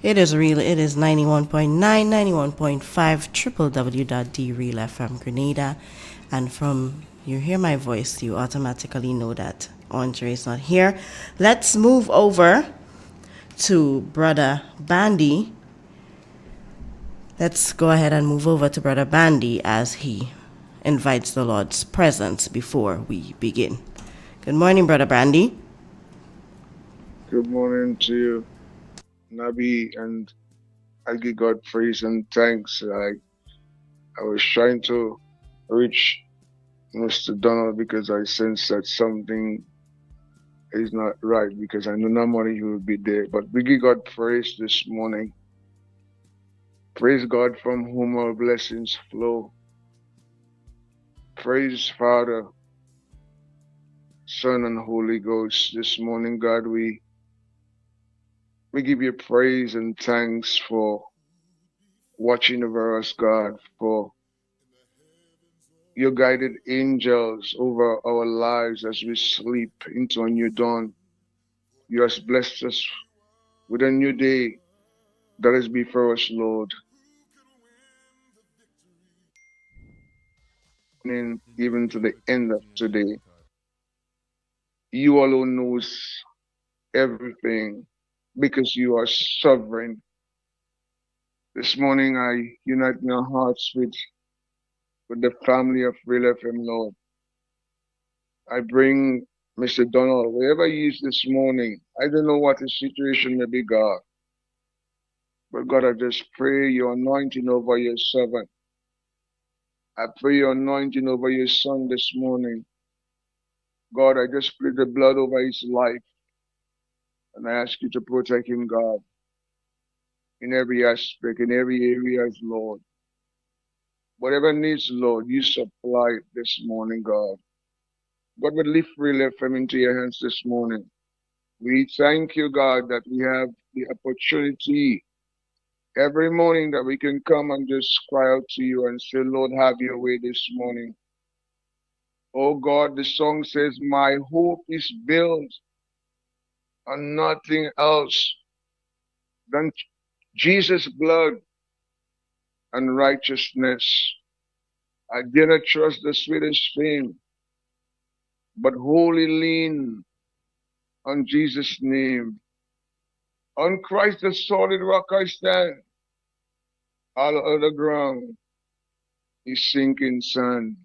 It is real. It is 91.9, 91.5, www.drealfm Grenada. And from you hear my voice, you automatically know that Andre is not here. Let's move over to Brother Bandy. Let's go ahead and move over to Brother Bandy as he invites the Lord's presence before we begin. Good morning, Brother Bandy. Good morning to you, Nabi, and I give God praise and thanks. I was trying to reach Mr. Donald because I sense that something is not right because I know normally he will be there. But we give God praise this morning. Praise God from whom our blessings flow. Praise Father, Son, and Holy Ghost. This morning, God, we give you praise and thanks for watching over us, God, for your guided angels over our lives as we sleep into a new dawn. You have blessed us with a new day that is before us, Lord. And even to the end of today, you alone knows everything because you are sovereign. This morning I unite my hearts with the family of Real FM, Lord. I bring Mr. Donald, wherever he is this morning. I don't know what his situation may be, God. But God, I just pray your anointing over your servant. I pray your anointing over your son this morning. God, I just plead the blood over his life. And I ask you to protect him, God, in every aspect, in every area, Lord. Whatever needs, Lord, you supply it this morning, God. God, we lift Real FM into your hands this morning. We thank you, God, that we have the opportunity every morning that we can come and just cry out to you and say, Lord, have your way this morning. Oh God, the song says, my hope is built on nothing else than Jesus' blood and righteousness. I did not trust the sweetest fame, but wholly lean on Jesus' name. On Christ the solid rock I stand. All other ground is sinking sand.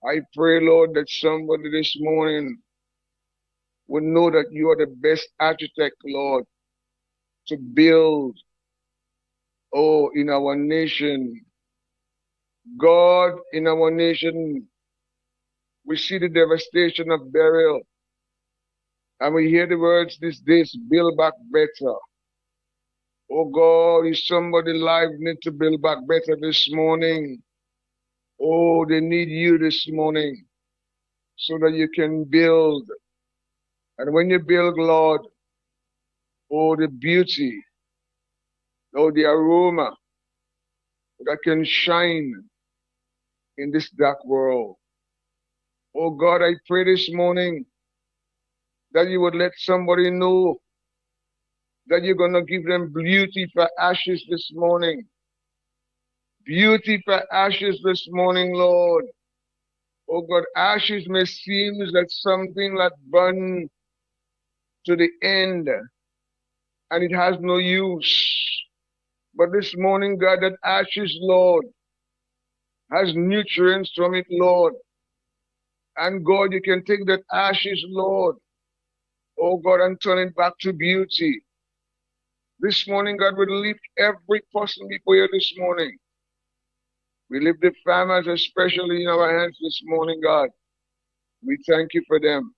I pray, Lord, that somebody this morning will know that you are the best architect, Lord, to build, in our nation. God, in our nation, we see the devastation of burial. And we hear the words these days, build back better. Oh God, is somebody live need to build back better this morning? Oh, they need you this morning so that you can build. And when you build, Lord, oh, the beauty, oh, the aroma that can shine in this dark world. Oh God, I pray this morning that you would let somebody know that you're going to give them beauty for ashes this morning. Beauty for ashes this morning, Lord. Oh God, ashes may seem like something that burn to the end and it has no use. But this morning, God, that ashes, Lord, has nutrients from it, Lord. And God, you can take that ashes, Lord, oh God, and turn it back to beauty. This morning, God, we lift every person before you this morning. We lift the farmers especially in our hands this morning, God. We thank you for them.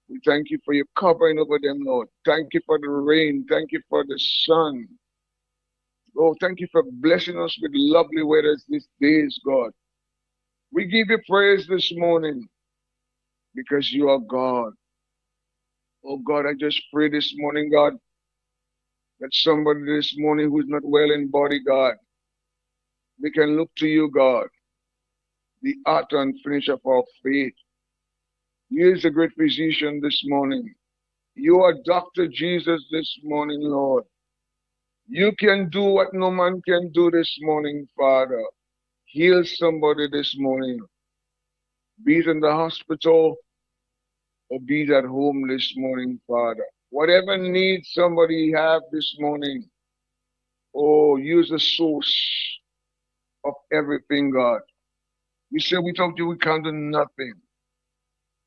We thank you for your covering over them, Lord. Thank you for the rain. Thank you for the sun. Oh, thank you for blessing us with lovely weather these days, God. We give you praise this morning because you are God. Oh, God, I just pray this morning, God, that somebody this morning who's not well in body, God, we can look to you, God, the author and finisher of our faith. You is a great physician this morning. You are Dr. Jesus this morning, Lord. You can do what no man can do this morning, Father. Heal somebody this morning. Be it in the hospital or be it at home this morning, Father. Whatever need somebody have this morning, oh, use the source of everything, God. You say without you we can't do nothing.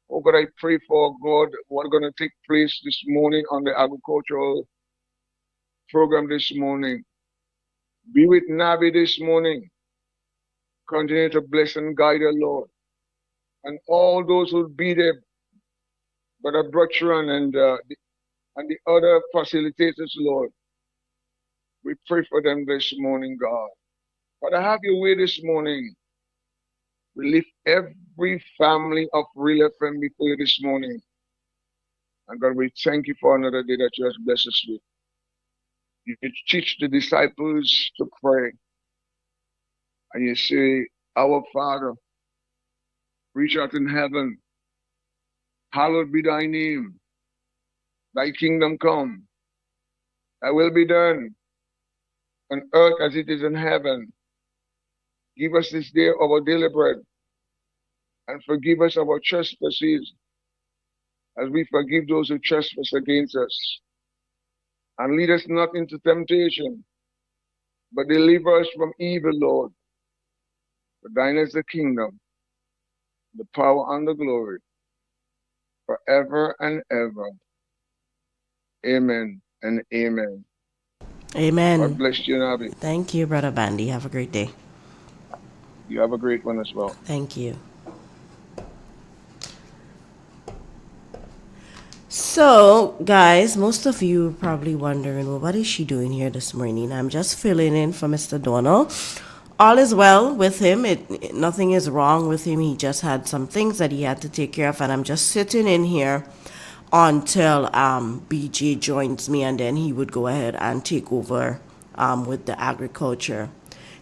Oh God, I pray for God what's going to take place this morning on the agricultural program this morning. Be with Navi this morning. Continue to bless and guide her, Lord. And all those who be there, Brother Brutran and the other facilitators, Lord. We pray for them this morning, God. Father, have your way this morning. We lift every family of Real FM before you this morning. And God, we thank you for another day that you have blessed us with. You teach the disciples to pray. And you say, Our Father, reach out in heaven. Hallowed be thy name. Thy kingdom come. Thy will be done on earth as it is in heaven. Give us this day our daily bread. And forgive us our trespasses as we forgive those who trespass against us. And lead us not into temptation, but deliver us from evil, Lord. For thine is the kingdom, the power, and the glory, forever and ever. Amen and amen. Amen. God bless you, Nabi. Thank you, Brother Bandy. Have a great day. You have a great one as well. Thank you. So, guys, most of you are probably wondering, well, what is she doing here this morning? I'm just filling in for Mr. Donald. All is well with him. Nothing is wrong with him. He just had some things that he had to take care of, and I'm just sitting in here until BJ joins me, and then he would go ahead and take over with the agriculture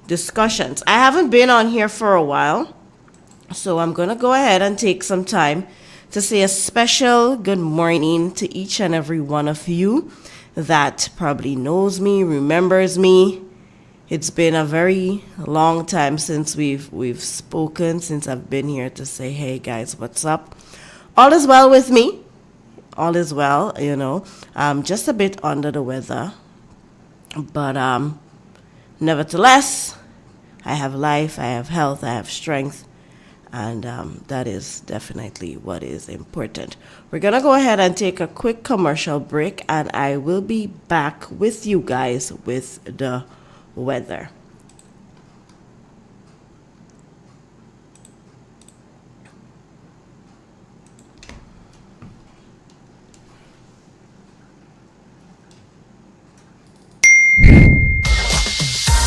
discussions. I haven't been on here for a while, so I'm going to go ahead and take some time to say a special good morning to each and every one of you that probably knows me, remembers me. It's been a very long time since we've spoken, since I've been here to say, hey guys, what's up? All is well with me. All is well, you know. I'm just a bit under the weather. But nevertheless, I have life, I have health, I have strength. And that is definitely what is important. We're going to go ahead and take a quick commercial break, and I will be back with you guys with the weather.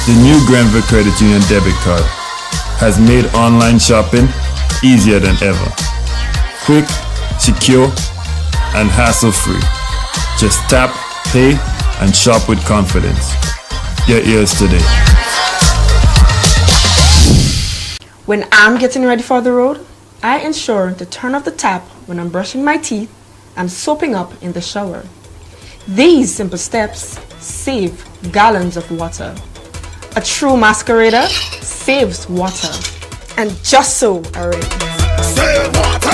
The new Granville Credit Union debit card has made online shopping easier than ever. Quick, secure, and hassle-free. Just tap, pay, and shop with confidence. Get yours today. When I'm getting ready for the road, I ensure to turn off the tap when I'm brushing my teeth and soaping up in the shower. These simple steps save gallons of water. A true masquerader saves water. And just so, alright. Save water!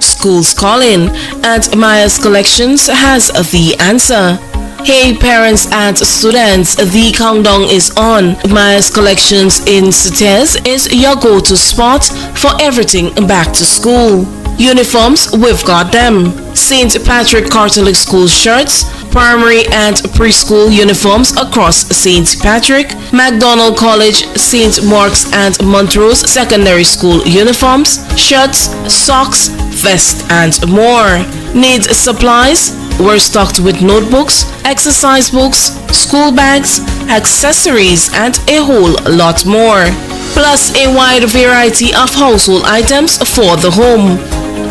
School's calling, and Maya's Collections has the answer. Hey parents and students, the countdown is on. Maya's Collections in Sitez is your go-to spot for everything back to school. Uniforms, we've got them. St. Patrick Catholic School shirts, primary and preschool uniforms across St. Patrick, MacDonald College, St. Mark's and Montrose Secondary School uniforms, shirts, socks, vests, and more. Need supplies? We're stocked with notebooks, exercise books, school bags, accessories, and a whole lot more. Plus a wide variety of household items for the home.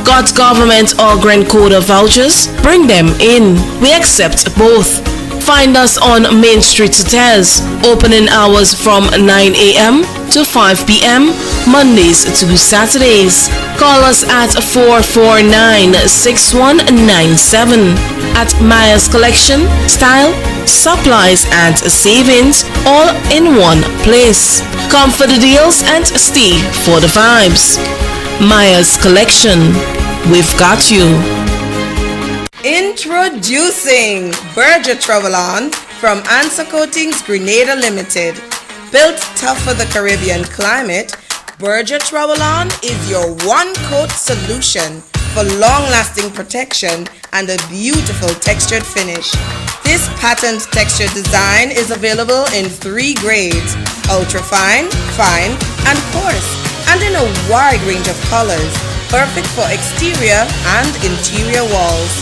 Got government or Grand Coda vouchers? Bring them in. We accept both. Find us on Main Street, Sitez. Opening hours from 9 a.m. to 5 p.m. Mondays to Saturdays. Call us at 449-6197. At Maya's Collection, style, supplies and savings all in one place. Come for the deals and stay for the vibes. Maya's Collection, we've got you. Introducing Berger Travel-On from Answer Coatings Grenada Limited. Built tough for the Caribbean climate, Berger Travel-On is your one-coat solution for long-lasting protection and a beautiful textured finish. This patent texture design is available in 3 grades: ultra-fine, fine, and coarse, and in a wide range of colors, perfect for exterior and interior walls.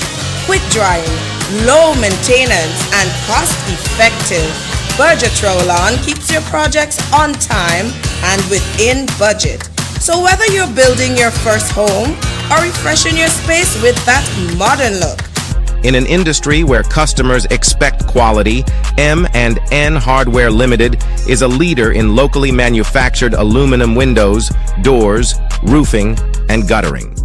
Quick drying, low maintenance, and cost-effective. Berger Travel-On keeps your projects on time and within budget. So whether you're building your first home or refreshing your space with that modern look. In an industry where customers expect quality, M&N Hardware Limited is a leader in locally manufactured aluminum windows, doors, roofing, and guttering.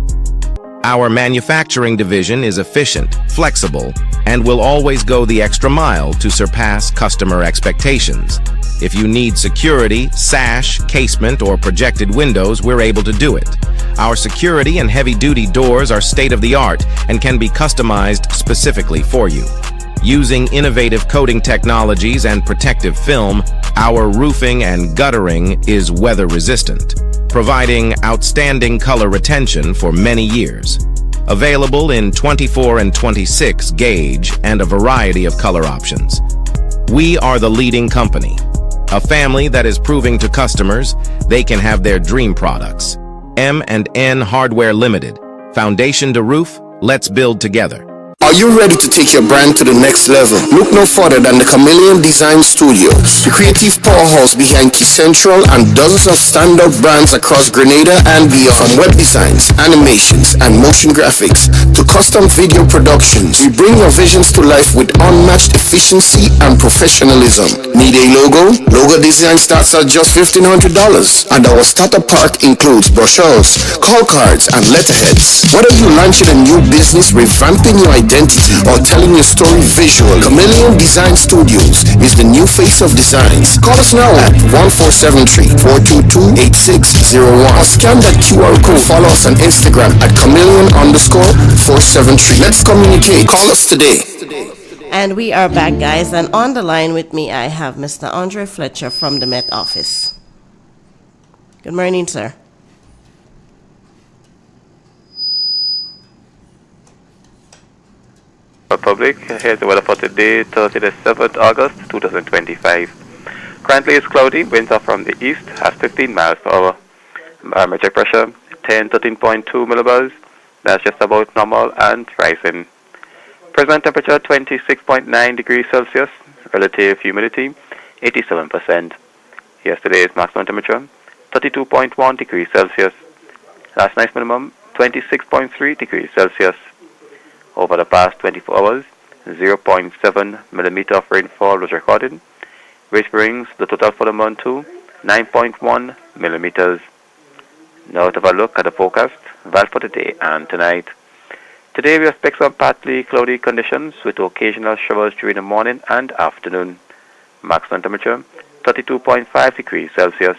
Our manufacturing division is efficient, flexible, and will always go the extra mile to surpass customer expectations. If you need security, sash, casement, or projected windows, we're able to do it. Our security and heavy-duty doors are state-of-the-art and can be customized specifically for you. Using innovative coating technologies and protective film, our roofing and guttering is weather-resistant, providing outstanding color retention for many years. Available in 24 and 26 gauge and a variety of color options. We are the leading company, a family that is proving to customers they can have their dream products. M&N Hardware Limited. Foundation to roof, let's build together. Are you ready to take your brand to the next level? Look no further than the Chameleon Design Studios, the creative powerhouse behind Key Central and dozens of standout brands across Grenada and beyond. From web designs, animations, and motion graphics to custom video productions, we bring your visions to life with unmatched efficiency and professionalism. Need a logo? Logo design starts at just $1,500, and our starter pack includes brochures, call cards, and letterheads. Whether you're launching a new business, revamping your identity, or telling your story visually, Chameleon Design Studios is the new face of designs. Call us now at 1473-422-8601 or scan that QR code. Follow us on Instagram at chameleon_473. Let's communicate. Call us today. And we are back, guys, and on the line with me I have Mr. Andre Fletcher from the Met Office. Good morning, sir. Public, here's the weather for today, Thursday the 7th August 2025. Currently it's cloudy, winds are from the east at 15 miles per hour. Barometric pressure 13.2 millibars, that's just about normal and rising. Present temperature 26.9 degrees Celsius, relative humidity 87%. Yesterday's maximum temperature 32.1 degrees Celsius. Last night's minimum 26.3 degrees Celsius. Over the past 24 hours, 0.7 millimeter of rainfall was recorded, which brings the total for the month to 9.1 millimeters. Now to have a look at the forecast, valid for today and tonight. Today we expect some partly cloudy conditions with occasional showers during the morning and afternoon. Maximum temperature 32.5 degrees Celsius.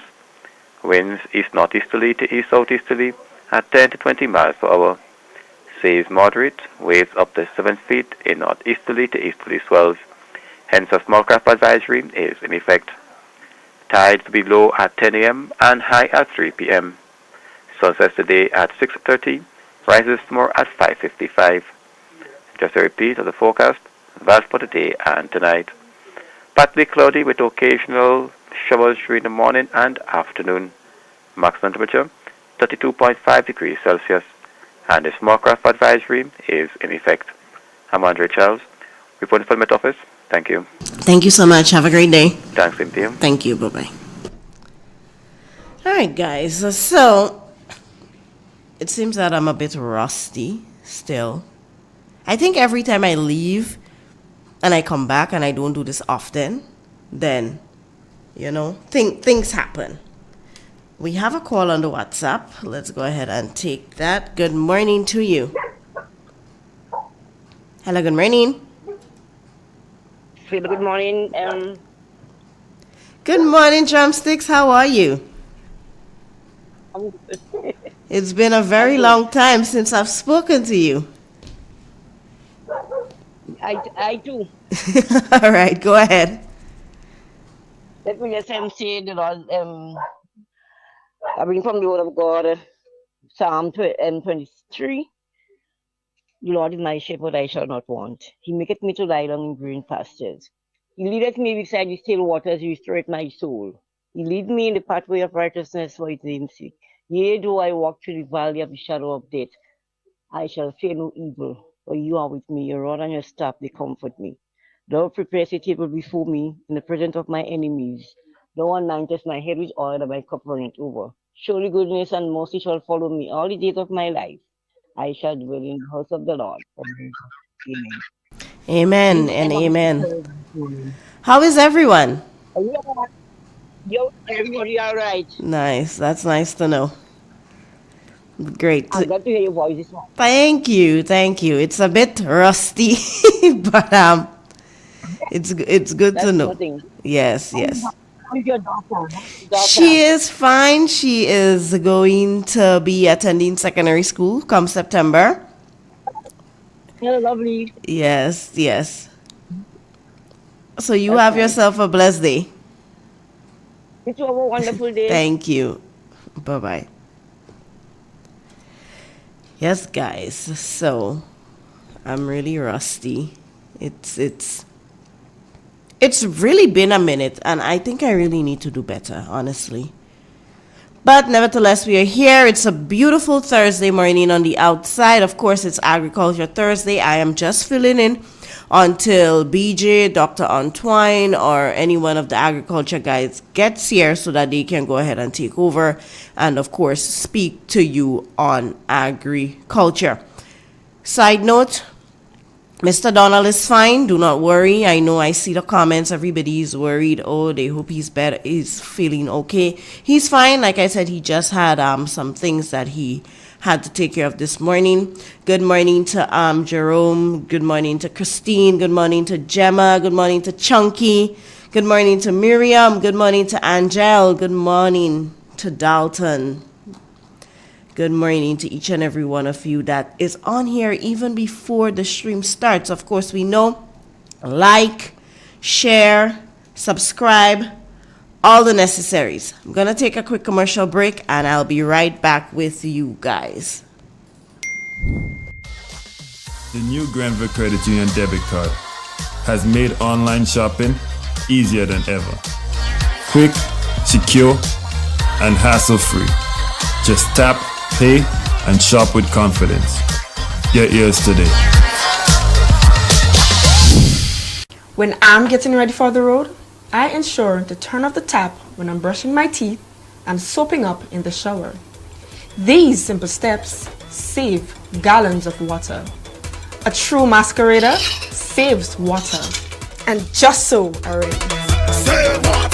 Winds east-northeasterly to east-southeasterly at 10 to 20 miles per hour. Seas moderate, waves up to 7 feet in northeasterly to easterly swells. Hence a small craft advisory is in effect. Tides will be low at 10 a.m. and high at 3 p.m. Sunset today at 6:30, rises tomorrow at 5:55. Just a repeat of the forecast, valid for today and tonight. Partly cloudy with occasional showers during the morning and afternoon. Maximum temperature 32.5 degrees Celsius. And the small craft advisory is in effect. I'm Andre Charles, reporting from the Met Office. Thank you. Thank you so much. Have a great day. Thanks, Cynthia. Thank you. Bye-bye. All right, guys. So it seems that I'm a bit rusty still. I think every time I leave and I come back and I don't do this often, then, things happen. We have a call on the WhatsApp. Let's go ahead and take that. Good morning to you. Hello, good morning. Good morning. Good morning, Drumsticks. How are you? It's been a very long time since I've spoken to you. I do. All right, go ahead. Let me just say the Lord, I bring from the word of God, Psalm 23. The Lord is my shepherd, I shall not want. He maketh me to lie down in green pastures. He leadeth me beside the still waters, he restoreth my soul. He lead me in the pathway of righteousness for his name's sake. Yea, though I walk through the valley of the shadow of death, I shall fear no evil, for you are with me, your rod and your staff, they comfort me. Thou preparest a table before me in the presence of my enemies. Thou anointest my head with oil, and my cup runneth over. Surely goodness and mercy shall follow me all the days of my life. I shall dwell in the house of the Lord. Amen. Amen and amen. How is everyone? Everybody all right? Nice. That's nice to know. Great. I'm glad to hear your voice this morning. Thank you. Thank you. It's a bit rusty, but it's good to know. Nothing. Yes, yes. How's your daughter? She is fine. She is going to be attending secondary school come September. Hello, lovely. Yes, yes. So you have yourself a blessed day. You too have a wonderful day. Thank you. Bye-bye. Yes, guys. So I'm really rusty. It's really been a minute, and I think I really need to do better, honestly. But nevertheless, we are here. It's a beautiful Thursday morning on the outside. Of course, it's Agriculture Thursday. I am just filling in until BJ, Dr. Antoine, or any one of the agriculture guys gets here so that they can go ahead and take over and, of course, speak to you on agriculture. Side note, Mr. Donald is fine. Do not worry. I know I see the comments. Everybody is worried. Oh, they hope he's better. He's feeling okay. He's fine. Like I said, he just had some things that he had to take care of this morning. Good morning to Jerome. Good morning to Christine. Good morning to Gemma. Good morning to Chunky. Good morning to Miriam. Good morning to Angel. Good morning to Dalton. Good morning to each and every one of you that is on here even before the stream starts. Of course, we know, like, share, subscribe, all the necessaries. I'm going to take a quick commercial break and I'll be right back with you guys. The new Granville Credit Union debit card has made online shopping easier than ever. Quick, secure, and hassle-free. Just tap, pay, and shop with confidence. Get yours today. When I'm getting ready for the road, I ensure to turn off the tap when I'm brushing my teeth and soaping up in the shower. These simple steps save gallons of water. A true masquerader saves water. And just so already. Save water.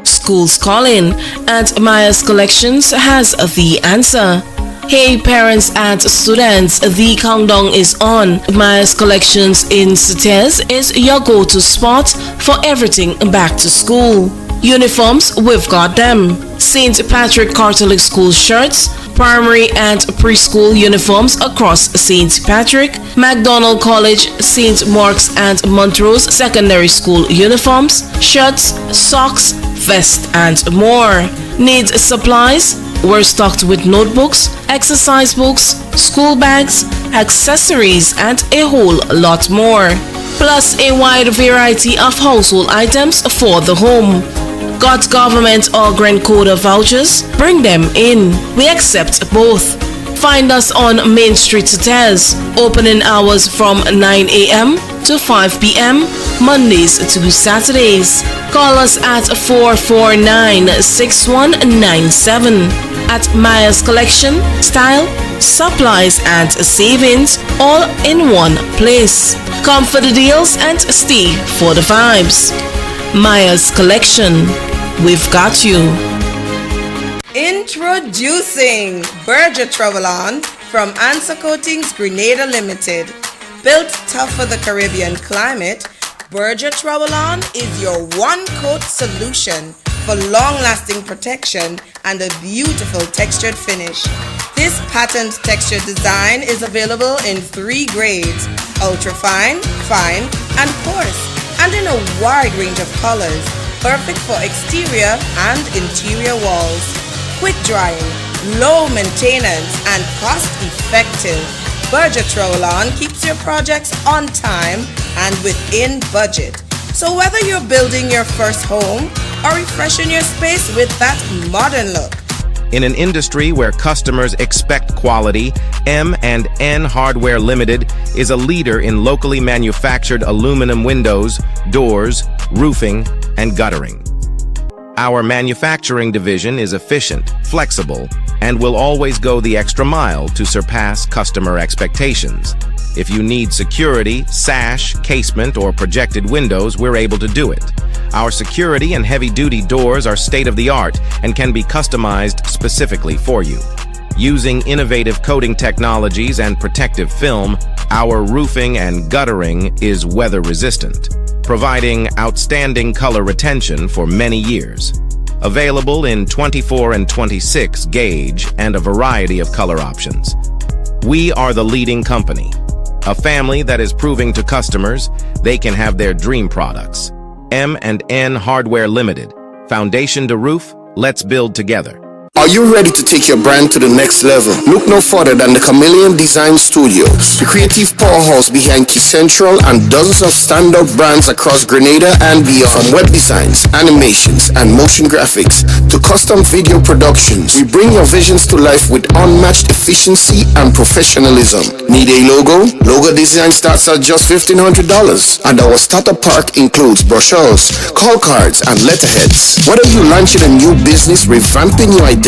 School's calling, and Maya's Collections has the answer. Hey parents and students, the countdown is on. Maya's Collections in Sitez is your go-to spot for everything back to school. Uniforms, we've got them. St. Patrick Catholic School shirts, primary and preschool uniforms across St. Patrick, MacDonald College, St. Mark's and Montrose secondary school uniforms, shirts, socks, vest and more. Need supplies? We're stocked with notebooks, exercise books, school bags, accessories and a whole lot more. Plus a wide variety of household items for the home. Got government or Grand Coda vouchers? Bring them in. We accept both. Find us on Main Street Sitez. Opening hours from 9 a.m. to 5 p.m. Mondays to Saturdays. Call us at 449-6197. At Maya's Collection, style, supplies and savings all in one place. Come for the deals and stay for the vibes. Maya's Collection. We've got you. Introducing Berger Travel-On from Answer Coatings Grenada Limited. Built tough for the Caribbean climate, Berger Travel-On is your one-coat solution for long-lasting protection and a beautiful textured finish. This patent texture design is available in 3 grades: ultra-fine, fine, and coarse, and in a wide range of colors, perfect for exterior and interior walls. Quick drying, low maintenance, and cost-effective. Berger Travel-On keeps your projects on time and within budget. So whether you're building your first home or refreshing your space with that modern look. In an industry where customers expect quality, M&N Hardware Limited is a leader in locally manufactured aluminum windows, doors, roofing, and guttering. Our manufacturing division is efficient, flexible, and will always go the extra mile to surpass customer expectations. If you need security, sash, casement, or projected windows, we're able to do it. Our security and heavy-duty doors are state-of-the-art and can be customized specifically for you. Using innovative coating technologies and protective film, our roofing and guttering is weather-resistant, providing outstanding color retention for many years. Available in 24 and 26 gauge and a variety of color options. We are the leading company, a family that is proving to customers they can have their dream products. M&N Hardware Limited. Foundation to roof, let's build together. Are you ready to take your brand to the next level? Look no further than the Chameleon Design Studios, the creative powerhouse behind Key Central and dozens of standout brands across Grenada and beyond. From web designs, animations, and motion graphics to custom video productions, we bring your visions to life with unmatched efficiency and professionalism. Need a logo? Logo design starts at just $1,500, and our starter pack includes brochures, call cards, and letterheads. Whether you're launching a new business, revamping your identity,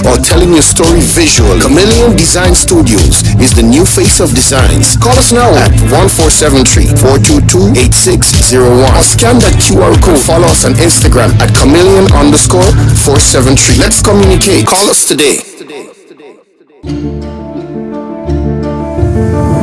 or telling your story visually, Chameleon Design Studios is the new face of designs. Call us now at 1473-422-8601 or scan that QR code. Follow us on Instagram at chameleon_473. Let's communicate. Call us today.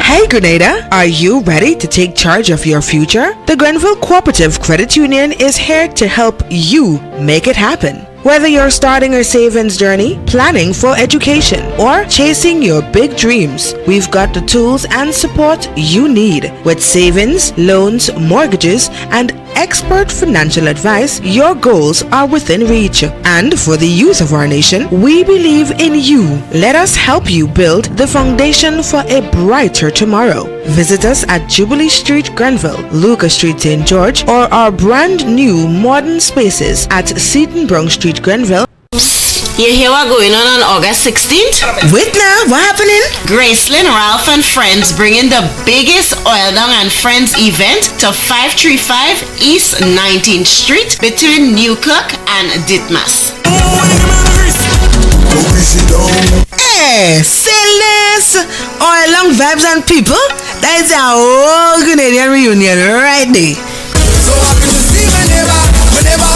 Hey Grenada, are you ready to take charge of your future? The Grenville Cooperative Credit Union is here to help you make it happen. Whether you're starting a savings journey, planning for education, or chasing your big dreams, we've got the tools and support you need. With savings, loans, mortgages, and expert financial advice, your goals are within reach. And for the youth of our nation, we believe in you. Let us help you build the foundation for a brighter tomorrow. Visit us at Jubilee Street, Grenville, Lucas Street, St. George, or our brand new modern spaces at Seaton Street, Grenville. You hear what going on August 16th? Wait now, what happening? Gracelyn, Ralph and Friends bringing the biggest Oil Down and Friends event to 535 East 19th Street between Newkirk and Ditmas. Hey, silliness! Oil Long vibes and people, that is our whole Grenadian reunion right there. So happy to see my neighbor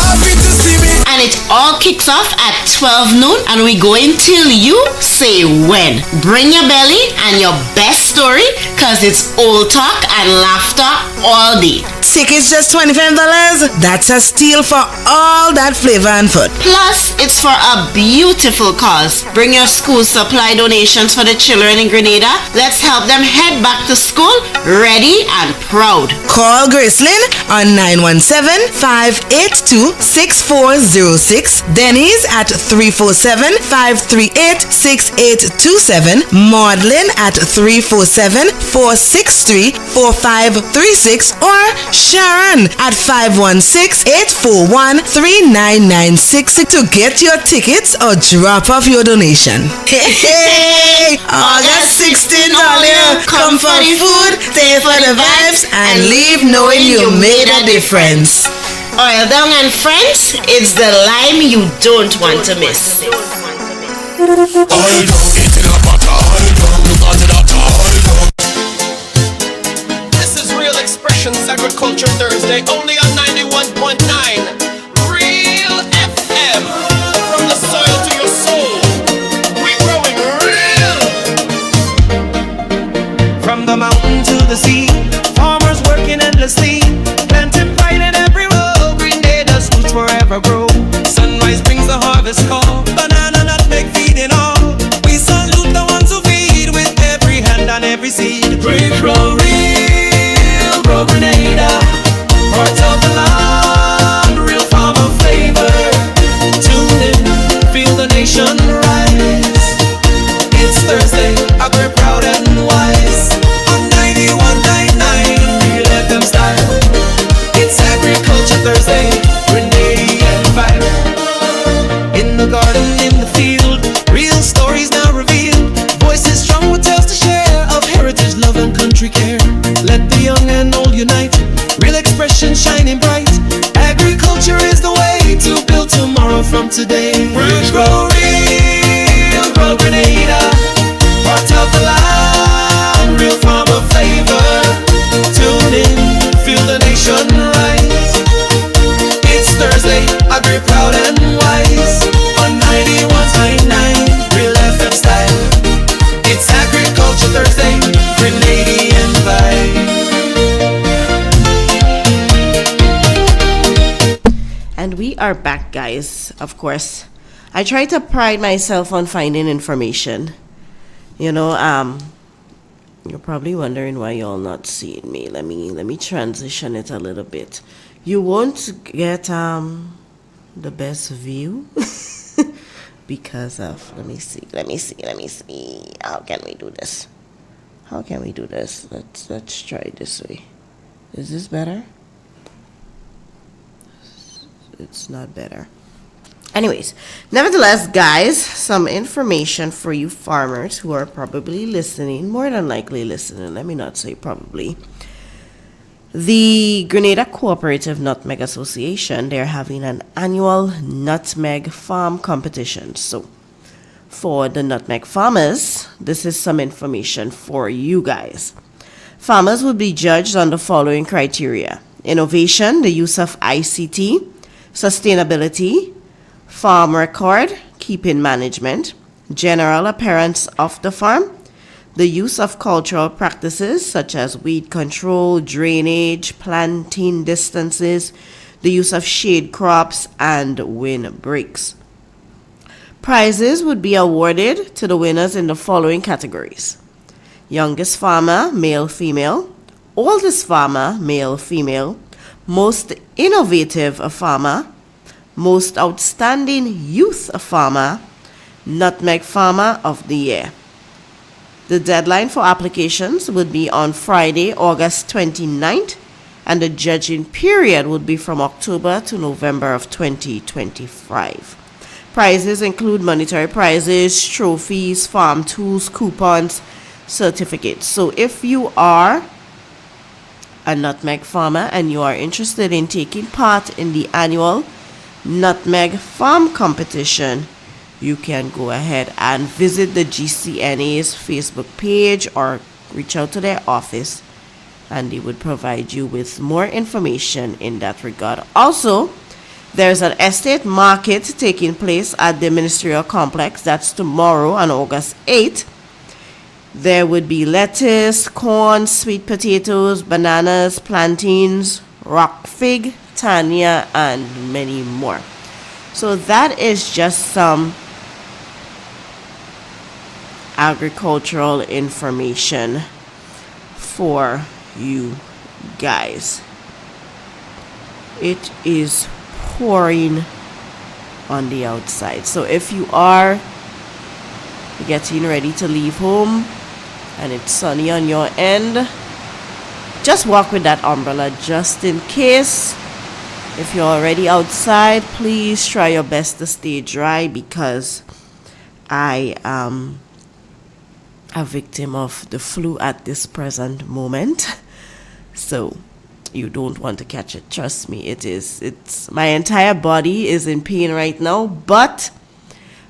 happy to see me. And it all kicks off at 12 noon and we go until you say when. Bring your belly and your best story cause it's old talk and laughter all day. Tickets just $25. That's a steal for all that flavor and food. Plus, it's for a beautiful cause. Bring your school supply donations for the children in Grenada. Let's help them head back to school ready and proud. Call Gracelyn on 917-582-6406. Denny's at 347-538-6827. Maudlin at 347-463-4536 or Sharon at 516-841-3996 to get your tickets or drop off your donation. Hey, August 16th all year. Come for the food, stay for the vibes, and leave knowing you made a difference. Oil Down and Friends, it's the lime you don't want to miss. This is Real Xpressions Agriculture Thursday, only on 91.9 never grow. Sunrise brings the harvest call. Banana, nutmeg, feeding all. We salute the ones who feed with every hand and every seed. Grow real, grow Grenada. Heart of the land, real farmer flavor. Tune in, feel the nation rise. It's Thursday, we're proud and wise. On 91.99, Real FM style. It's Agriculture Thursday, Grenadian vibe. In the garden, in the field, real stories now revealed. Voices strong with tales to share of heritage, love and country care. Let the young and old unite, real expressions shining bright. Agriculture is the way to build tomorrow from today. Grow real, grow Grenada. Part of the land, real farmer flavor. Tune in, feel the nation rise. It's Thursday, Agri proud and wise. On 91.9, Real FM style. It's Agriculture Thursday, Grenadian vibe. And we are back, guys. Of course, I try to pride myself on finding information. You know, you're probably wondering why y'all not seeing me. Let me transition it a little bit. You won't get the best view because of let me see. How can we do this? Let's try it this way. Is this better? It's not better. Anyways, nevertheless, guys, some information for you farmers who are probably listening, more than likely listening. Let me not say probably. The Grenada Cooperative Nutmeg Association, they're having an annual nutmeg farm competition. So, for the nutmeg farmers, this is some information for you guys. Farmers will be judged on the following criteria: innovation, the use of ICT, sustainability, farm record, keeping management, general appearance of the farm, the use of cultural practices such as weed control, drainage, planting distances, the use of shade crops, and windbreaks. Prizes would be awarded to the winners in the following categories: youngest farmer, male, female; oldest farmer, male, female; most innovative farmer; most outstanding youth farmer; nutmeg farmer of the year. The deadline for applications would be on Friday, August 29th, and the judging period would be from October to November of 2025. Prizes include monetary prizes, trophies, farm tools, coupons, certificates. So if you are a nutmeg farmer and you are interested in taking part in the annual nutmeg farm competition, you can go ahead and visit the GCNA's Facebook page or reach out to their office, and they would provide you with more information in that regard. Also, there's an estate market taking place at the Ministerial Complex. That's tomorrow on August 8th. There would be lettuce, corn, sweet potatoes, bananas, plantains, rock fig, tania, and many more. So that is just some agricultural information for you guys. It is pouring on the outside. So if you are getting ready to leave home and it's sunny on your end, just walk with that umbrella just in case. If you're already outside, please try your best to stay dry, because I am a victim of the flu at this present moment. So you don't want to catch it. Trust me, it's my entire body is in pain right now, but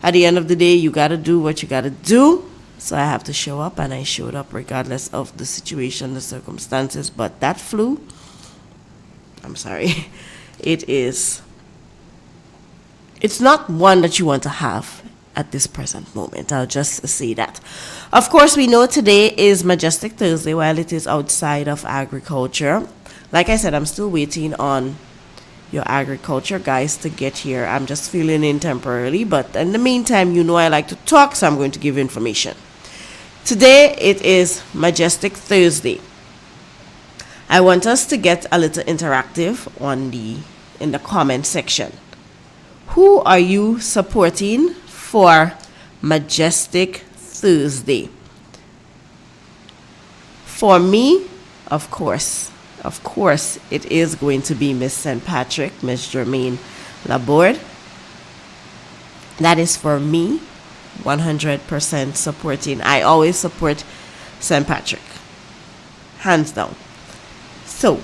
at the end of the day, you got to do what you got to do. So I have to show up, and I showed up regardless of the situation, the circumstances. But that flu, I'm sorry, it's not one that you want to have at this present moment. I'll just say that. Of course, we know today is Majestic Thursday, while it is outside of agriculture. Like I said, I'm still waiting on your agriculture guys to get here. I'm just filling in temporarily, but in the meantime, you know I like to talk, so I'm going to give information. Today it is Majestic Thursday. I want us to get a little interactive in the comment section. Who are you supporting for Majestic Thursday? For me, of course, it is going to be Miss St. Patrick, Miss Jermaine Laborde. That is for me, 100% supporting. I always support St. Patrick, hands down. So,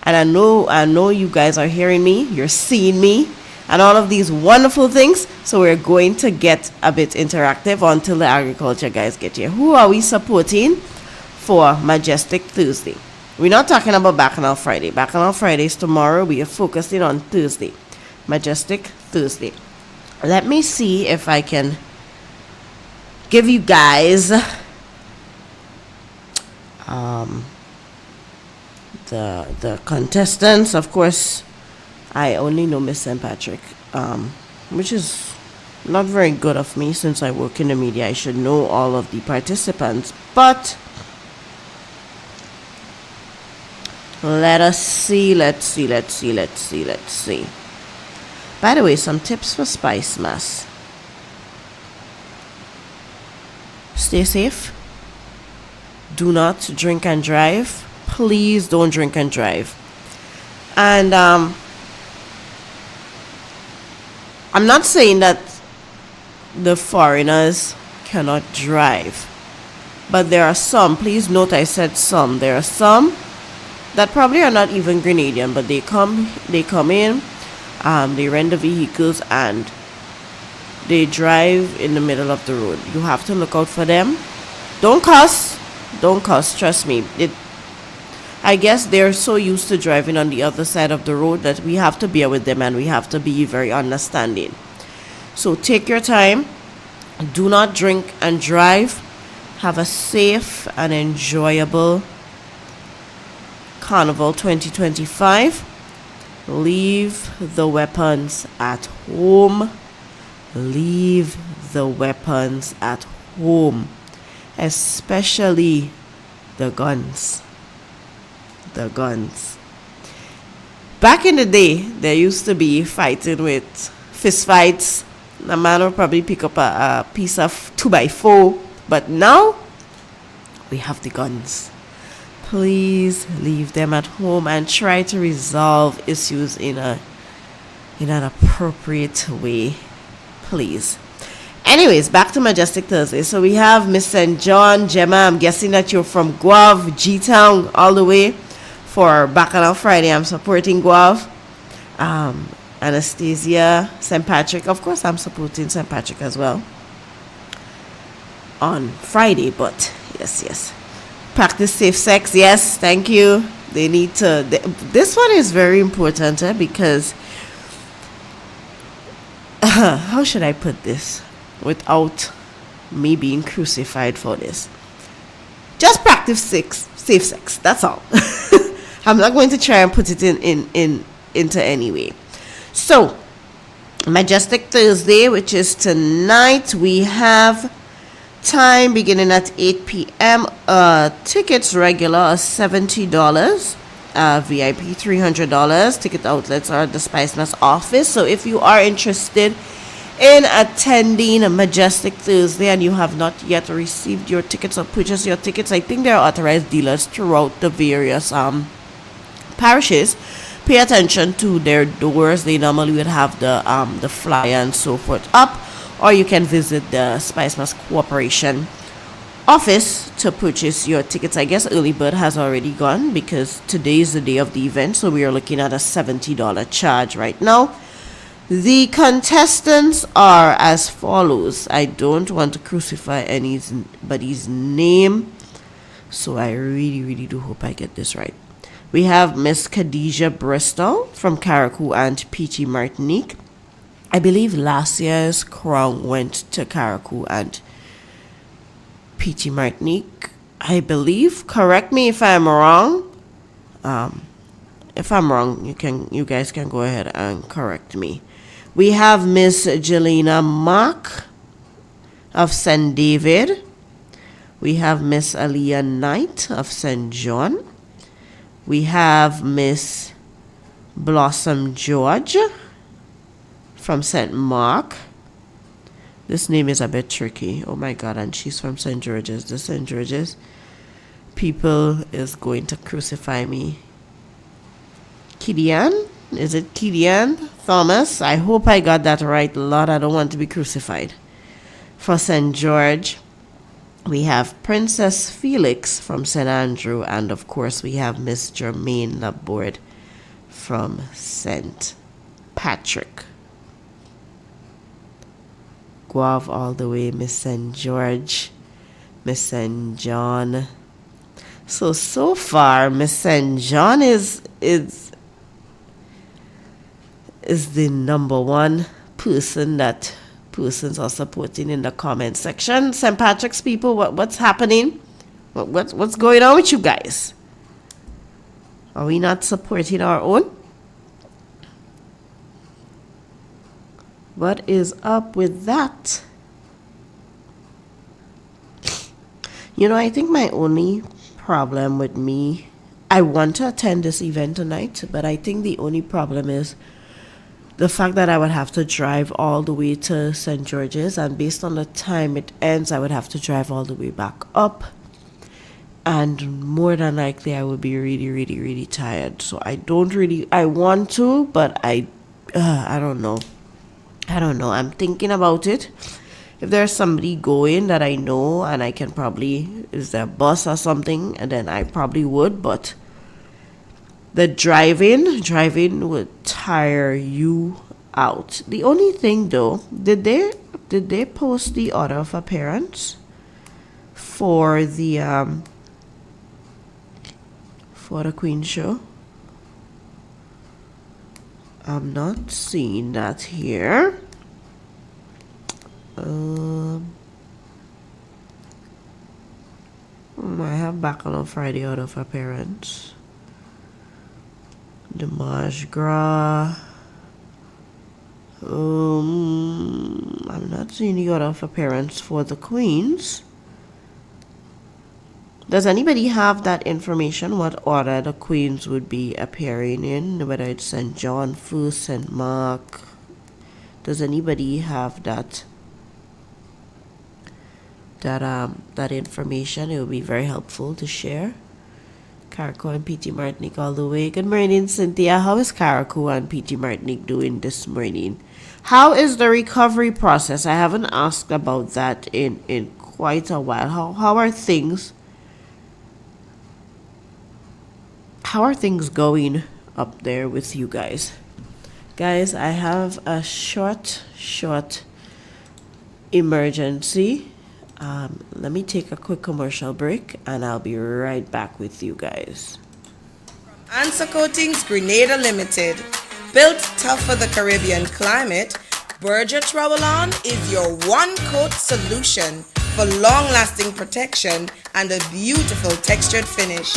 and I know you guys are hearing me, you're seeing me, and all of these wonderful things. So we're going to get a bit interactive until the agriculture guys get here. Who are we supporting for Majestic Thursday? We're not talking about Bacchanal Friday. Bacchanal Friday is tomorrow. We are focusing on Thursday. Majestic Thursday. Let me see if I can give you guys the contestants. Of course, I only know Miss St. Patrick, which is not very good of me since I work in the media. I should know all of the participants, but let's see. By the way, some tips for Spice Mass. Stay safe. Do not drink and drive. Please don't drink and drive. And I'm not saying that the foreigners cannot drive, but there are some, please note I said some, there are some that probably are not even Grenadian, but they come in, they rent the vehicles and they drive in the middle of the road. You have to look out for them. Don't cuss, trust me. I guess they're so used to driving on the other side of the road that we have to bear with them and we have to be very understanding. So take your time. Do not drink and drive. Have a safe and enjoyable Carnival 2025. Leave the weapons at home. Leave the weapons at home. Especially the guns. The guns. Back in the day, there used to be fighting with fist fights. A man would probably pick up a piece of 2x4, but now we have the guns. Please leave them at home and try to resolve issues in an appropriate way, please. Anyways, back to Majestic Thursday. So we have Miss St. John, Gemma. I'm guessing that you're from Guav, G-Town, all the way. For Bacchanal Friday, I'm supporting Guav. Anastasia, St. Patrick. Of course, I'm supporting St. Patrick as well on Friday, but yes. Practice safe sex. Yes, thank you. They need to. This one is very important because how should I put this without me being crucified for this? Just practice safe sex. That's all. I'm not going to try and put it into any way. So, Majestic Thursday, which is tonight, we have time beginning at 8 p.m. Tickets regular are $70. VIP $300. Ticket outlets are at the Spice Mass office. So if you are interested in attending Majestic Thursday and you have not yet received your tickets or purchased your tickets, I think there are authorized dealers throughout the various parishes. Pay attention to their doors. They normally would have the flyer and so forth up, or you can visit the Spice Mass Corporation office to purchase your tickets. I guess early bird has already gone because today is the day of the event, so we are looking at a $70 charge right now. The contestants are as follows. I don't want to crucify anybody's name, so I really do hope I get this right. We have Miss Khadijah Bristol from Carriacou and Peachy Martinique. I believe last year's crown went to Carriacou and Peachy Martinique, I believe. Correct me if I'm wrong. If I'm wrong, you guys can go ahead and correct me. We have Miss Jelena Mark of St. David. We have Miss Aliyah Knight of St. John. We have Miss Blossom George from St. Mark. This name is a bit tricky. Oh my God, and she's from St. George's. The St. George's people is going to crucify me. Kidian? Is it Kidian Thomas? I hope I got that right. Lord, I don't want to be crucified. For St. George, we have Princess Felix from St. Andrew, and of course we have Miss Germaine Laborde from St. Patrick. Guav all the way, Miss St. George, Miss St. John. So far, Miss St. John is the number one person that persons are supporting in the comment section. St. Patrick's people, what's happening? What's going on with you guys? Are we not supporting our own? What is up with that? You know, I think my only problem with me, I want to attend this event tonight, but I think the only problem is the fact that I would have to drive all the way to St. George's, and based on the time it ends, I would have to drive all the way back up, and more than likely I would be really tired. So I want to, but I don't know. I'm thinking about it. If there's somebody going that I know and I can probably, is there a bus or something, and then I probably would, but the driving would tire you out. The only thing though, did they post the order of appearance for the Queen show? I'm not seeing that here. I have back on Friday order of appearance. The Mardi Gras. I'm not seeing the order of appearance for the Queens. Does anybody have that information? What order the Queens would be appearing in? Whether it's St. John first, St. Mark. Does anybody have that information? It would be very helpful to share. Caraco and PT Martinique all the way. Good morning, Cynthia. How is Caraco and PT Martinique doing this morning? How is the recovery process? I haven't asked about that in quite a while. How are things? How are things going up there with you guys? Guys, I have a short emergency. Let me take a quick commercial break and I'll be right back with you guys. Answer Coatings Grenada Limited. Built tough for the Caribbean climate, Berger Trouble-On is your one-coat solution for long-lasting protection and a beautiful textured finish.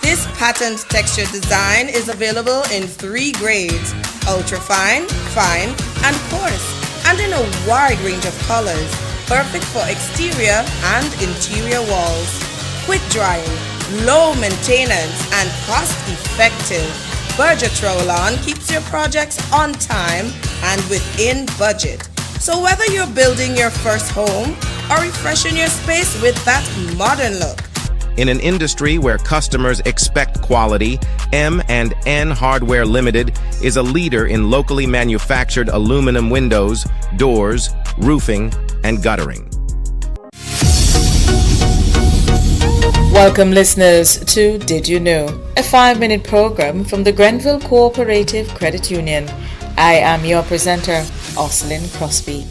This patent textured design is available in 3 grades: ultra-fine, fine, and coarse, and in a wide range of colors, perfect for exterior and interior walls. Quick drying, low maintenance, and cost-effective. Berger Trouble-On keeps your projects on time and within budget. So whether you're building your first home or refreshing your space with that modern look, in an industry where customers expect quality, M&N Hardware Limited is a leader in locally manufactured aluminum windows, doors, roofing, and guttering. Welcome listeners to Did You Know, a 5-minute program from the Grenville Cooperative Credit Union. I am your presenter, Ocelyn Crosby.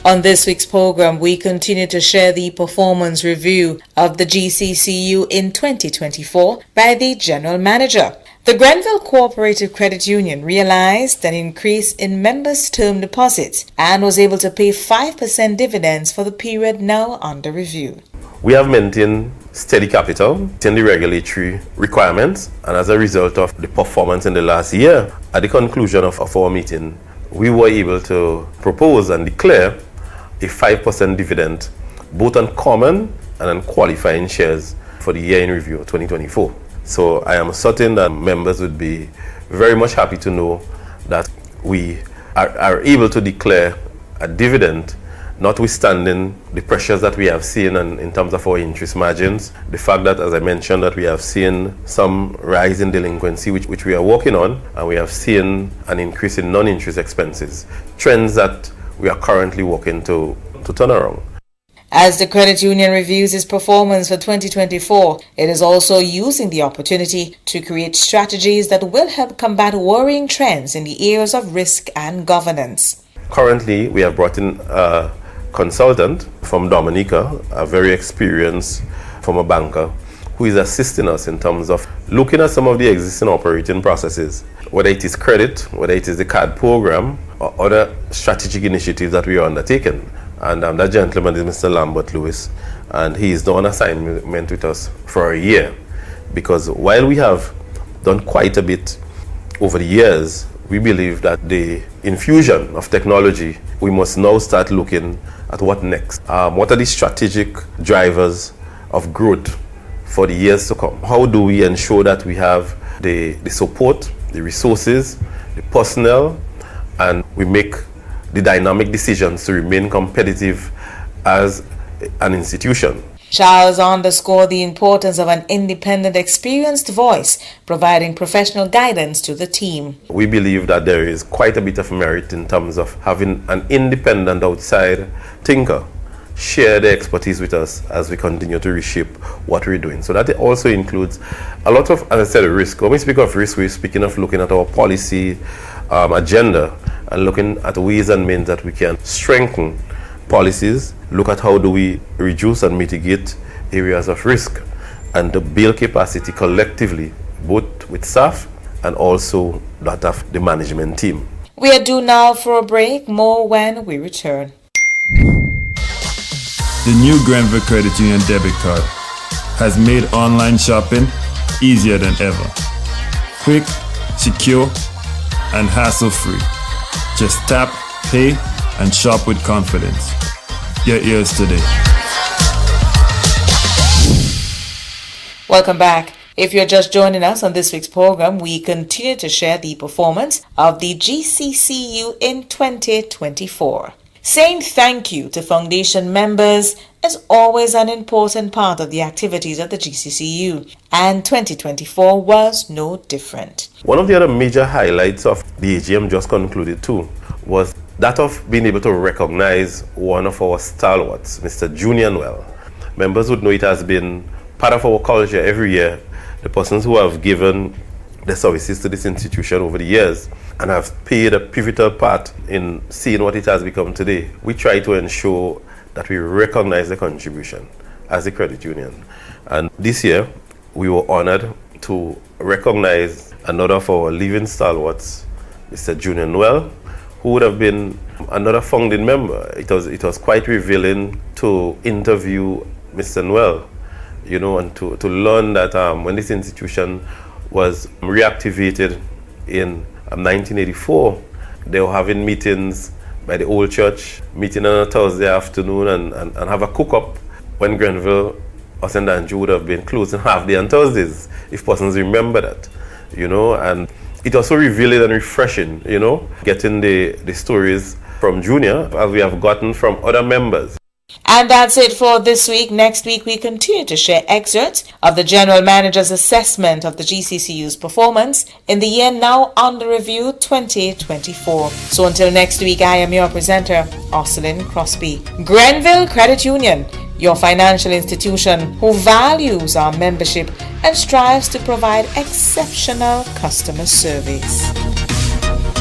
On this week's program, we continue to share the performance review of the GCCU in 2024 by the General Manager. The Grenville Cooperative Credit Union realized an increase in members' term deposits and was able to pay 5% dividends for the period now under review. We have maintained steady capital, meeting the regulatory requirements, and as a result of the performance in the last year, at the conclusion of our meeting, we were able to propose and declare a 5% dividend, both on common and on qualifying shares for the year in review of 2024. So I am certain that members would be very much happy to know that we are able to declare a dividend, notwithstanding the pressures that we have seen in terms of our interest margins, the fact that, as I mentioned, that we have seen some rise in delinquency, which we are working on, and we have seen an increase in non-interest expenses, trends that we are currently working to turn around. As the credit union reviews its performance for 2024, it is also using the opportunity to create strategies that will help combat worrying trends in the areas of risk and governance. Currently, we have brought in a consultant from Dominica, a very experienced former banker, who is assisting us in terms of looking at some of the existing operating processes, whether it is credit, whether it is the card program, or other strategic initiatives that we are undertaking. And that gentleman is Mr. Lambert Lewis, and he is on assignment with us for a year, because while we have done quite a bit over the years, we believe that the infusion of technology, we must now start looking at what next. What are the strategic drivers of growth for the years to come? How do we ensure that we have the support, the resources, the personnel, and we make the dynamic decisions to remain competitive as an institution? Charles underscored the importance of an independent, experienced voice, providing professional guidance to the team. We believe that there is quite a bit of merit in terms of having an independent outside thinker share their expertise with us as we continue to reshape what we're doing. So that also includes a lot of, as I said, risk. When we speak of risk, we're speaking of looking at our policy agenda and looking at ways and means that we can strengthen policies, look at how do we reduce and mitigate areas of risk, and to build capacity collectively, both with staff and also that of the management team. We are due now for a break, more when we return. The new Grenville Credit Union debit card has made online shopping easier than ever. Quick, secure, and hassle-free. Just tap, pay, and shop with confidence. Get yours today. Welcome back. If you're just joining us on this week's program, we continue to share the performance of the GCCU in 2024. Saying thank you to Foundation members is always an important part of the activities of the GCCU, and 2024 was no different. One of the other major highlights of the AGM just concluded too was that of being able to recognize one of our stalwarts, Mr. Junior Noel. Members would know it has been part of our culture every year, the persons who have given their services to this institution over the years and have played a pivotal part in seeing what it has become today. We try to ensure that we recognize the contribution as a credit union. And this year, we were honored to recognize another of our living stalwarts, Mr. Junior Noel, who would have been another founding member. It was quite revealing to interview Mr. Noel, and to learn that when this institution was reactivated in 1984, they were having meetings by the old church, meeting on a Thursday afternoon and have a cook-up when Grenville or St. Andrew would have been closed on half day on Thursdays, if persons remember that, and it was so revealing and refreshing, getting the stories from Junior as we have gotten from other members. And that's it for this week. Next week, we continue to share excerpts of the General Manager's assessment of the GCCU's performance in the year now under review 2024. So until next week, I am your presenter, Ocelyn Crosby. Grenville Credit Union, your financial institution who values our membership and strives to provide exceptional customer service.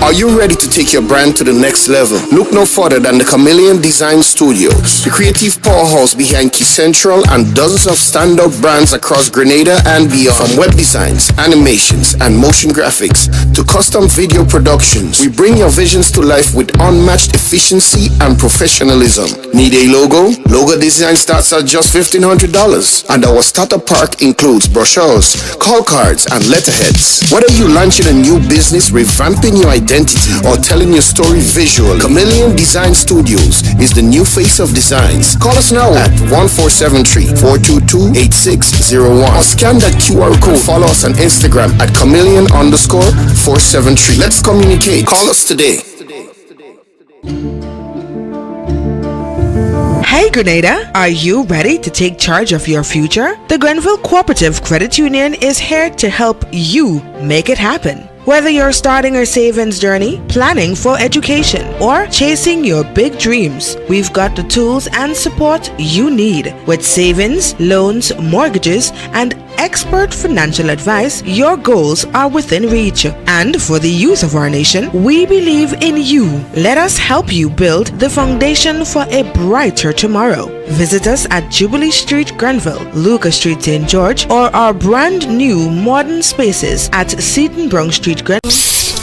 Are you ready to take your brand to the next level? Look no further than the Chameleon Design Studios, the creative powerhouse behind Key Central and dozens of standout brands across Grenada and beyond. From web designs, animations, and motion graphics to custom video productions, we bring your visions to life with unmatched efficiency and professionalism. Need a logo? Logo design starts at just $1,500, and our starter pack includes brochures, call cards, and letterheads. Whether you're launching a new business, revamping your identity, or telling your story visually, Chameleon Design Studios is the new face of designs. Call us now at 1473-422-8601 or scan that QR code. Follow us on Instagram at chameleon_473. Let's communicate. Call us today. Hey Grenada, are you ready to take charge of your future? The Grenville Cooperative Credit Union is here to help you make it happen. Whether you're starting a savings journey, planning for education, or chasing your big dreams, we've got the tools and support you need. With savings, loans, mortgages, and expert financial advice, your goals are within reach. And for the youth of our nation, we believe in you. Let us help you build the foundation for a brighter tomorrow. Visit us at Jubilee Street, Grenville, Lucas Street, St. George, or our brand new modern spaces at Seton Brown Street, Grenville.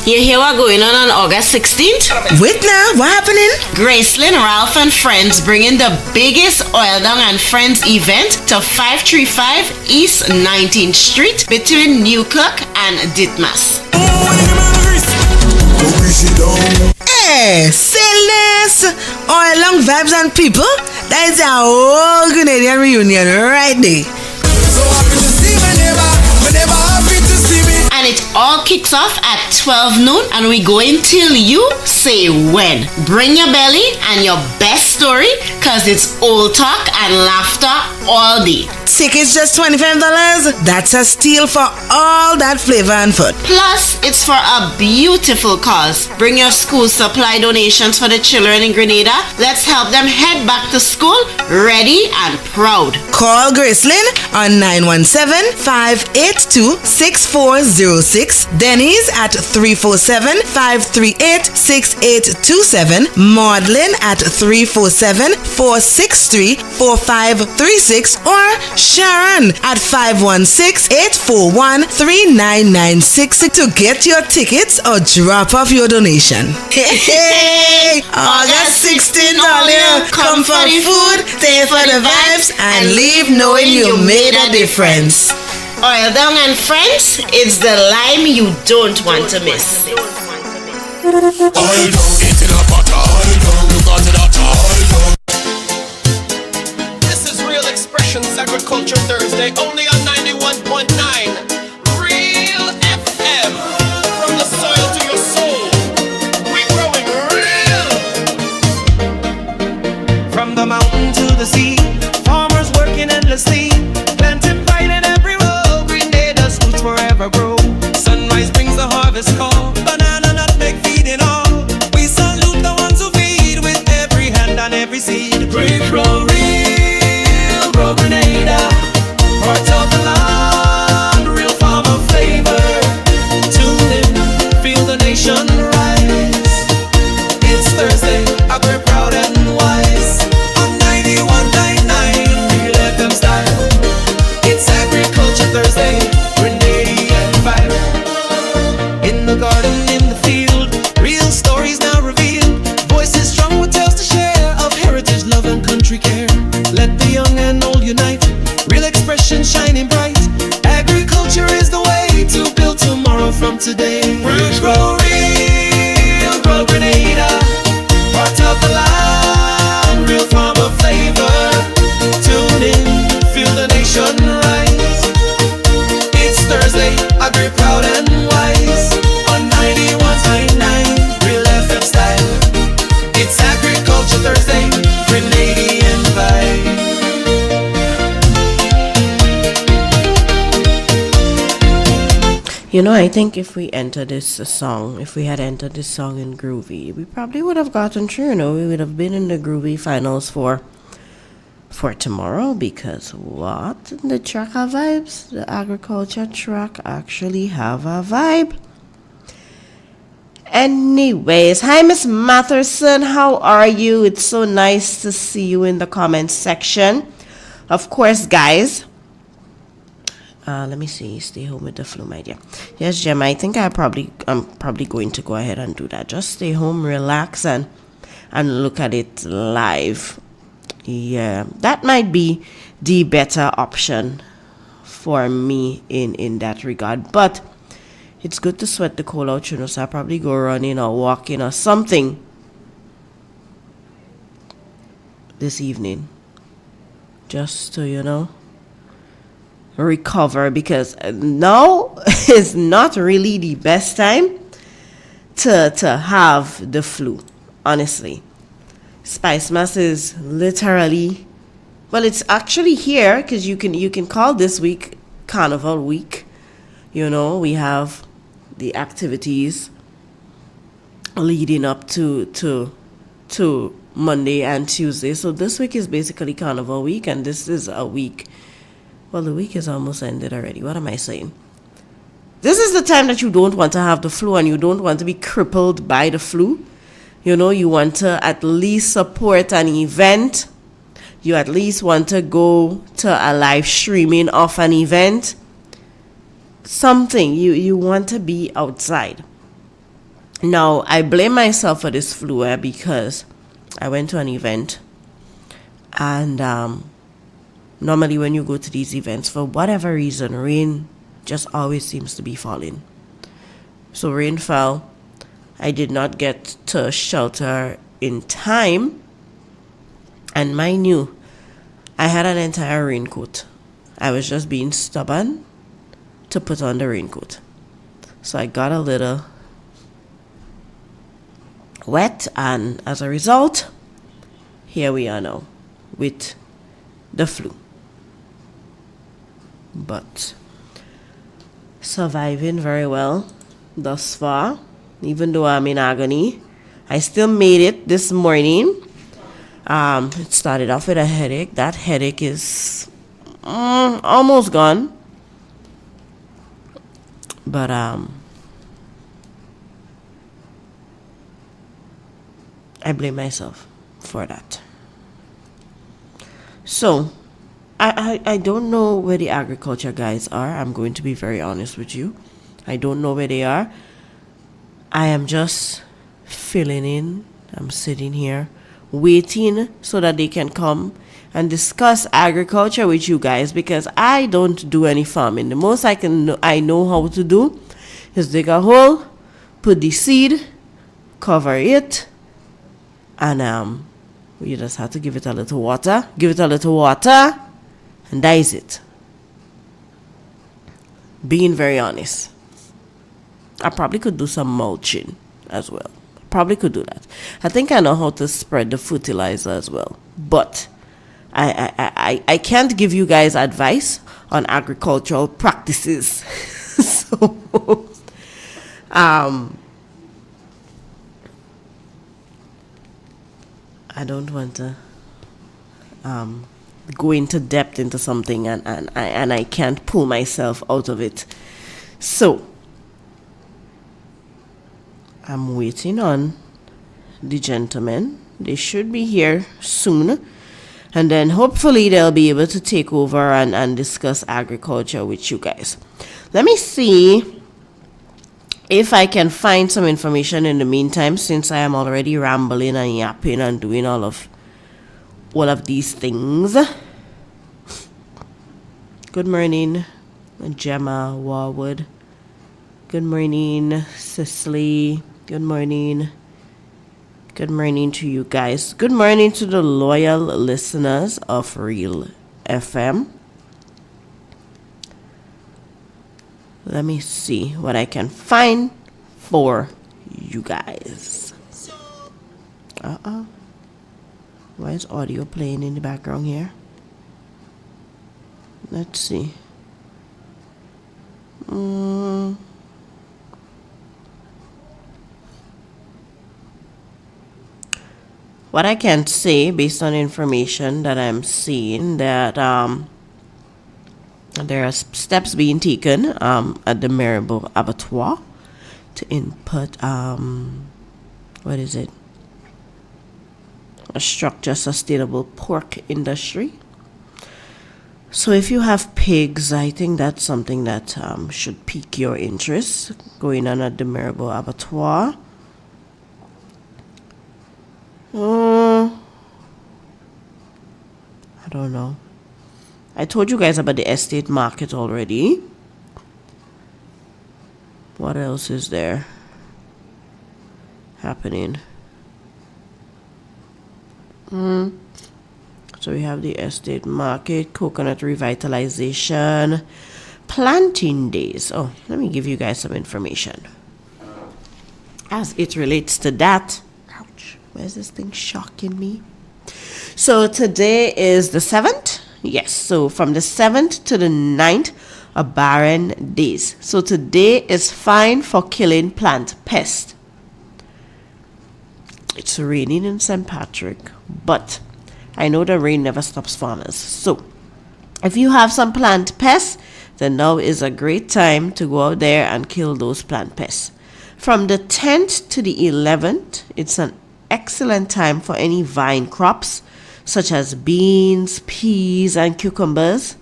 You hear what going on August 16th? Wait now, what happening? Gracelyn, Ralph and Friends bringing the biggest Oil Down and Friends event to 535 East 19th Street between Newkirk and Ditmas. Hey, silliness! Oil Long vibes and people, that is a whole Grenadian reunion right there. So happy to see my neighbor, happy to see me. And it all kicks off at 12 noon and we go until you say when. Bring your belly and your best story cause it's old talk and laughter all day. Tickets just $25. That's a steal for all that flavor and food. Plus, it's for a beautiful cause. Bring your school supply donations for the children in Grenada. Let's help them head back to school ready and proud. Call Gracelyn on 917-582-6406. Denny's at 347-538-6827. Maudlin at 347-463-4536 or Sharon at 516-841-3996 to get your tickets or drop off your donation. Hey, August 16th, all year. Come for the food, stay for the vibes, and leave knowing you made a difference. Oil Down and Friends, it's the lime you don't want to miss. Oil down, it's in a pot, oil down, you got it out, oil down. This is Real Xpressions Agriculture Thursday, only on 91.9 Real FM. From the soil to your soul, we're growing real. From the mountain to the sea, farmers working endlessly, planting pine in every row, Grenada's roots forever grow. Sunrise brings the harvest call, banana, nutmeg, feeding all. We salute the ones who feed with every hand and every seed. We grow real, grow Grenada, heart of the land, real farmer flavor. Tune in, feel the nation rise. It's Thursday, we're proud and wise. On 91.9 Real FM style. It's Agriculture Thursday, Grenadian vibe. In the garden, in the field, real stories now revealed. Voices strong with tales to share of heritage, love and country care. Let the young and old unite, real expression shining bright. Agriculture is the way to build tomorrow from today. We grow real, grow Grenada, part of the land, real farmer flavor. Tune in, feel the nation rise. It's Thursday, agri proud and wise. On 91.9 Real FM style. It's Agriculture Thursday, Grenadian vibe. You know, I think if we had entered this song in Groovy, we probably would have gotten through. You know, we would have been in the Groovy finals for tomorrow, because what? The track have vibes. The agriculture track actually have a vibe. Anyways, hi Miss Matherson, how are you? It's so nice to see you in the comments section. Of course, guys. Let me see. Stay home with the flu, my dear. Yes, Gemma, I think I'm probably going to go ahead and do that. Just stay home, relax, and look at it live. Yeah, that might be the better option for me in that regard. But it's good to sweat the cold out, you know, so I'll probably go running or walking or something this evening. Just to, you know, recover, because now is not really the best time to have the flu, honestly. Spice Mass is literally, well, it's actually here, because you can call this week Carnival Week. You know, we have the activities leading up to Monday and Tuesday. So this week is basically Carnival Week, and this is a week. Well, the week is almost ended already. What am I saying? This is the time that you don't want to have the flu, and you don't want to be crippled by the flu. You know, you want to at least support an event. You at least want to go to a live streaming of an event. Something. You want to be outside. Now, I blame myself for this flu because I went to an event, and normally when you go to these events, for whatever reason, rain just always seems to be falling. So rain fell. I did not get to shelter in time. And mind you, I had an entire raincoat. I was just being stubborn to put on the raincoat. So I got a little wet, and as a result, here we are now with the flu. But surviving very well thus far. Even though I'm in agony, I still made it this morning. It started off with a headache. That headache is almost gone. But I blame myself for that. So I don't know where the agriculture guys are. I'm going to be very honest with you. I don't know where they are. I am just filling in. I'm sitting here waiting so that they can come and discuss agriculture with you guys, because I don't do any farming. The most I know how to do is dig a hole, put the seed, cover it, and you just have to give it a little water. Give it a little water, and that is it. Being very honest. I probably could do some mulching as well. Probably could do that. I think I know how to spread the fertilizer as well. But I can't give you guys advice on agricultural practices. So I don't want to go into depth into something and I can't pull myself out of it. So I'm waiting on the gentlemen. They should be here soon. And then hopefully they'll be able to take over and discuss agriculture with you guys. Let me see if I can find some information in the meantime, since I am already rambling and yapping and doing all of these things. Good morning, Gemma Warwood. Good morning, Cicely. Good morning. Good morning to you guys. Good morning to the loyal listeners of Real FM. Let me see what I can find for you guys. Why is audio playing in the background here? Let's see. What I can say, based on information that I'm seeing, that there are steps being taken at the Maribor Abattoir to input what is it? A structure sustainable pork industry. So if you have pigs, I think that's something that should pique your interest. Going on at the Marable Abattoir. I don't know. I told you guys about the estate market already. What else is there happening? So we have the estate market, coconut revitalization, planting days. Oh, let me give you guys some information as it relates to that. Ouch, where's this thing shocking me? So today is the 7th. Yes, so from the 7th to the 9th are barren days. So today is fine for killing plant pest. It's raining in St. Patrick, but I know the rain never stops farmers. So if you have some plant pests, then now is a great time to go out there and kill those plant pests. From the 10th to the 11th, it's an excellent time for any vine crops such as beans, peas, and cucumbers.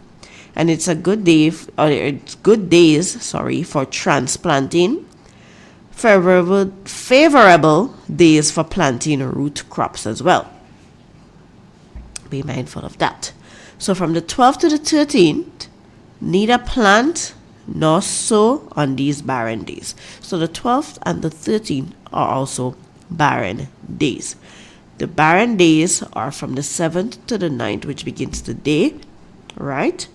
And it's a good day, it's good days, for transplanting. Favorable days for planting root crops as well. Be mindful of that. So from the 12th to the 13th, neither plant nor sow on these barren days. So the 12th and the 13th are also barren days. The barren days are from the 7th to the 9th, which begins today, right?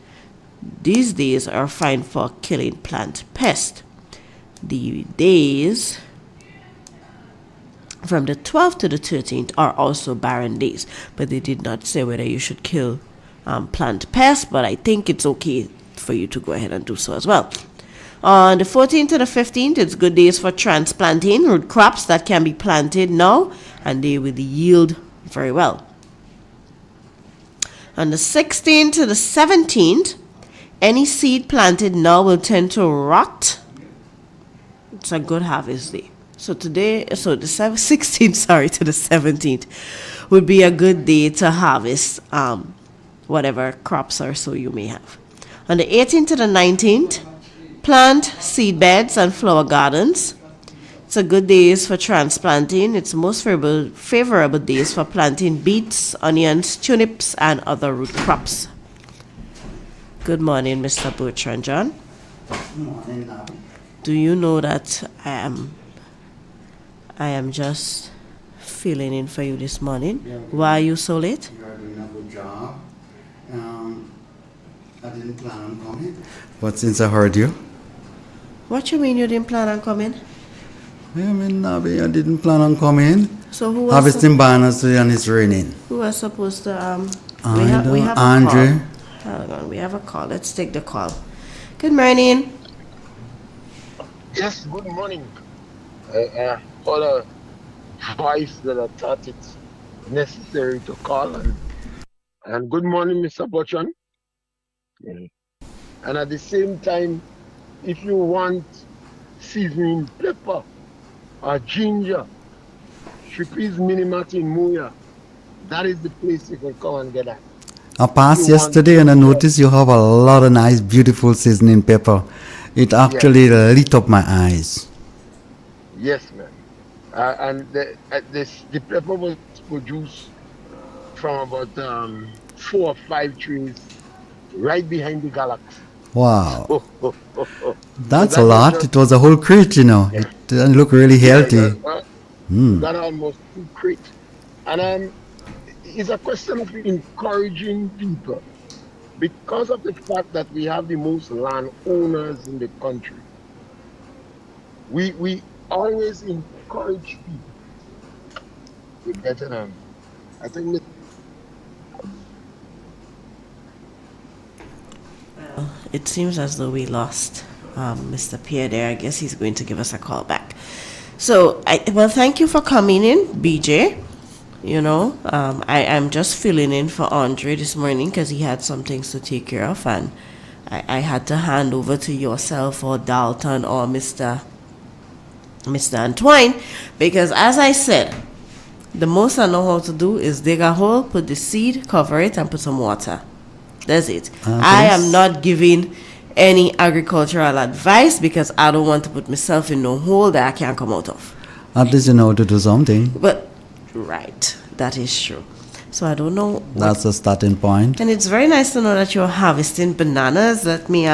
These days are fine for killing plant pest. The days from the 12th to the 13th are also barren days, but they did not say whether you should kill plant pests, but I think it's okay for you to go ahead and do so as well. On the 14th to the 15th, it's good days for transplanting root crops that can be planted now, and they will yield very well. On the 16th to the 17th, any seed planted now will tend to rot. It's a good harvest day. So today, the 16th, to the 17th would be a good day to harvest whatever crops or so you may have. On the 18th to the 19th, plant seed beds and flower gardens. It's a good days for transplanting. It's most favorable days for planting beets, onions, turnips, and other root crops. Good morning, Mr. Bertrand John. Good morning, Abby. Do you know that I am just filling in for you this morning? Yeah, why are you so late? You are doing a good job. I didn't plan on coming, but since I heard you. What you mean you didn't plan on coming? I mean, Abby, I didn't plan on coming. So who was harvesting bananas and it's raining. Who was supposed to we have Andre. A call. Hold on, we have a call. Let's take the call. Good morning. Yes, good morning. All a voice that I thought it's necessary to call and good morning, Mr. Bertrand. And at the same time, if you want seasoning pepper or ginger, Shripi's Minimart in Muya, that is the place you can come and get that. I passed yesterday and I noticed you have a lot of nice, beautiful seasoning pepper. It actually lit up my eyes. Yes, man. And the pepper was produced from about 4 or 5 trees right behind the galaxy. Wow. That's a lot. It was a whole crate, you know. It didn't look really healthy. Got almost 2 crates. And it's a question of encouraging people. Because of the fact that we have the most landowners in the country, we always encourage people to get in. I think it seems as though we lost Mr. Pierre there. I guess he's going to give us a call back. So, thank you for coming in, BJ. You know, I'm just filling in for Andre this morning because he had some things to take care of, and I had to hand over to yourself or Dalton or Mr. Mr. Antoine, because as I said, the most I know how to do is dig a hole, put the seed, cover it, and put some water. That's it. I am not giving any agricultural advice because I don't want to put myself in no hole that I can't come out of. At least you know how to do something. But, right, that is true. So I don't know. That's a starting point. And it's very nice to know that you're harvesting bananas. Let me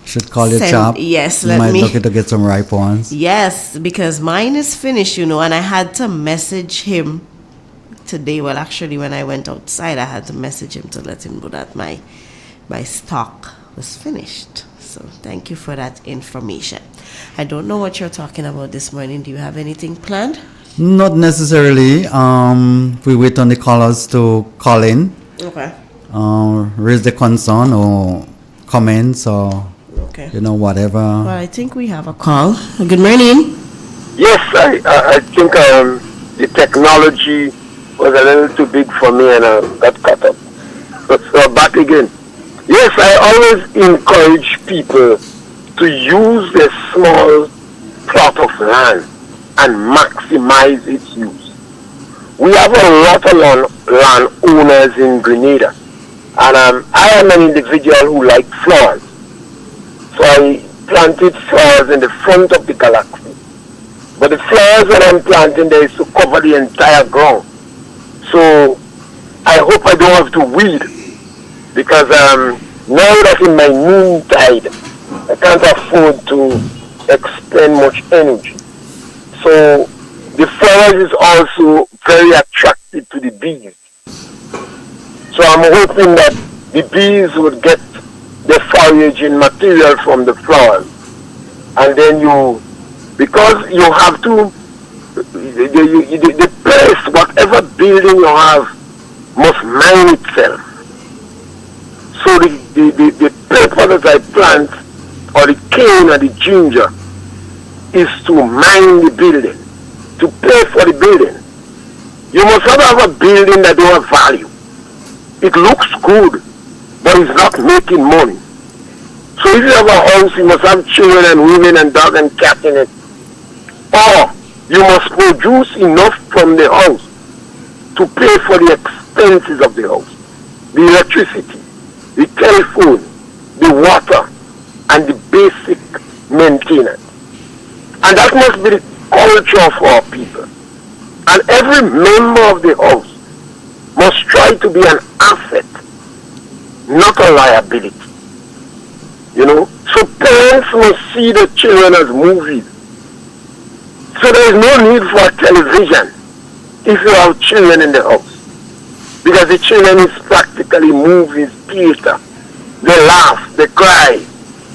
should call your chap. Yes, you let might me look to get some ripe ones. Yes, because mine is finished, and I had to message him today. Well, actually, when I went outside, I had to message him to let him know that my stock was finished. So thank you for that information. I don't know what you're talking about this morning. Do you have anything planned? Not necessarily. We wait on the callers to call in. Okay. Raise the concern or comments or whatever. Well, I think we have a call. Good morning. Yes, I think the technology was a little too big for me and I got cut up. So back again. Yes, I always encourage people to use their small plot of land and maximize its use. We have a lot of land owners in Grenada, and I am an individual who likes flowers. So I planted flowers in the front of the galaxy. But the flowers that I'm planting there is to cover the entire ground. So I hope I don't have to weed, because now that in my noontide, I can't afford to expend much energy. So the flowers is also very attractive to the bees. So I'm hoping that the bees would get the foraging material from the flowers. And then because you have to, the place, whatever building you have, must mine itself. So the pepper that I plant, or the cane or the ginger, is to mine the building, to pay for the building. You must not have a building that don't have value. It looks good, but it's not making money. So if you have a house, you must have children and women and dogs and cats in it. Or you must produce enough from the house to pay for the expenses of the house, the electricity, the telephone, the water, and the basic maintenance. And that must be the culture of our people. And every member of the house must try to be an asset, not a liability. So parents must see the children as movies. So there is no need for a television if you have children in the house. Because the children is practically movies, theater. They laugh, they cry.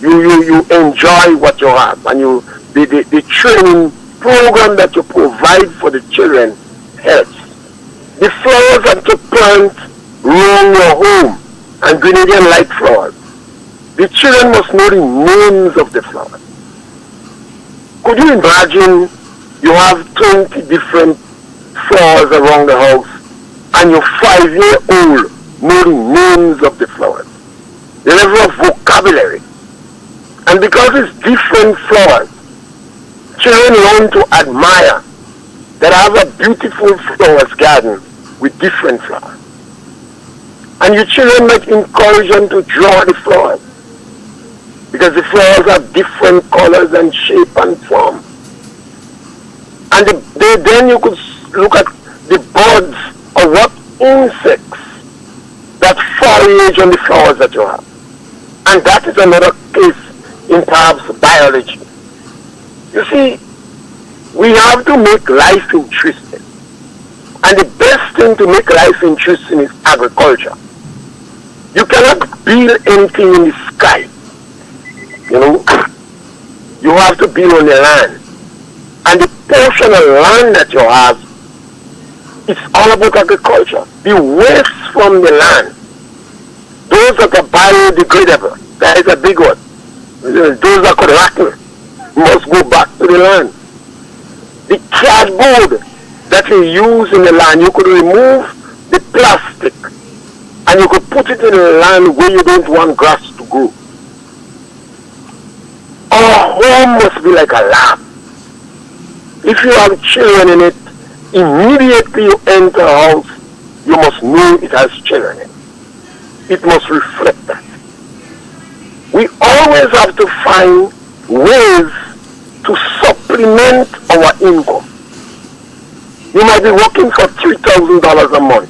You enjoy what you have, and the training program that you provide for the children helps. The flowers that you plant around your home, and Grenadian like flowers. The children must know the names of the flowers. Could you imagine you have 20 different flowers around the house, and your 5-year-old know the names of the flowers, the level of vocabulary. And because it's different flowers, children learn to admire that I have a beautiful flowers garden with different flowers. And your children might encourage them to draw the flowers, because the flowers have different colors and shape and form. And then you could look at the birds or what insects that forage on the flowers that you have. And that is another case in perhaps biology. You see, we have to make life interesting. And the best thing to make life interesting is agriculture. You cannot build anything in the sky. You have to build on the land. And the portion of land that you have, it's all about agriculture. The waste from the land, those that are biodegradable, that is a big one. Those that could rotten must go back to the land. The cardboard that you use in the land, you could remove the plastic and you could put it in the land where you don't want grass to grow. Our home must be like a lab. If you have children in it, immediately you enter a house, you must know it has children in it. It must reflect that. We always have to find ways to supplement our income. You might be working for $3,000 a month.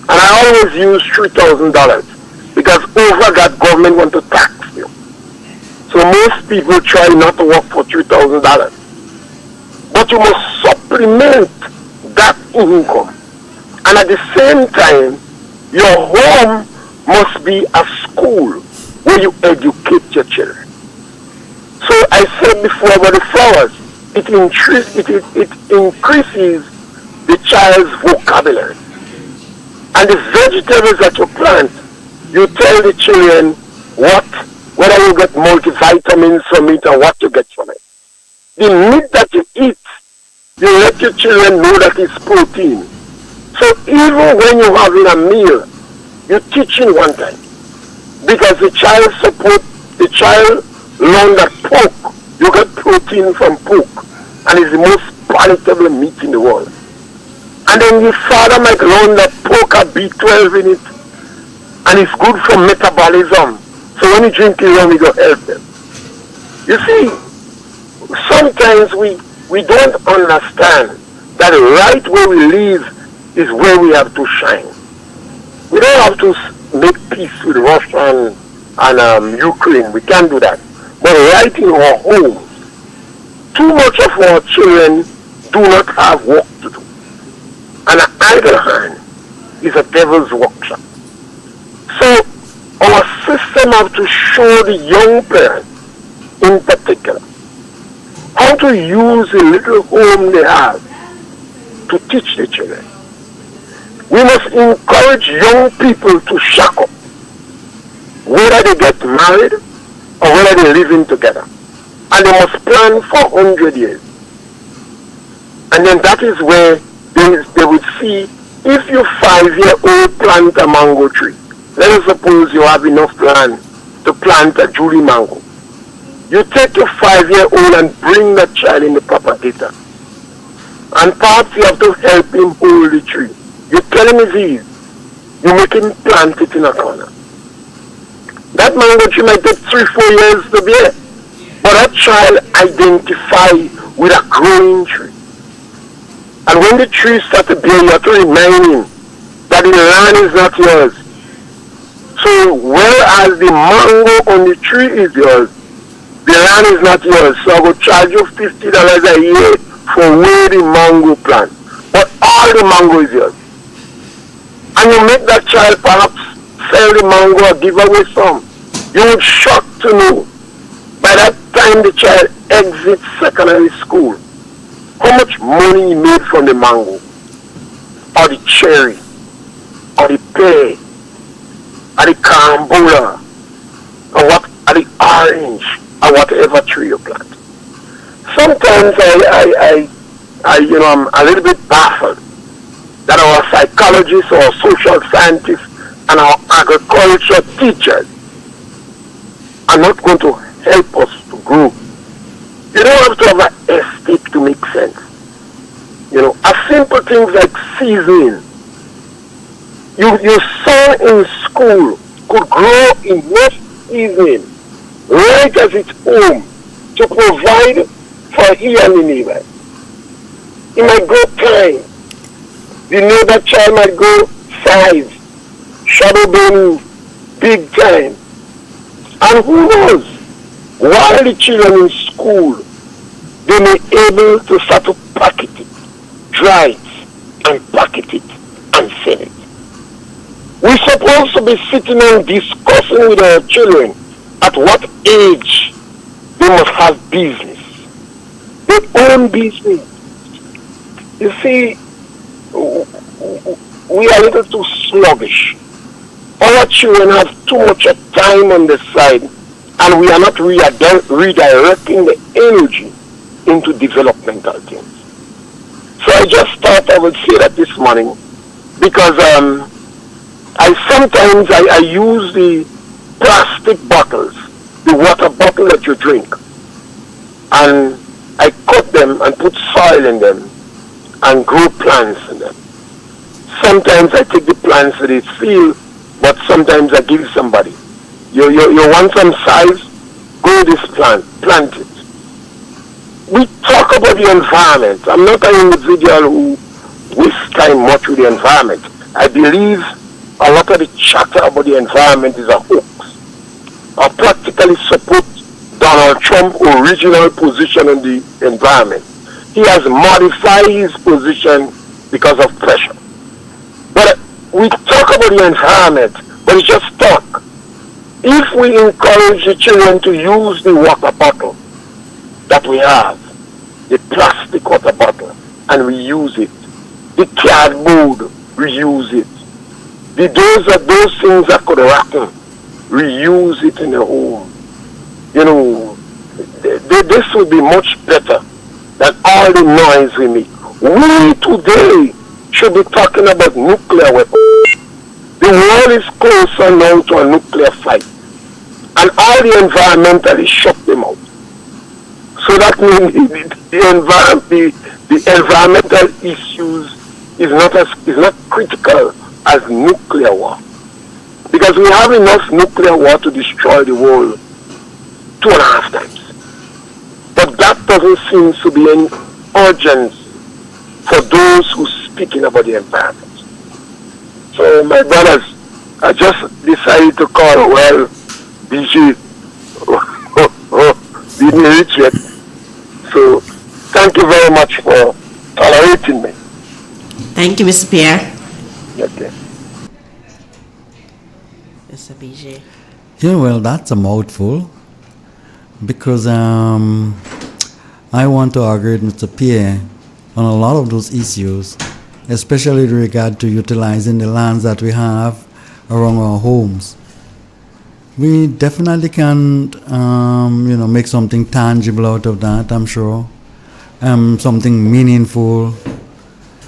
And I always use $3,000 because over that government want to tax you. So most people try not to work for $3,000. But you must supplement that income. And at the same time, your home must be a school where you educate your children. So I said before about the flowers, it increases the child's vocabulary. And the vegetables that you plant, you tell the children whether you get multivitamins from it and what you get from it. The meat that you eat, you let your children know that it's protein. So even when you're having a meal, you're teaching one time. Because the child learn that pork, you get protein from pork, and it's the most palatable meat in the world. And then your father might learn that pork has B12 in it, and it's good for metabolism. So when you drink it, you go help them. You see, sometimes we don't understand that right where we live is where we have to shine. We don't have to make peace with Russia and Ukraine. We can't do that. But right in our homes, too much of our children do not have work to do. And an idle hand is a devil's workshop. So our system have to show the young parents in particular how to use the little home they have to teach the children. We must encourage young people to shack up, whether they get married or whether they're living together. And they must plan for 100 years. And then that is where they would see, if you 5-year-old plant a mango tree, let us suppose you have enough land to plant a Julie mango. You take your 5-year-old and bring that child in the proper data. And perhaps you have to help him hold the tree. You tell him it's easy. You make him plant it in a corner. That mango tree might take 3-4 years to bear. But that child identify with a growing tree. And when the tree starts to bear, you have to remind him that the land is not yours. So whereas the mango on the tree is yours, the land is not yours. So I will charge you $50 a year for where the mango plant. But all the mango is yours. And you make that child perhaps sell the mango or give away some. You would shock to know by that time the child exits secondary school how much money he made from the mango or the cherry or the pear or the carambola or the orange or whatever tree you plant. Sometimes I'm a little bit baffled that our psychologists or social scientists and our agriculture teachers are not going to help us to grow. You don't have to have an estate to make sense. A simple things like seasoning. Your son in school could grow enough seasoning right as it's home to provide for he and the neighbor. He might go time. The neighbor child might go 5, shadow being big time. And who knows, while the children in school, they may be able to start to packet it, dry it, and packet it, and sell it. We're supposed to be sitting and discussing with our children at what age they must have business. Their own business. You see, we are a little too sluggish. Our children have too much time on the side, and we are not redirecting the energy into developmental things. So I just thought I would say that this morning, because I use the plastic bottles, the water bottle that you drink, and I cut them and put soil in them and grow plants in them. Sometimes I take the plants to the field, but sometimes I give somebody. You want some size? Grow this plant, plant it. We talk about the environment. I'm not an individual who wastes time much with the environment. I believe a lot of the chatter about the environment is a hoax. I practically support Donald Trump's original position on the environment. He has modified his position because of pressure. But we talk about the environment, but it's just talk. If we encourage the children to use the water bottle that we have, the plastic water bottle, and reuse it, the cardboard, reuse it, those things that could happen, reuse it in the home. You know, this would be much better than all the noise we make. We today should be talking about nuclear weapons. The world is closer now to a nuclear fight. And all the environmentalists shut them out. So that means the environmental issues is not critical as nuclear war. Because we have enough nuclear war to destroy the world 2.5 times. But that doesn't seem to be any urgency for those who are speaking about the environment. So my brothers, I just decided to call, well, BG didn't reach yet. So thank you very much for tolerating me. Thank you, Mr. Pierre. Okay. Mr. BJ. Yeah, well, that's a mouthful. Because I want to agree with Mr. Pierre on a lot of those issues, especially with regard to utilizing the lands that we have around our homes. We definitely can, make something tangible out of that, I'm sure. Something meaningful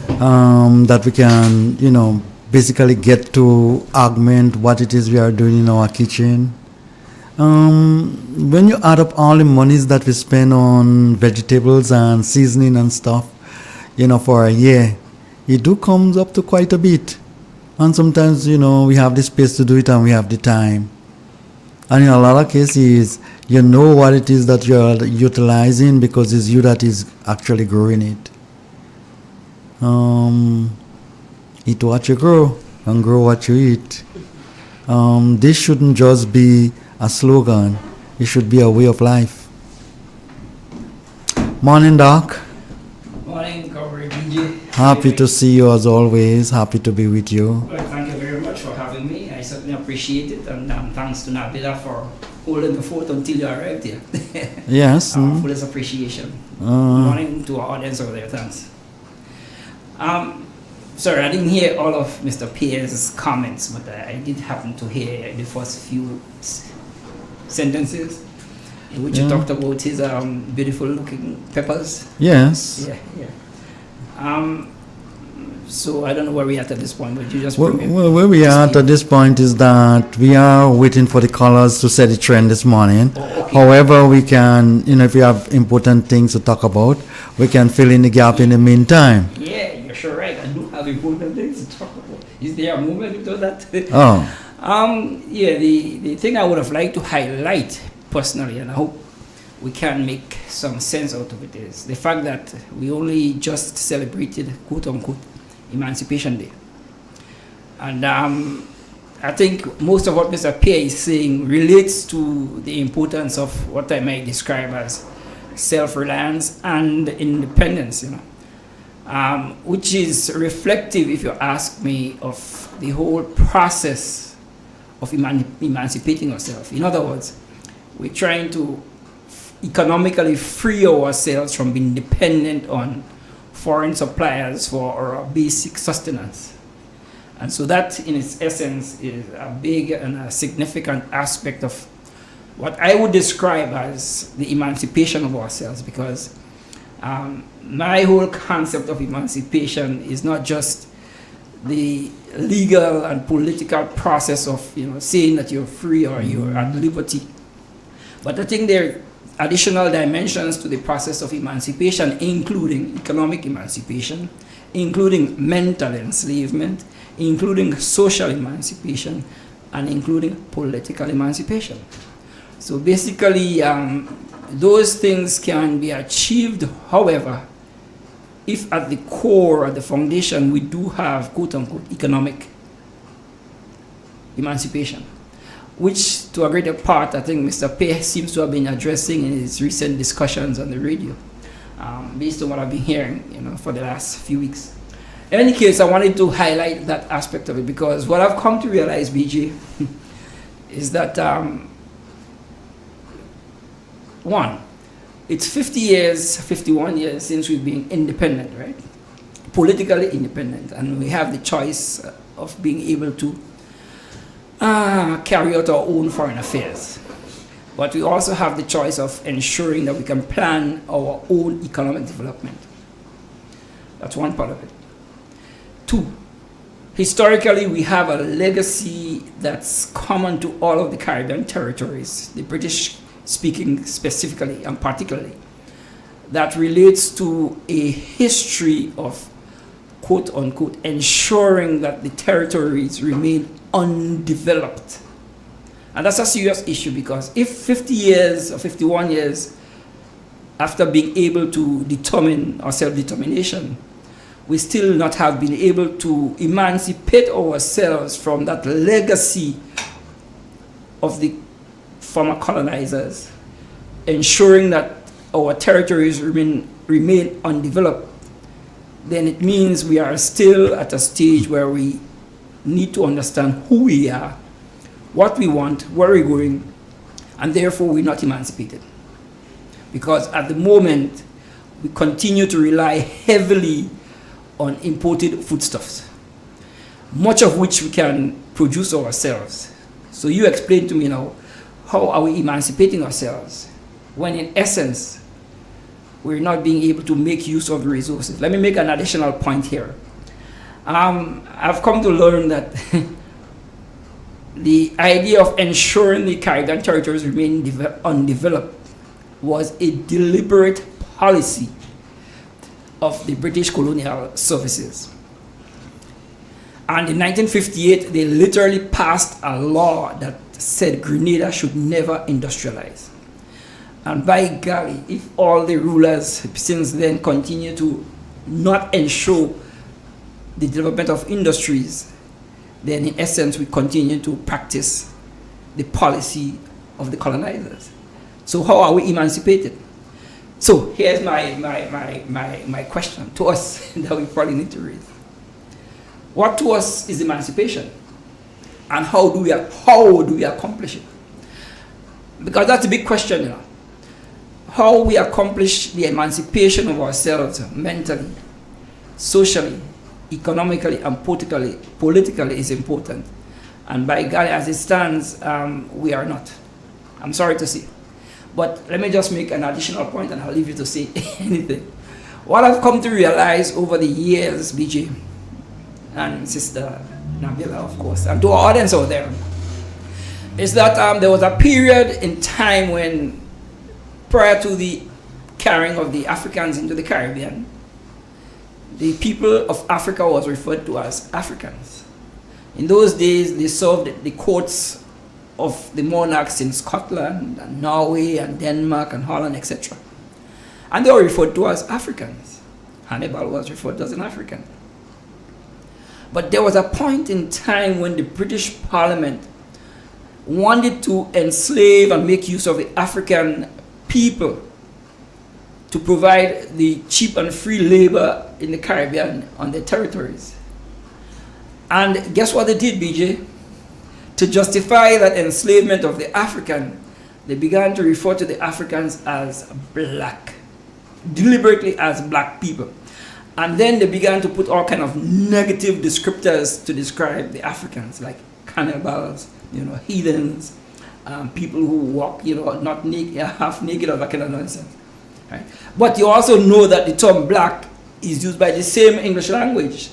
that we can, basically get to augment what it is we are doing in our kitchen. When you add up all the monies that we spend on vegetables and seasoning and stuff, for a year, it do comes up to quite a bit. And sometimes, we have the space to do it and we have the time. And in a lot of cases, you know what it is that you're utilizing because it's you that is actually growing it. Eat what you grow and grow what you eat. This shouldn't just be a slogan. It should be a way of life. Morning, Doc. Morning, Corey BJ. Happy to see you as always. Happy to be with you. Well, thank you very much for having me. I certainly appreciate it, and thanks to Nabila for holding the fort until you arrived here. Yes. Fullest appreciation. Morning to our audience over there. Thanks. Sorry, I didn't hear all of Mr. Pierre's comments, but I did happen to hear the first few sentences in which you talked about his beautiful looking peppers. Yes. Yeah. So I don't know where we are at this point, but you just where we are at this point is that we are waiting for the colors to set the trend this morning. Okay. However, we can, if we have important things to talk about, we can fill in the gap in the meantime. Yeah, you're sure right. I do have important things to talk about. Is there a movement to do that? The thing I would have liked to highlight personally, and I hope we can make some sense out of it, is the fact that we only just celebrated, quote unquote, Emancipation Day. And I think most of what Mr. Pierre is saying relates to the importance of what I might describe as self-reliance and independence, which is reflective, if you ask me, of the whole process of emancipating ourselves. In other words, we're trying to economically free ourselves from being dependent on foreign suppliers for our basic sustenance. And so that, in its essence, is a big and a significant aspect of what I would describe as the emancipation of ourselves, because my whole concept of emancipation is not just the legal and political process of saying that you're free or you're at liberty, but I think there additional dimensions to the process of emancipation, including economic emancipation, including mental enslavement, including social emancipation, and including political emancipation. So basically, those things can be achieved, however, if at the core, at the foundation, we do have quote-unquote economic emancipation, which to a greater part, I think Mr. Pei seems to have been addressing in his recent discussions on the radio, based on what I've been hearing, for the last few weeks. In any case, I wanted to highlight that aspect of it because what I've come to realize, BJ, is that one, it's 50 years, 51 years since we've been independent, right? Politically independent, and we have the choice of being able to carry out our own foreign affairs. But we also have the choice of ensuring that we can plan our own economic development. That's one part of it. Two, historically, we have a legacy that's common to all of the Caribbean territories, the British speaking specifically and particularly, that relates to a history of quote-unquote ensuring that the territories remain undeveloped. And that's a serious issue because if 50 years or 51 years after being able to determine our self-determination, we still not have been able to emancipate ourselves from that legacy of the former colonizers, ensuring that our territories remain undeveloped, then it means we are still at a stage where we need to understand who we are, what we want, where we're going, and therefore we're not emancipated. Because at the moment, we continue to rely heavily on imported foodstuffs, much of which we can produce ourselves. So you explain to me now, how are we emancipating ourselves when in essence, we're not being able to make use of the resources? Let me make an additional point here. I've come to learn that the idea of ensuring the Caribbean territories remain undeveloped was a deliberate policy of the British colonial services. And in 1958, they literally passed a law that said Grenada should never industrialize. And by golly, if all the rulers since then continue to not ensure the development of industries, then in essence we continue to practice the policy of the colonizers. So how are we emancipated? So here's my question to us that we probably need to raise. What to us is emancipation? And how do we accomplish it? Because that's a big question, How we accomplish the emancipation of ourselves mentally, socially, economically, and politically is important. And by God, as it stands, we are not. I'm sorry to say. But let me just make an additional point and I'll leave you to say anything. What I've come to realize over the years, BJ, and Sister Nabila, of course, and to our audience out there, is that there was a period in time when, prior to the carrying of the Africans into the Caribbean, the people of Africa was referred to as Africans. In those days, they served the courts of the monarchs in Scotland, and Norway, and Denmark, and Holland, etc. And they were referred to as Africans. Hannibal was referred to as an African. But there was a point in time when the British Parliament wanted to enslave and make use of the African people to provide the cheap and free labor in the Caribbean on their territories. And guess what they did, BJ? To justify that enslavement of the African, they began to refer to the Africans as black, deliberately as black people. And then they began to put all kind of negative descriptors to describe the Africans, like cannibals, heathens, people who walk, not naked, half naked, or that kind of nonsense. Right? But you also know that the term black is used by the same English language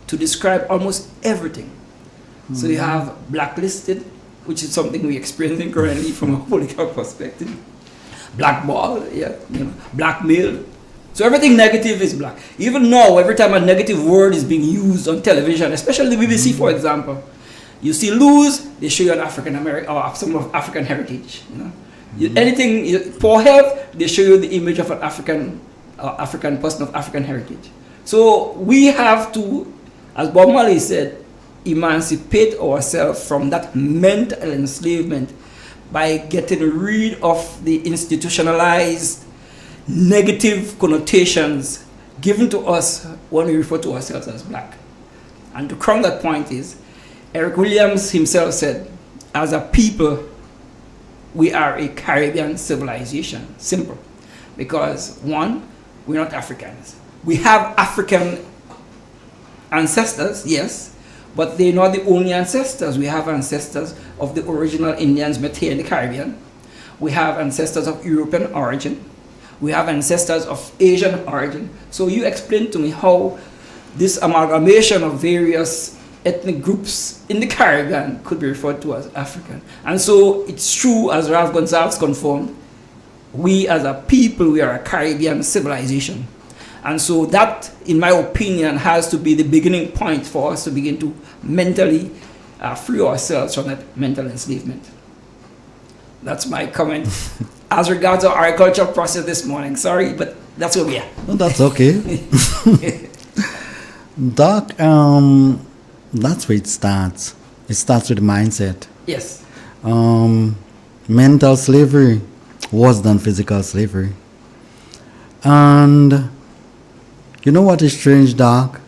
to describe almost everything. Mm-hmm. So you have blacklisted, which is something we're experiencing currently from a political perspective. blackball, blackmail. So everything negative is black. Even now, every time a negative word is being used on television, especially the BBC, for example, you see lose, they show you an African American or some of African heritage. Anything poor health, they show you the image of an African person of African heritage. So we have to, as Bob Marley said, emancipate ourselves from that mental enslavement by getting rid of the institutionalized negative connotations given to us when we refer to ourselves as black. And to crown that point is, Eric Williams himself said, as a people, we are a Caribbean civilization. Simple. Because one, we're not Africans. We have African ancestors, yes, but they're not the only ancestors. We have ancestors of the original Indians met here in the Caribbean. We have ancestors of European origin. We have ancestors of Asian origin. So you explain to me how this amalgamation of various ethnic groups in the Caribbean could be referred to as African. And so it's true, as Ralph Gonsalves confirmed, we as a people, we are a Caribbean civilization. And so that, in my opinion, has to be the beginning point for us to begin to mentally free ourselves from that mental enslavement. That's my comment as regards our agricultural process this morning. Sorry, but that's where we are. No, that's okay. Doc, that's where it starts. It starts with the mindset. Yes. Mental slavery worse than physical slavery. And you know what is strange, Doc?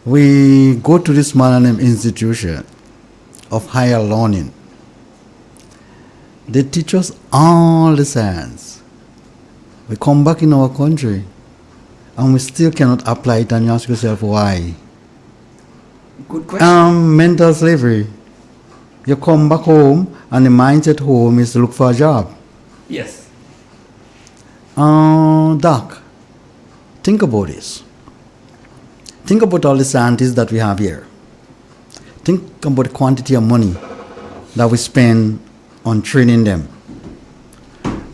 We go to this Millennium Institution of Higher Learning. They teach us all the science. We come back in our country and we still cannot apply it, and you ask yourself why. Good question. Mental slavery. You come back home and the mindset home is to look for a job. Yes. Doc, think about this. Think about all the scientists that we have here. Think about the quantity of money that we spend on training them.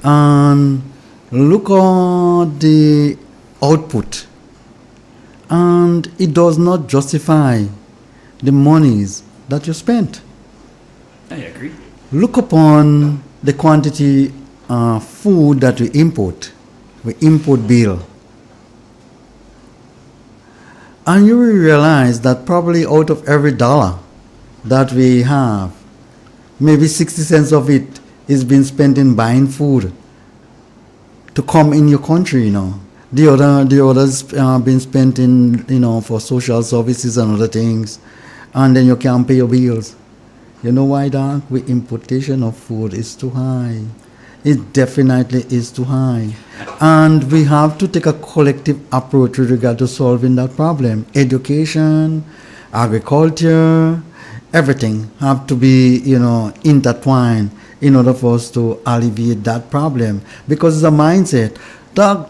And look at the output. And it does not justify the monies that you spent. I agree. Look upon the quantity of food that we import. We import bill. And you will realize that probably out of every dollar that we have, maybe 60 cents of it is being spent in buying food to come in your country, The others being spent in, for social services and other things. And then you can't pay your bills. You know why, Doc? The importation of food is too high. It definitely is too high. And we have to take a collective approach with regard to solving that problem. Education, agriculture, everything have to be, intertwined in order for us to alleviate that problem. Because it's a mindset. Doc,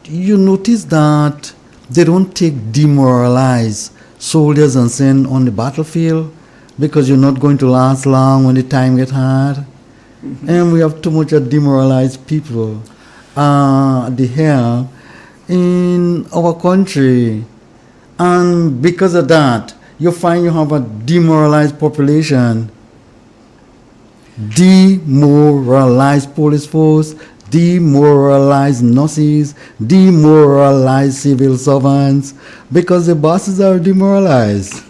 you notice that they don't take demoralized soldiers and send on the battlefield because you're not going to last long when the time gets hard. Mm-hmm. And we have too much of demoralized people here in our country. And because of that, you find you have a demoralized population, demoralized police force, demoralized nurses, demoralized civil servants, because the bosses are demoralized.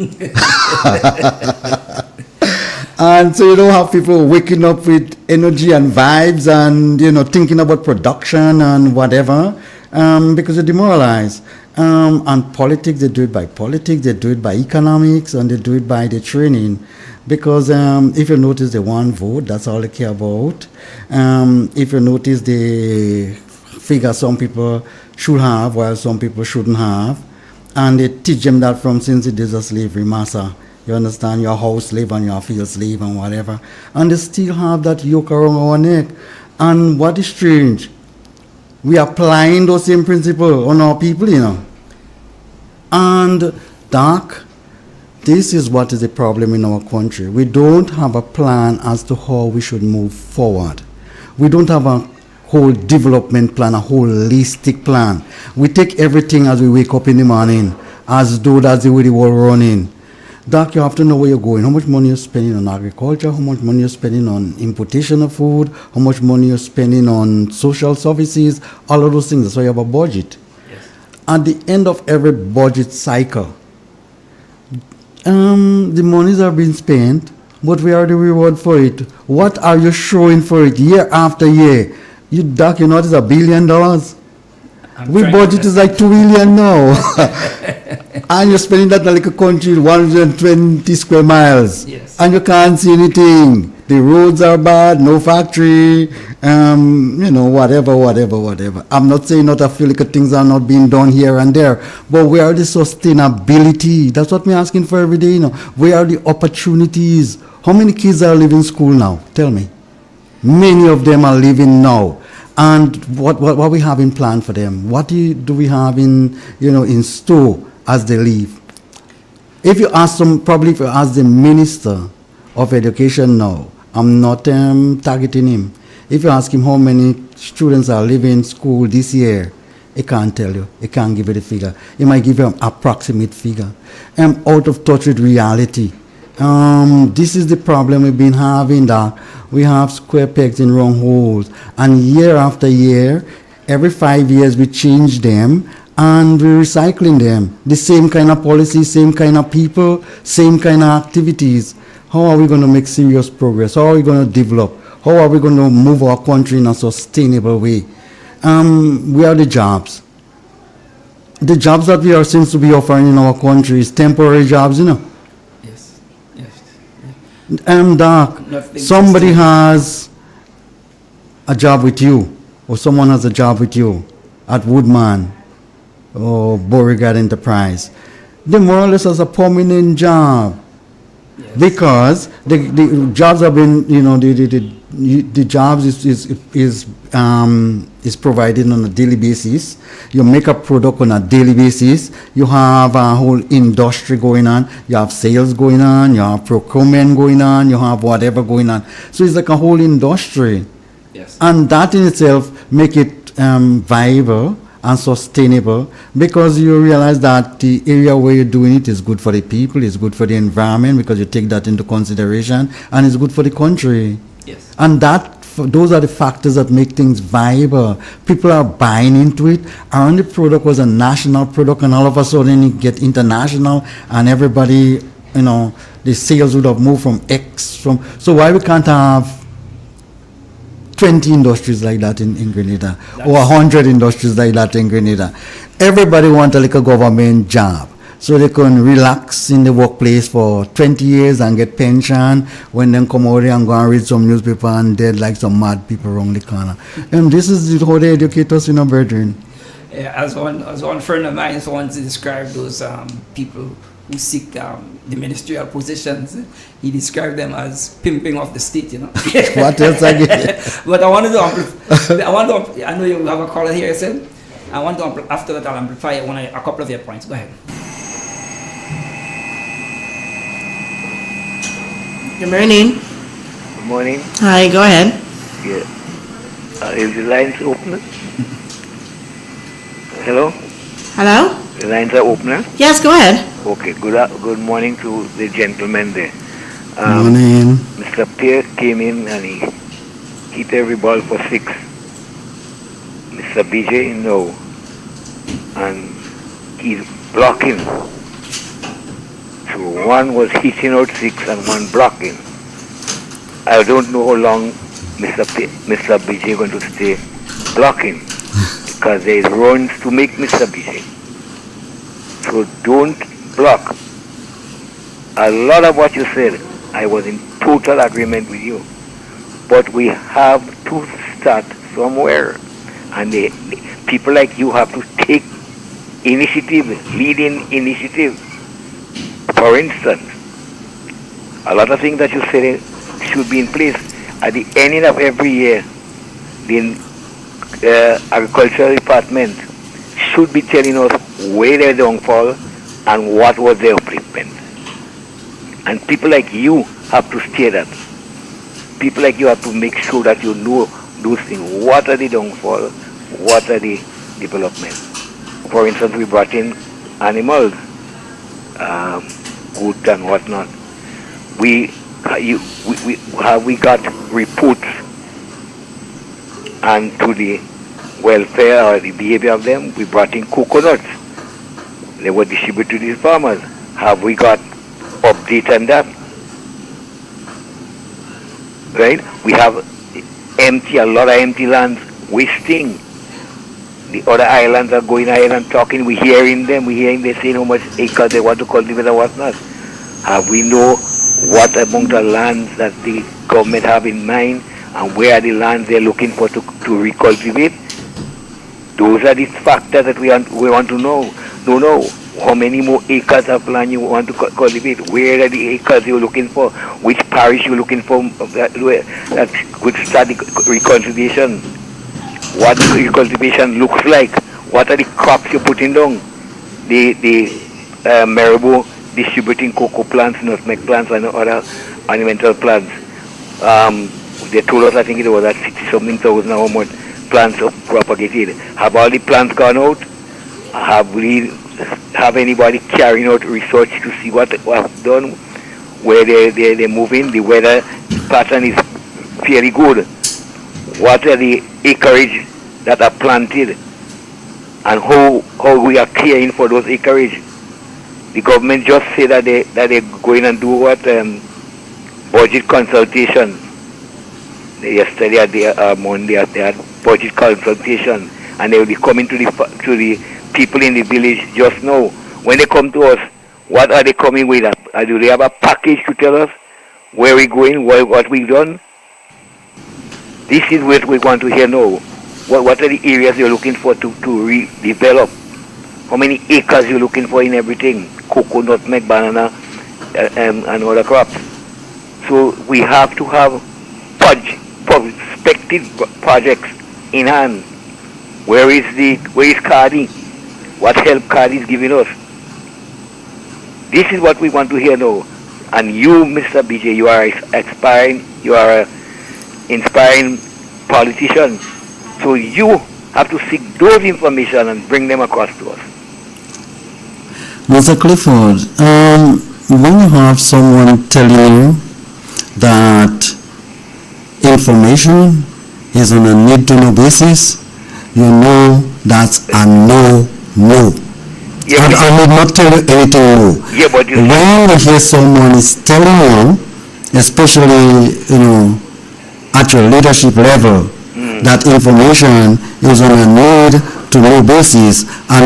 And so you don't have people waking up with energy and vibes and, thinking about production and whatever, because they're demoralized. And politics, they do it by politics, they do it by economics, and they do it by the training. Because if you notice the one vote, that's all they care about. If you notice the figure some people should have, while some people shouldn't have, and they teach them that from since the days of slavery, massa. You understand? You're a house slave and you're a field slave and whatever. And they still have that yoke around our neck. And what is strange, we are applying those same principles on our people, And, Doc, this is what is the problem in our country. We don't have a plan as to how we should move forward. We don't have a whole development plan, a holistic plan. We take everything as we wake up in the morning, as though that's the way the world running. Doc, you have to know where you're going, how much money you're spending on agriculture, how much money you're spending on importation of food, how much money you're spending on social services, all of those things. That's why you have a budget. Yes. At the end of every budget cycle, the monies are being spent, but where are the reward for it? What are you showing for it year after year? Doc, you know it's $1 billion. We budget is like $2 billion now. And you're spending that like a country 120 square miles. Yes. And you can't see anything. The roads are bad, no factory, whatever. I'm not saying not a few like things are not being done here and there, but where are the sustainability? That's what we're asking for every day, Where are the opportunities? How many kids are leaving school now? Tell me. Many of them are leaving now. And what we have in plan for them? What do we have in store as they leave? If you ask them, probably if you ask the Minister of Education now, I'm not targeting him. If you ask him how many students are leaving school this year, he can't tell you. He can't give you the figure. He might give you an approximate figure. Out of touch with reality. This is the problem we've been having, that we have square pegs in round holes, and year after year, every 5 years we change them and we're recycling them. The same kind of policy, same kind of people, same kind of activities. How are we going to make serious progress? How are we going to develop? How are we going to move our country in a sustainable way? Where are the jobs? The jobs that we are seems to be offering in our country is temporary jobs, Doc, somebody has a job with you, or someone has a job with you at Woodman or Beauregard Enterprise. They more or less has a permanent job. Yes. Because the jobs have been, the jobs is provided on a daily basis. You make a product on a daily basis. You have a whole industry going on. You have sales going on. You have procurement going on. You have whatever going on. So it's like a whole industry. Yes. And that in itself make it viable and sustainable, because you realize that the area where you're doing it is good for the people, it's good for the environment, because you take that into consideration, and it's good for the country. Yes. And those are the factors that make things viable. People are buying into it. Our only product was a national product, and all of a sudden it get international, and everybody, the sales would have moved from so why we can't have 20 industries like that in Grenada, or 100 industries like that in Grenada? Everybody wants a little government job, so they can relax in the workplace for 20 years and get pension. When they come out here and go and read some newspaper and dead like some mad people around the corner. And this is how they educate us, brethren. Yeah, as one friend of mine once described those people who seek the ministerial positions, he described them as pimping off the state, What else again? But I know you have a caller here, sir. I want to, after that, I'll amplify a couple of your points. Go ahead. Good morning. Good morning. Hi, go ahead. Yeah. Is the lines open? Hello? Hello? The lines are open? Yes, go ahead. Okay, good morning to the gentleman there. Morning. Mr. Pierre came in and he hit every ball for 6. Mr. BJ, no. And he's blocking. So one was hitting out 6 and one blocking. I don't know how long Mr. BJ is going to stay blocking, because there is runs to make Mr. BJ. So don't block. A lot of what you said, I was in total agreement with you. But we have to start somewhere. And the people like you have to take initiative, leading initiative. For instance, a lot of things that you said should be in place. At the ending of every year, the agricultural department should be telling us where their downfall and what was their upliftment. And people like you have to steer that. People like you have to make sure that you know those things. What are the downfall? What are the development? For instance, we brought in animals, goat and whatnot. We got reports and to the welfare or the behavior of them. We brought in coconuts. They were distributed to these farmers. Have we got update on that? Right? We have a lot of empty lands wasting. The other islands are going ahead and talking. We're hearing them. We're hearing they saying how much acres they want to cultivate and whatnot. Have we know what amount of lands that the government have in mind and where are the lands they're looking for to recultivate? Those are the factors that we want to know. Don't know how many more acres of land you want to cultivate. Where are the acres you're looking for? Which parish you're looking for that could start the recultivation? What the recultivation looks like? What are the crops you're putting down? The Marabou distributing cocoa plants, nutmeg plants, and other ornamental plants. They told us, I think it was at 60-something thousand how much plants are propagated. Have all the plants gone out? Have anybody carrying out research to see what have done? Where they're moving? The weather pattern is fairly good. What are the acreage that are planted? And how we are caring for those acreage? The government just say that they're going and do what budget consultation. Yesterday at Monday they had budget consultation, and they will be coming to the people in the village just now. When they come to us, what are they coming with? Do they have a package to tell us where we're going, what we've done? This is what we want to hear now. What are the areas you're looking for to redevelop? How many acres you're looking for in everything? Cocoa, nutmeg, banana, and other crops. So we have to have prospective projects in hand. Where is Cardi? What help Cardi is giving us? This is what we want to hear now. And you, Mr. BJ, you are an inspiring politician. So you have to seek those information and bring them across to us. Mr. Clifford, when you have someone telling you that information is on a need-to-know basis, you know that's a no. Yeah, and I will not tell you anything new. Yeah, but when you hear someone is telling you, especially at your leadership level, that information is on a need-to-know basis, I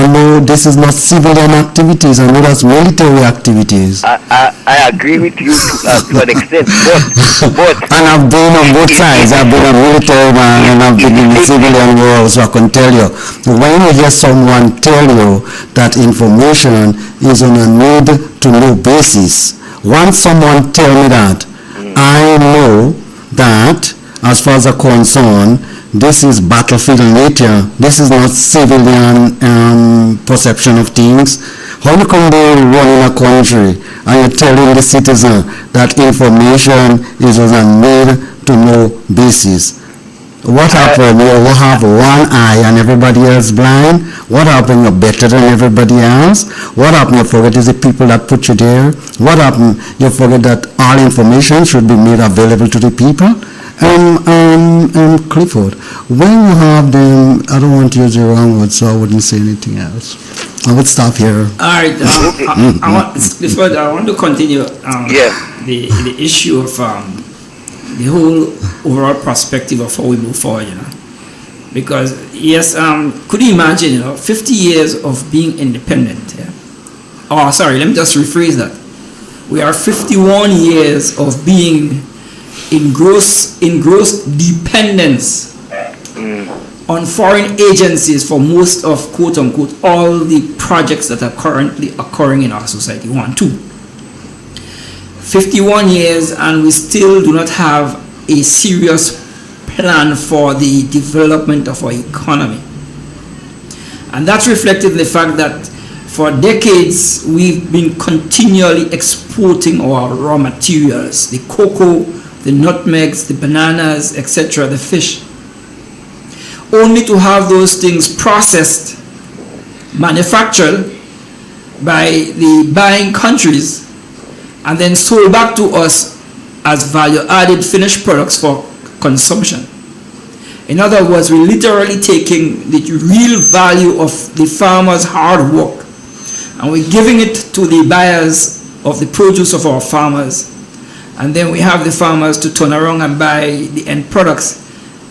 know this is not civilian activities, I know that's military activities. I agree with you to an extent, but and I've been on both sides. I've been a military man and I've been in the civilian world, so I can tell you. When you hear someone tell you that information is on a need-to-know basis, once someone tell me that, I know that as far as I'm concerned, this is battlefield nature. This is not civilian perception of things. How you can be running a country and you're telling the citizen that information is on a need-to-know basis? What happened? You have one eye and everybody else blind? What happened? You're better than everybody else? What happened? You forget it's the people that put you there? What happened? You forget that all information should be made available to the people? Clifford, when you have them, I don't want to use the wrong word, so I wouldn't say anything else. I would stop here. All right, Clifford, I want to continue the issue of the whole overall perspective of how we move forward, because yes, could you imagine 50 years of being independent? Oh, sorry, let me just rephrase that. We are 51 years of being engrossed dependence on foreign agencies for most of quote unquote all the projects that are currently occurring in our society. 51 years, and we still do not have a serious plan for the development of our economy. And that's reflected in the fact that for decades we've been continually exporting our raw materials, the cocoa the nutmegs, the bananas, etc., the fish, only to have those things processed, manufactured by the buying countries, and then sold back to us as value-added finished products for consumption. In other words, we're literally taking the real value of the farmer's hard work and we're giving it to the buyers of the produce of our farmers, and then we have the farmers to turn around and buy the end products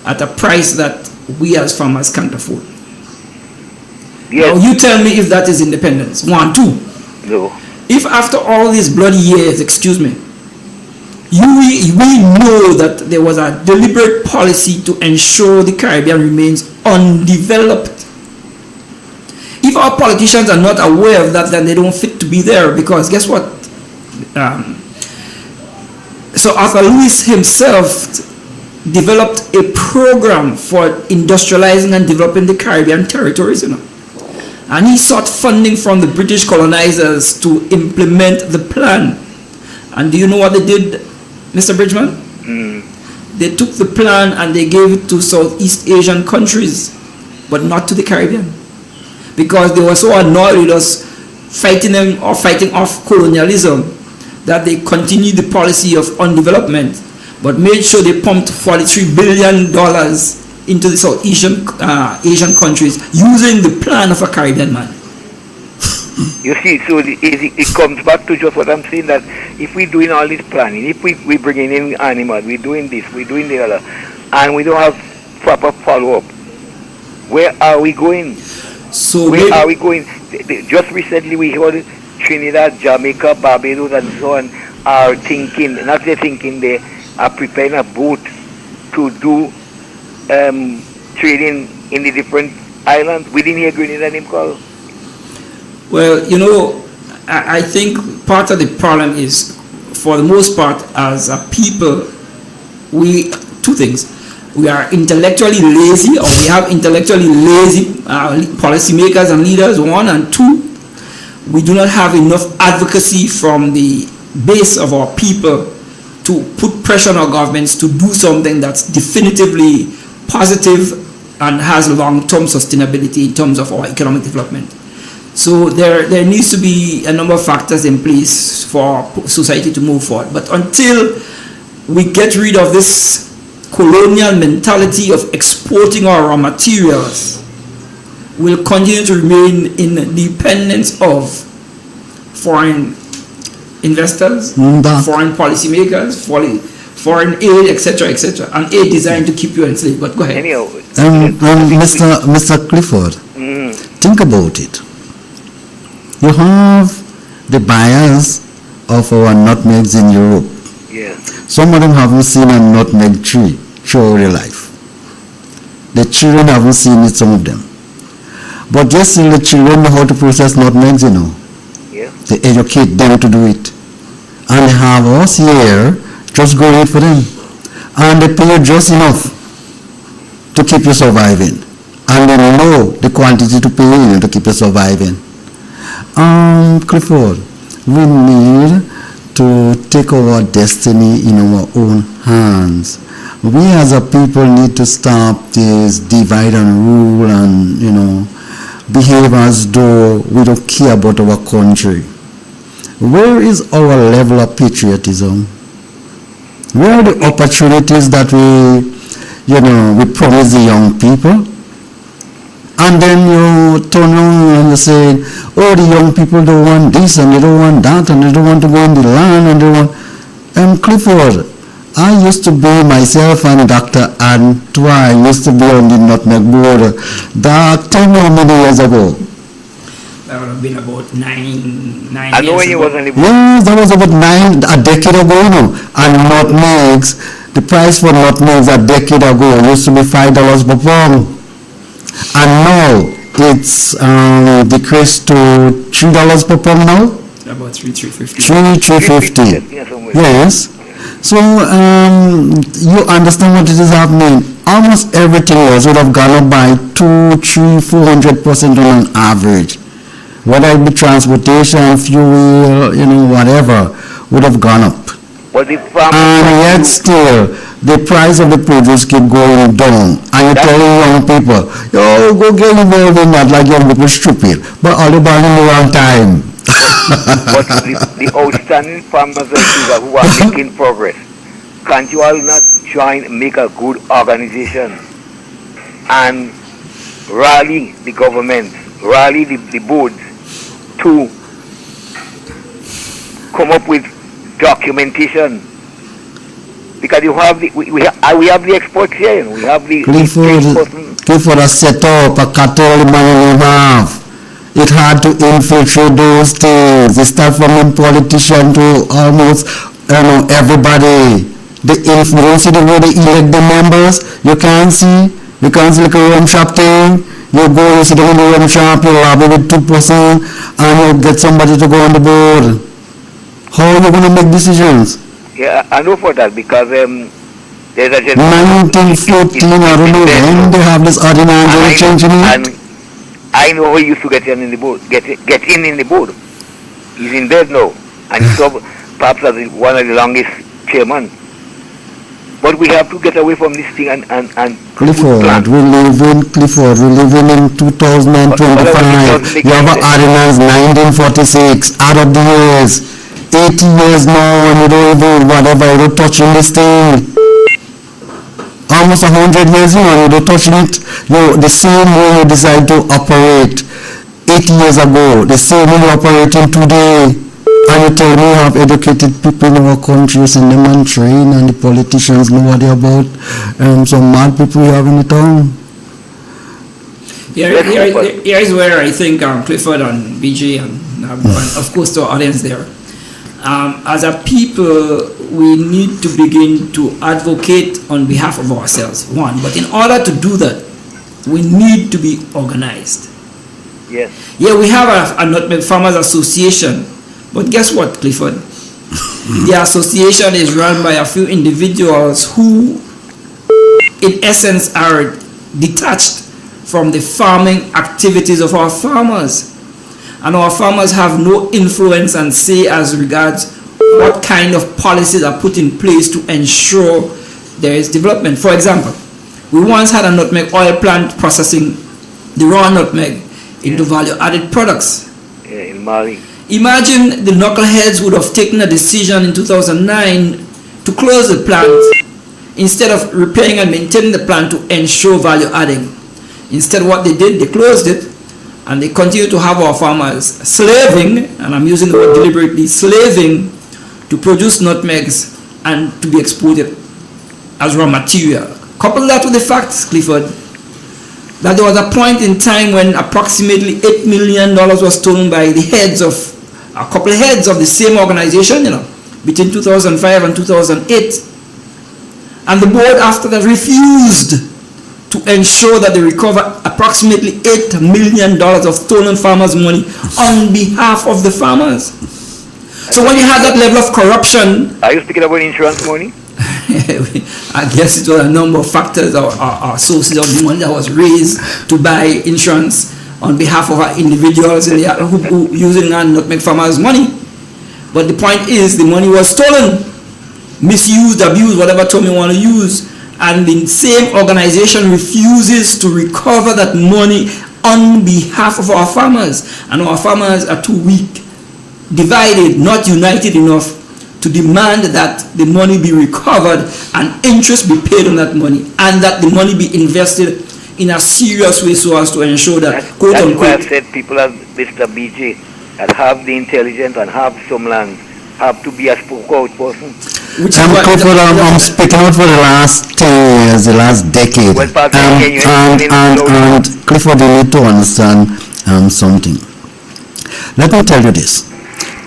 at a price that we as farmers can't afford. Yes. Now you tell me if that is independence. 1, 2. No. If after all these bloody years, we know that there was a deliberate policy to ensure the Caribbean remains undeveloped. If our politicians are not aware of that, then they don't fit to be there, because guess what? So Arthur Lewis himself developed a program for industrializing and developing the Caribbean territories, and he sought funding from the British colonizers to implement the plan. And do you know what they did, Mr. Bridgman? They took the plan and they gave it to Southeast Asian countries, but not to the Caribbean, because they were so annoyed with us fighting them or fighting off colonialism that they continued the policy of undevelopment, but made sure they pumped $43 billion into the South Asian countries using the plan of a Caribbean man. You see, so it comes back to just what I'm saying, that if we're doing all this planning, if we bringing in animals, we're doing this, we're doing the other, and we don't have proper follow-up, where are we going? So where are we going? Just recently we heard Trinidad, Jamaica, Barbados, and so on are thinking, not they're thinking, they are preparing a boat to do trading in the different islands. We didn't hear Grenada name called. Well, I think part of the problem is, for the most part, as a people, two things. We are intellectually lazy, or we have intellectually lazy policymakers and leaders, 1, and 2, we do not have enough advocacy from the base of our people to put pressure on our governments to do something that's definitively positive and has long-term sustainability in terms of our economic development. So there needs to be a number of factors in place for society to move forward. But until we get rid of this colonial mentality of exporting our raw materials, we'll continue to remain in dependence of foreign investors, foreign policymakers, foreign aid, etc., and aid designed to keep you enslaved. But go ahead. Mr. Clifford, think about it. You have the buyers of our nutmegs in Europe. Yeah. Some of them haven't seen a nutmeg tree throughout their life. The children haven't seen it, some of them. But yes, the children know how to process nutmegs, Yeah. They educate them to do it. And they have us here just go wait for them. And they pay you just enough to keep you surviving. And they know the quantity to pay you to keep you surviving. Clifford, we need to take our destiny in our own hands. We as a people need to stop this divide and rule and, behave as though we don't care about our country. Where is our level of patriotism? Where are the opportunities that we promise the young people? And then you turn around and you say, oh, the young people don't want this and they don't want that and they don't want to go in the land and they want... Clifford, I used to be myself and Dr. Antoine used to be on the Nutmeg board. That time how many years ago? That would have been about nine I know when years you ago. was on the Yes, that was about a decade ago. And nutmegs, the price for nutmegs a decade ago used to be $5 per pound. And now it's decreased to $3 per pound now. About $3.50. $3.50. Yes. So you understand what it is happening. Almost everything else would have gone up by 200-400% on an average. Whether it be transportation, fuel, whatever, would have gone up. But the farmers and yet still the price of the produce keep going down. And you're telling young people, yo, go get involved in that like young people stupid. But all the buying in the wrong time. but the outstanding farmers like you who are making progress, can't you all not join, make a good organization and rally the government, rally the boards to come up with documentation? Because you have we have the exports here, we have the Clifford has set up a cattle money have. It had to infiltrate those things. It starts from the politician to almost everybody. You don't see the way they elect the members. You can't see like a rum shop thing. You go, you sit down in the rum shop, you lobby with 2%, and you get somebody to go on the board. How are you going to make decisions? Yeah, I know for that because there's a 1914, I don't know when they have this ordinance and changing it. And I know he used to get in the board, get in the board. He's in bed now, and he's perhaps as one of the longest chairman. But we have to get away from this thing and Clifford, we live in 2025. You have an ordinance 1946, out of the years. 80 years now, and you don't even you're touching this thing. Almost 100 years now, you're touching it. The same way you decide to operate 80 years ago, the same way you're operating today. And you tell me you have educated people in our country, send them and train, and the politicians know what they're about. Some mad people you have in the town. Here is where I think Clifford and BJ and of course the audience there. As a people, we need to begin to advocate on behalf of ourselves, one. But in order to do that, we need to be organized. Yes. Yeah, we have a Nutmeg Farmers Association, but guess what, Clifford? The association is run by a few individuals who, in essence, are detached from the farming activities of our farmers. And our farmers have no influence and say as regards what kind of policies are put in place to ensure there is development. For example, we once had a nutmeg oil plant processing the raw nutmeg into value-added products. Yeah, in Mali. Imagine the knuckleheads would have taken a decision in 2009 to close the plant instead of repairing and maintaining the plant to ensure value adding. Instead, what they did, they closed it. And they continue to have our farmers slaving, and I'm using the word deliberately, slaving to produce nutmegs and to be exported as raw material. Couple that with the fact, Clifford, that there was a point in time when approximately $8 million was stolen by the heads of, a couple of heads of the same organization, between 2005 and 2008. And the board after that refused to ensure that they recover approximately $8 million of stolen farmers' money on behalf of the farmers. So when you have that level of corruption... Are you speaking about insurance money? I guess it was a number of factors or sources of the money that was raised to buy insurance on behalf of our individuals who using nutmeg farmers' money. But the point is the money was stolen, misused, abused, whatever term you want to use. And the same organization refuses to recover that money on behalf of our farmers. And our farmers are too weak, divided, not united enough to demand that the money be recovered and interest be paid on that money, and that the money be invested in a serious way so as to ensure that, quote unquote. That's why I've said people as Mr. BJ that have the intelligence and have some land have to be a spoke out person. Clifford, I'm speaking out for the last 10 years, the last decade. And Clifford, you need to understand something. Let me tell you this.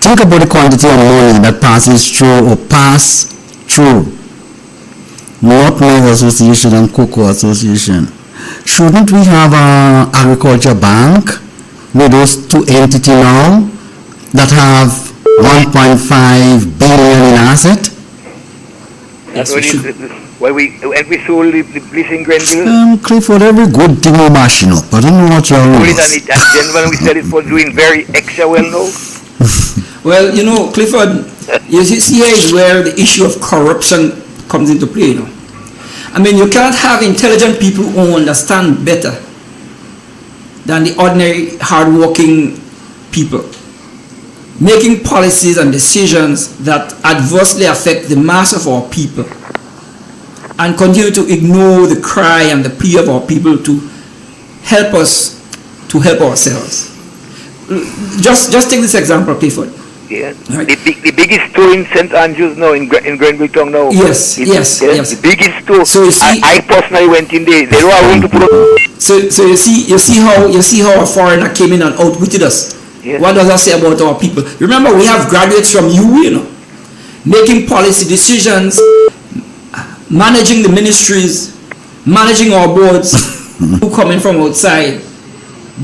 Think about the quantity of money that passes through or pass through Nutmeg Association and Cocoa Association. Shouldn't we have an agriculture bank with those two entities now that have 1.5 billion in asset? That's when we sold the place in Grenville. Clifford, every good thing we mashing up. I don't know what you're doing. And then when we sell it for doing very extra well now. Well, you know, Clifford, you see here is where the issue of corruption comes into play, you know. I mean, you can't have intelligent people who understand better than the ordinary hard-working people, making policies and decisions that adversely affect the mass of our people, and continue to ignore the cry and the plea of our people to help us to help ourselves. Just take this example, Clifford. Yeah. Right. The biggest store in St. Andrews now, in Grenville Town now. Yes. The biggest store. So you see, I personally went in there. They don't have room to put up. So you see how a foreigner came in and outwitted us. Yes. What does that say about our people? Remember, we have graduates from you know, making policy decisions, managing the ministries, managing our boards, who come in from outside,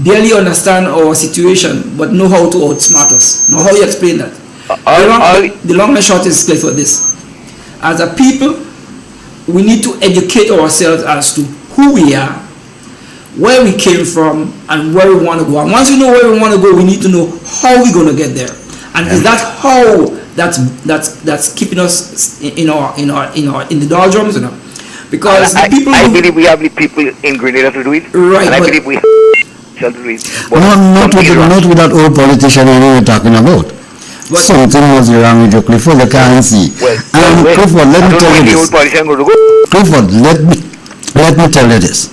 barely understand our situation, but know how to outsmart us. Now, how you explain that? The long and short is clear for this. As a people, we need to educate ourselves as to who we are, where we came from, and where we want to go. And once we know where we want to go, we need to know how we're going to get there. And is that how that's keeping us in the doldrums, you know? Because I believe we have the people in Grenada to do it. Right. And I believe we shall do it. Not with that old politician you're talking about. Something was wrong with you, Clifford. You can't see. Clifford, let me tell you this. Clifford, let me tell you this.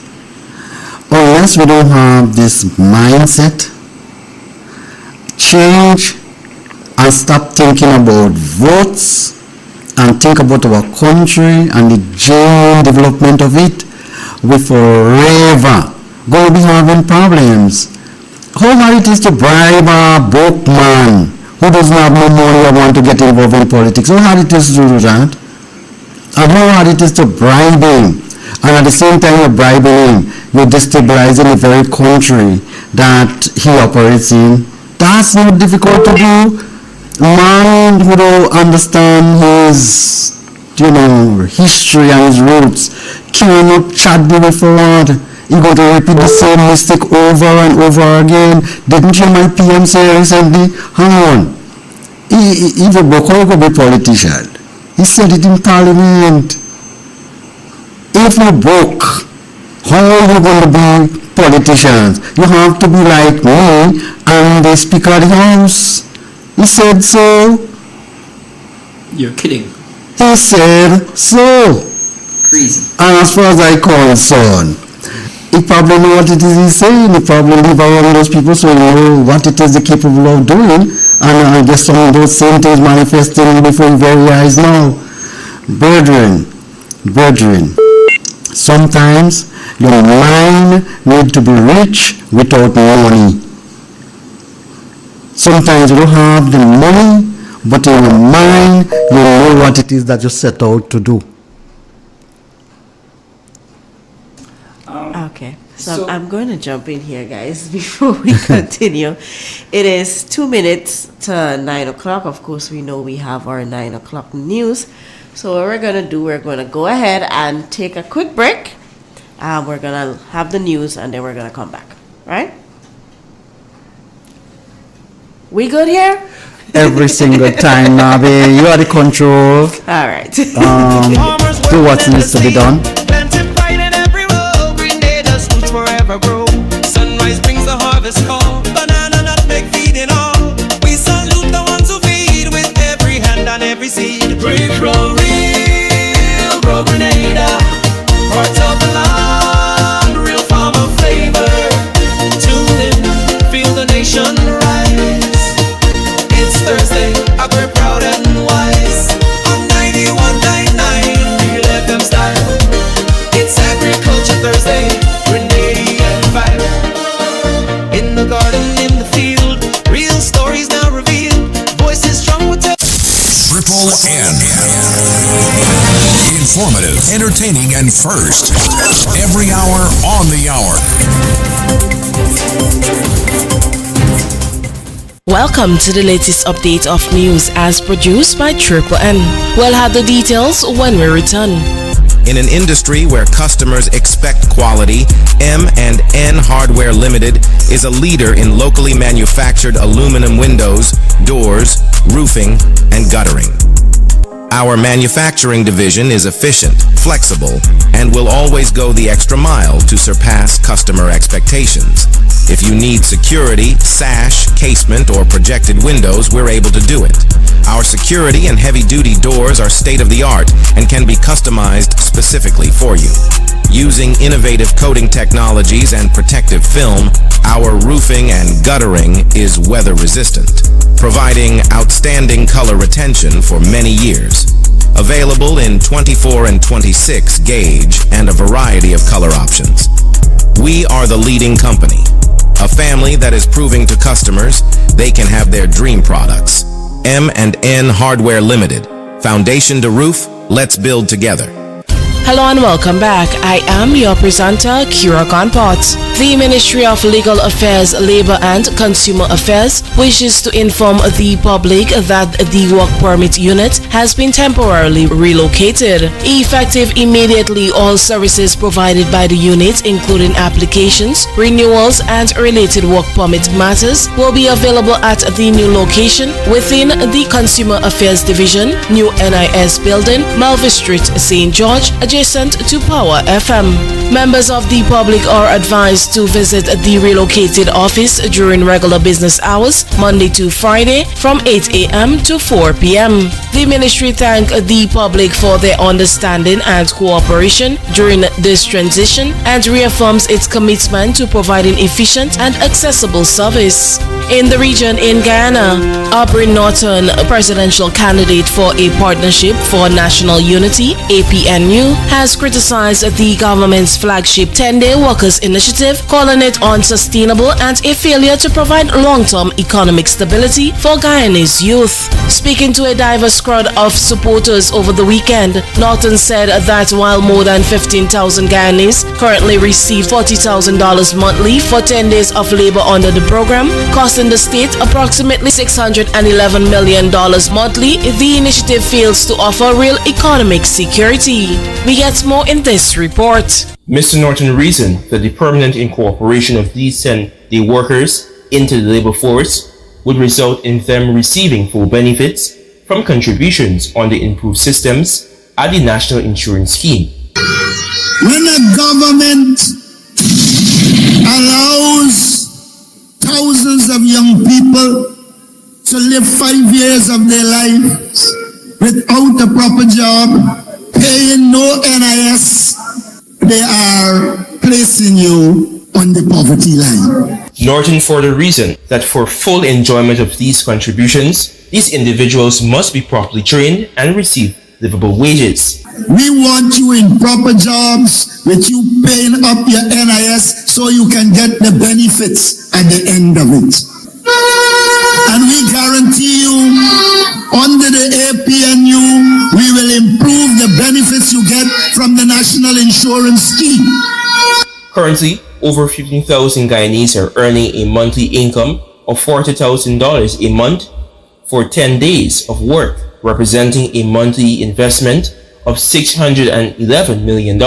Unless we don't have this mindset, change, and stop thinking about votes and think about our country and the genuine development of it, we forever going to be having problems. How hard it is to bribe a broke man who doesn't have no money or want to get involved in politics. How hard it is to do that? And how hard it is to bribe him. And at the same time you're bribing him, you're destabilizing the very country that he operates in. That's not difficult to do. Man who don't understand his, history and his roots cannot chat the forward. You're going to repeat the same mistake over and over again. Didn't you my PM say recently? Hang on. If a Boko could be politician, he said it in Parliament. If you broke, how are you going to be politicians? You have to be like me and the Speaker of the House. He said so. You're kidding. He said so. Crazy. And as far as I concerned, he probably know what it is he's saying. He probably live around those people, so he know what it is they're capable of doing. And I guess some of those same things manifesting before your very eyes now. Brethren, sometimes your mind need to be rich without money. Sometimes you don't have the money, but in your mind you know what it is that you set out to do. Okay, so I'm going to jump in here, guys, before we continue. It is 2 minutes to 9 o'clock. Of course, we know we have our 9 o'clock news. So what we're going to do, we're going to go ahead and take a quick break. We're going to have the news, and then we're going to come back, right? We good here? Every single time, Nabi. You are the control. All right. Do what needs to be done. Forever grow. Sunrise brings the harvest call. Banana, nutmeg, feeding all. We salute the ones who feed with every hand and every seed. Break grow real, grow Grenada. Heart of the land, real farmer flavor. Tune in, feel the nation rise. It's Thursday, I we're proud and wise. On 91.99, real FM style. It's Agriculture Thursday. In the garden, in the field, real stories now revealed. Voices strong with Triple N. Informative, entertaining, and first. Every hour on the hour. Welcome to the latest update of news as produced by Triple N. We'll have the details when we return. In an industry where customers expect quality, M&N Hardware Limited is a leader in locally manufactured aluminum windows, doors, roofing, and guttering. Our manufacturing division is efficient, flexible, and will always go the extra mile to surpass customer expectations. If you need security, sash, casement, or projected windows, we're able to do it. Our security and heavy-duty doors are state-of-the-art and can be customized specifically for you. Using innovative coating technologies and protective film, our roofing and guttering is weather-resistant, providing outstanding color retention for many years. Available in 24 and 26 gauge and a variety of color options. We are the leading company, a family that is proving to customers they can have their dream products. M&N Hardware Limited. Foundation to roof, let's build together. Hello and welcome back. I am your presenter, Kira Gonpot. The Ministry of Legal Affairs, Labor and Consumer Affairs wishes to inform the public that the work permit unit has been temporarily relocated. Effective immediately, all services provided by the unit, including applications, renewals, and related work permit matters, will be available at the new location within the Consumer Affairs Division, New NIS Building, Melville Street, St. George, adjacent to Power FM. Members of the public are advised to visit the relocated office during regular business hours, Monday to Friday, from 8 a.m. to 4 p.m. The ministry thanks the public for their understanding and cooperation during this transition and reaffirms its commitment to providing efficient and accessible service. In the region in Guyana, Aubrey Norton, a presidential candidate for a Partnership for National Unity, APNU, has criticized the government's flagship 10-day workers initiative, calling it unsustainable and a failure to provide long-term economic stability for Guyanese youth. Speaking to a diverse crowd of supporters over the weekend, Norton said that while more than 15,000 Guyanese currently receive $40,000 monthly for 10 days of labor under the program, costing the state approximately $611 million monthly, the initiative fails to offer real economic security. We get more in this report. Mr. Norton reasoned that the permanent incorporation of these 10-day workers into the labor force would result in them receiving full benefits from contributions on the improved systems at the National Insurance Scheme. When a government allows thousands of young people to live 5 years of their lives without a proper job, paying no NIS, they are placing you on the poverty line. Norton further reasoned that for full enjoyment of these contributions, these individuals must be properly trained and receive livable wages. We want you in proper jobs with you paying up your NIS so you can get the benefits at the end of it. And we guarantee you, under the APNU, we will improve the benefits you get from the National Insurance Scheme. Currently, over 15,000 Guyanese are earning a monthly income of $40,000 a month for 10 days of work, representing a monthly investment of $611 million.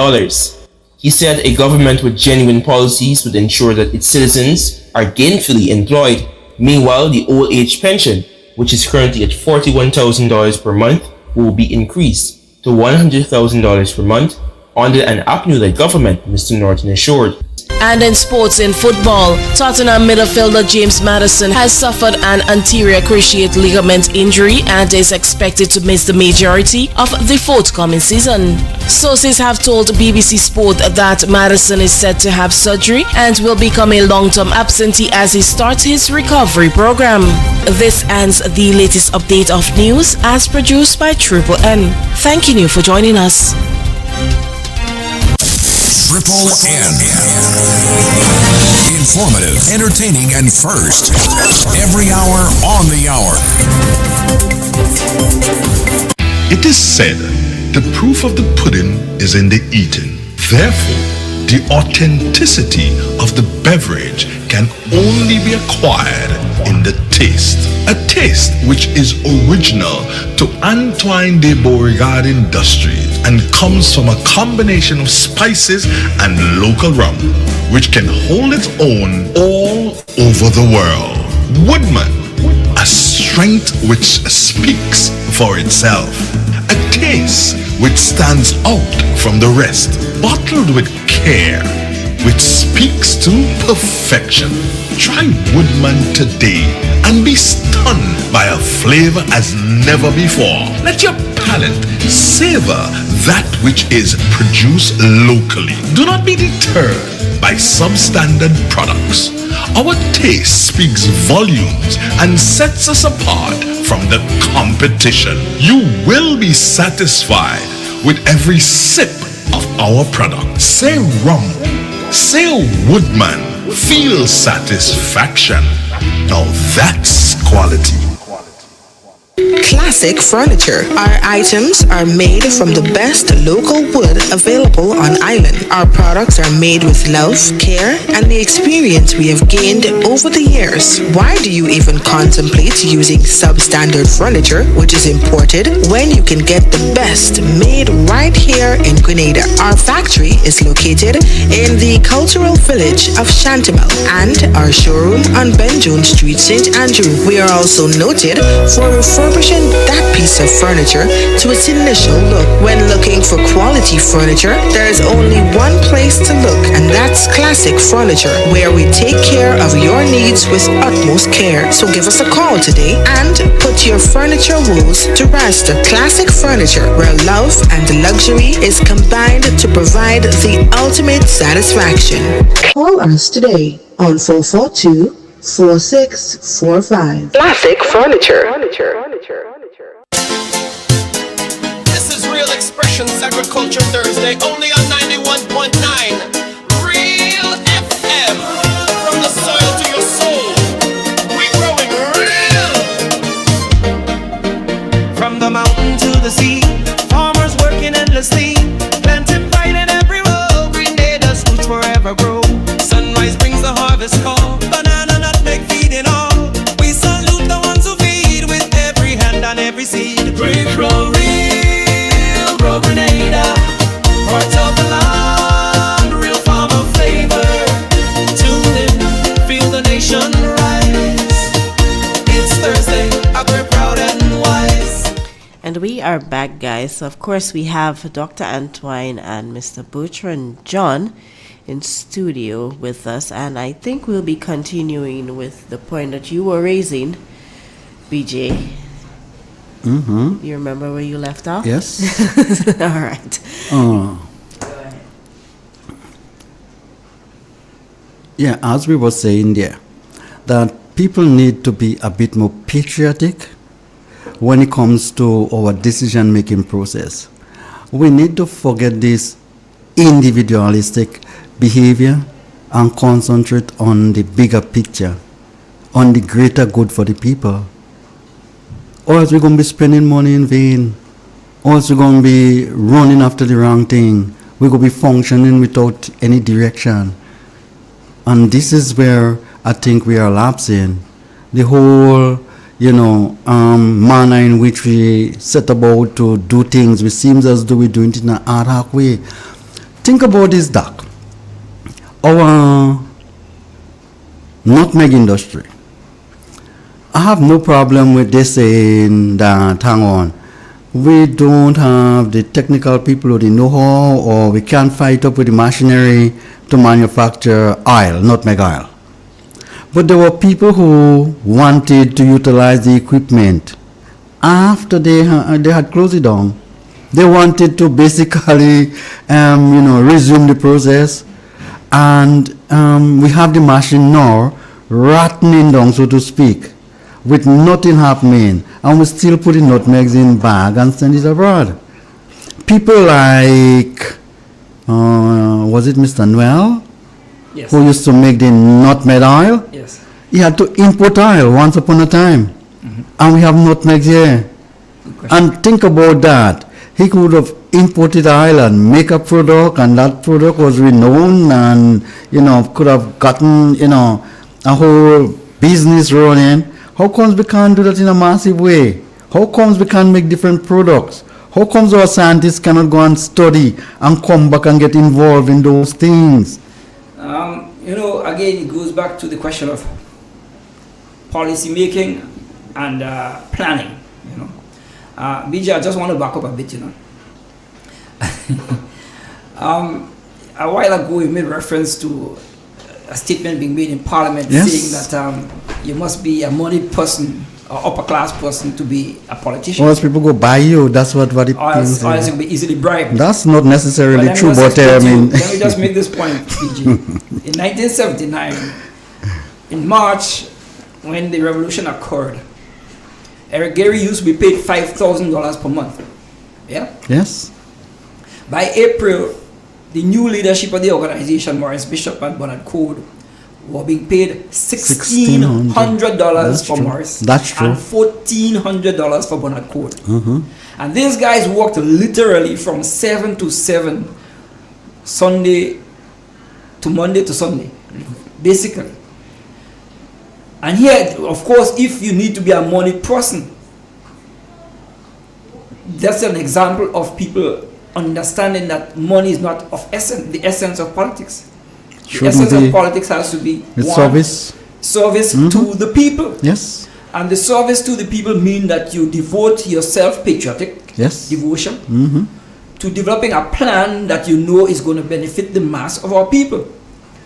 He said a government with genuine policies would ensure that its citizens are gainfully employed. Meanwhile, the old age pension, which is currently at $41,000 per month, will be increased to $100,000 per month under an APNU-led government, Mr. Norton assured. And in sports, in football, Tottenham midfielder James Maddison has suffered an anterior cruciate ligament injury and is expected to miss the majority of the forthcoming season. Sources have told BBC Sport that Maddison is set to have surgery and will become a long-term absentee as he starts his recovery program. This ends the latest update of news as produced by Triple N. Thanking you for joining us. Triple N. Informative, entertaining, and first. Every hour on the hour. It is said, the proof of the pudding is in the eating. Therefore, the authenticity of the beverage can only be acquired in the taste. A taste which is original to Antoine de Beauregard Industries and comes from a combination of spices and local rum, which can hold its own all over the world. Woodman, a strength which speaks for itself, a taste which stands out from the rest, bottled with care, which speaks to perfection. Try Woodman today and be stunned by a flavor as never before. Let your palate savor that which is produced locally. Do not be deterred by substandard products. Our taste speaks volumes and sets us apart from the competition. You will be satisfied with every sip of our product. Say rum, say Woodman, feel satisfaction. Now that's quality. Classic Furniture. Our items are made from the best local wood available on island. Our products are made with love, care, and the experience we have gained over the years. Why do you even contemplate using substandard furniture, which is imported, when you can get the best made right here in Grenada? Our factory is located in the cultural village of Chantimel and our showroom on Benjoon Street, St. Andrew. We are also noted for refurbishing that piece of furniture to its initial look. When looking for quality furniture, there is only one place to look, and that's Classic Furniture, where we take care of your needs with utmost care. So give us a call today and put your furniture woes to rest. Classic Furniture, where love and luxury is combined to provide the ultimate satisfaction. Call us today on 442-4645. Classic Furniture. This is Real Xpressions Agriculture Thursday, only on 91.9 Real FM. From the soil to your soul, we growing real. From the mountain to the sea, farmers working endlessly, planting vine in every row. Grenada's roots forever grow. Sunrise brings the harvest call, banana, nutmeg, feeding all. We salute the ones who feed with every hand and every seed. We grow real, grow Grenada, heart of the land, real farmer flavor. Tune in, feel the nation rise. It's Thursday, we're proud and wise. And we are back, guys. So of course, we have Dr. Antoine and Mr. Bertrand John in studio with us, and I think we'll be continuing with the point that you were raising, BJ. Mm-hmm. You remember where you left off? Yes. All right. Yeah, as we were saying there, that people need to be a bit more patriotic when it comes to our decision-making process. We need to forget this individualistic behavior and concentrate on the bigger picture, on the greater good for the people. Or else we're going to be spending money in vain. Or else we're going to be running after the wrong thing. We're going to be functioning without any direction. And this is where I think we are lapsing. The whole, manner in which we set about to do things, which seems as though we're doing it in an ad hoc way. Think about this, Doc. Our nutmeg industry. I have no problem with this saying that, hang on, we don't have the technical people or the know-how, or we can't fight up with the machinery to manufacture oil, nutmeg oil. But there were people who wanted to utilize the equipment after they had closed it down. They wanted to basically, resume the process, and we have the machine now rattening down, so to speak, with nothing happening, and we still put the nutmegs in bag and send it abroad. People like, was it Mr. Noel? Yes. Who used to make the nutmeg oil? Yes. He had to import oil once upon a time. Mm-hmm. And we have nutmegs here. And think about that. He could have imported oil and make a product, and that product was renowned, and could have gotten a whole business running. How comes we can't do that in a massive way? How comes we can't make different products? How comes our scientists cannot go and study and come back and get involved in those things? Again, it goes back to the question of policy making and planning. BJ, I just want to back up a bit. A while ago, you made reference to a statement being made in Parliament saying that you must be a money person or upper class person to be a politician. Or else people go buy you. That's what it means. Or else you'll be easily bribed. That's not necessarily true, but let me just make this point, PG. In 1979, in March, when the revolution occurred, Eric Gary used to be paid $5,000 per month. Yeah? Yes. By April, the new leadership of the organization, Maurice Bishop and Bernard Code, were being paid $1,600 for Maurice. That's true. And $1,400 for Bernard Code. And these guys worked literally from 7 to 7, Sunday to Monday to Sunday, basically. And here, of course, if you need to be a money person, that's an example of people understanding that money is not of the essence of politics. The essence of politics has to be service to the people. Yes. And the service to the people mean that you devote yourself, patriotic devotion, to developing a plan that you know is going to benefit the mass of our people.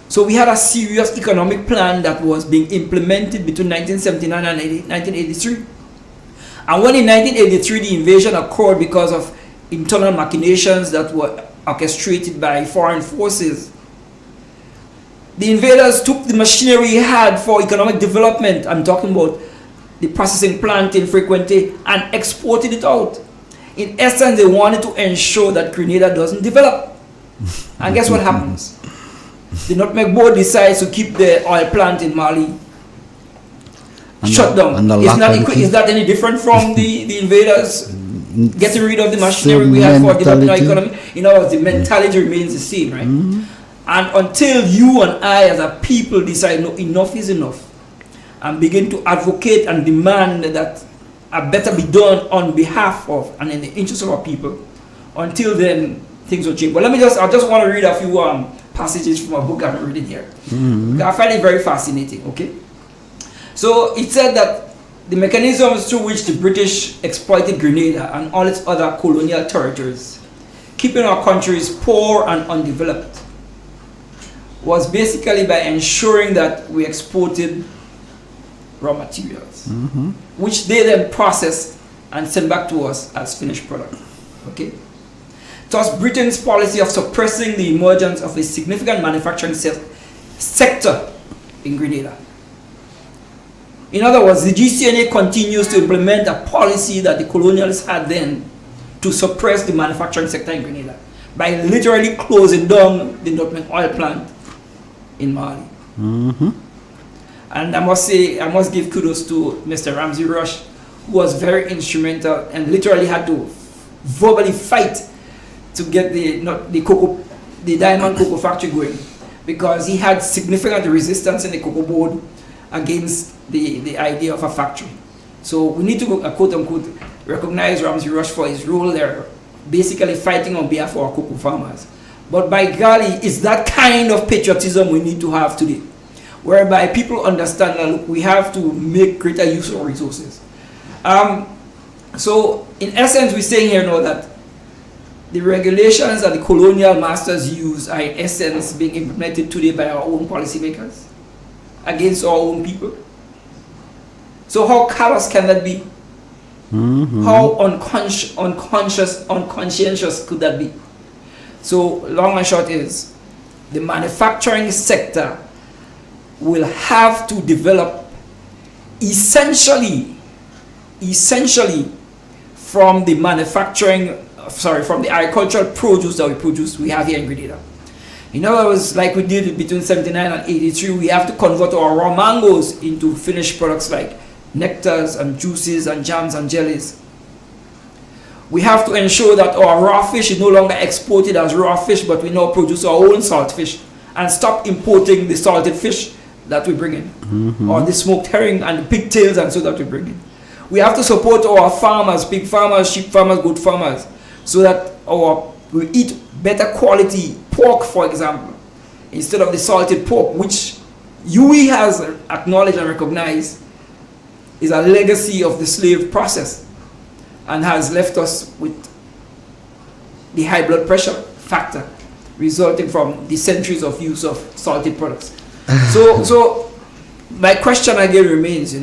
So we had a serious economic plan that was being implemented between 1979 and 1983. And when in 1983 the invasion occurred because of internal machinations that were orchestrated by foreign forces, the invaders took the machinery he had for economic development, I'm talking about the processing plant in Frequente, and exported it out. In essence, they wanted to ensure that Grenada doesn't develop. And guess what happens? The Nutmeg board decides to keep the oil plant in Mali shut down. Is that any different from the invaders getting rid of the machinery we had for developing our economy? The mentality remains the same, right? And until you and I as a people decide no, enough is enough, and begin to advocate and demand that a better be done on behalf of and in the interest of our people, until then things will change. But I just want to read a few passages from a book I'm reading here. I find it very fascinating, okay? So it said that the mechanisms through which the British exploited Grenada and all its other colonial territories, keeping our countries poor and undeveloped, was basically by ensuring that we exported raw materials, which they then processed and sent back to us as finished product. Okay? Thus, Britain's policy of suppressing the emergence of a significant manufacturing sector in Grenada. In other words, the GCNA continues to implement a policy that the colonialists had then to suppress the manufacturing sector in Grenada by literally closing down the Nutmeg oil plant in Mali. And I must give kudos to Mr. Ramsey Rush, who was very instrumental and literally had to verbally fight to get the diamond cocoa factory going, because he had significant resistance in the cocoa board against the idea of a factory. So we need to quote unquote recognize Ramsey Rush for his role there, basically fighting on behalf of our cocoa farmers. But by golly, it's that kind of patriotism we need to have today, whereby people understand that look, we have to make greater use of our resources. So in essence, we're saying here now that the regulations that the colonial masters use are in essence being implemented today by our own policymakers against our own people. So how callous can that be? How unconscientious could that be? So long and short is, the manufacturing sector will have to develop essentially from the from the agricultural produce that we have here in Grenada. In other words, like we did between 79 and 83, we have to convert our raw mangoes into finished products like nectars and juices and jams and jellies. We have to ensure that our raw fish is no longer exported as raw fish, but we now produce our own salt fish and stop importing the salted fish that we bring in, or the smoked herring and the pigtails and so that we bring in. We have to support our farmers, pig farmers, sheep farmers, goat farmers, so that we eat better quality pork, for example, instead of the salted pork, which UE has acknowledged and recognized is a legacy of the slave process and has left us with the high blood pressure factor resulting from the centuries of use of salted products. So my question again remains,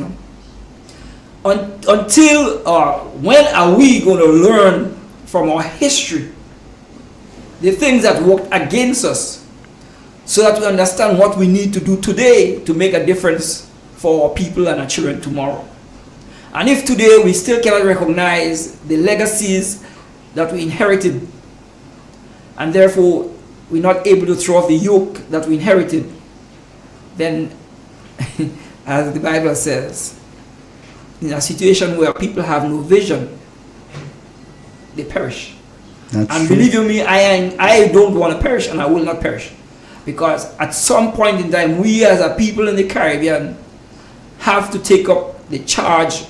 until when are we going to learn from our history the things that worked against us, so that we understand what we need to do today to make a difference for our people and our children tomorrow? And if today we still cannot recognize the legacies that we inherited, and therefore we're not able to throw off the yoke that we inherited, then as the Bible says, in a situation where people have no vision, they perish. That's and true. believe you me, I don't want to perish, and I will not perish. Because at some point in time, we as a people in the Caribbean have to take up the charge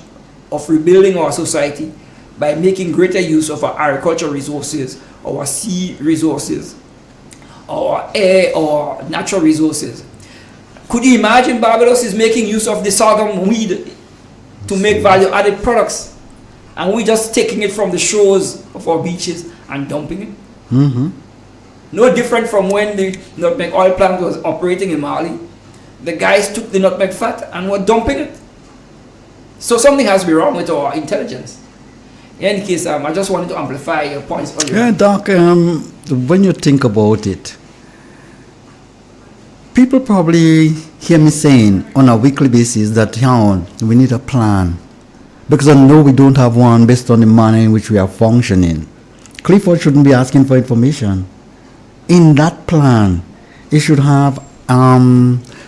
of rebuilding our society by making greater use of our agricultural resources, our sea resources, our air, our natural resources. Could you imagine Barbados is making use of the sorghum weed to make value-added products, and we're just taking it from the shores of our beaches and dumping it? Mm-hmm. No different from when the nutmeg oil plant was operating in Mali. The guys took the nutmeg fat and were dumping it. So something has to be wrong with our intelligence. In any case, I just wanted to amplify your points earlier. Yeah, Doc, when you think about it, people probably hear me saying on a weekly basis that we need a plan. Because I know we don't have one based on the manner in which we are functioning. Clifford shouldn't be asking for information. In that plan, it should have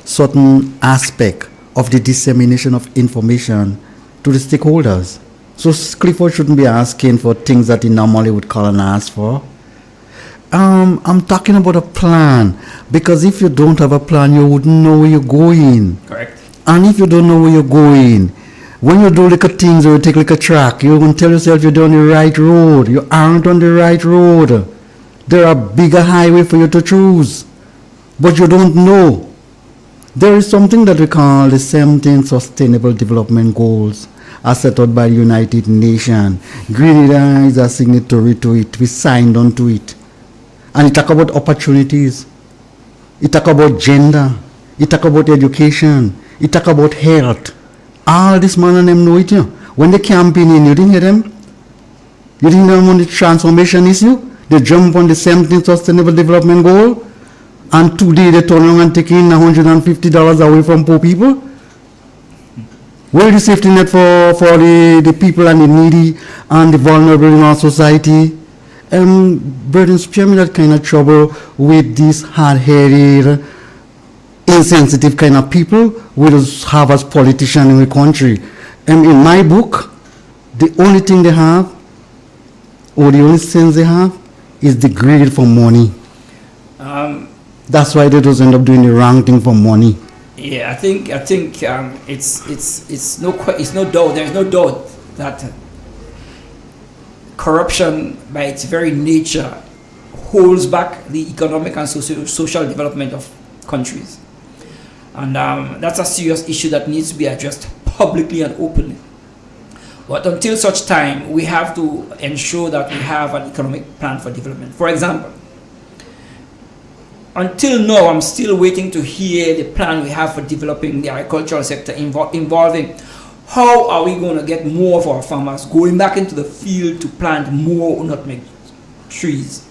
certain aspect of the dissemination of information to the stakeholders. So Clifford shouldn't be asking for things that he normally would call and ask for. I'm talking about a plan, because if you don't have a plan, you wouldn't know where you're going. Correct. And if you don't know where you're going, when you do little things or you take like a track, you're going to tell yourself you're on the right road. You aren't on the right road. There are bigger highway for you to choose, but you don't know. There is something that we call the 17 Sustainable Development Goals as set out by the United Nations. Grenada is a signatory to it. We signed on to it. And it talk about opportunities. It talk about gender. It talk about education. It talk about health. All this man and them know it. When they campaigning, you didn't hear them? You didn't hear them on the transformation issue? They jump on the 17th Sustainable Development Goal, and today they turn around and take in $150 away from poor people. Where is the safety net for the people and the needy and the vulnerable in our society? Burden, spare me that kind of trouble with these hard-headed, insensitive kind of people we just have as politicians in the country. In my book, the only thing they have, or the only sense they have, is the greed for money. That's why they just end up doing the wrong thing for money. Yeah, I think it's no doubt. There's no doubt that corruption, by its very nature, holds back the economic and social development of countries, and that's a serious issue that needs to be addressed publicly and openly. But until such time, we have to ensure that we have an economic plan for development. For example, until now, I'm still waiting to hear the plan we have for developing the agricultural sector involving how are we going to get more of our farmers going back into the field to plant more nutmeg trees?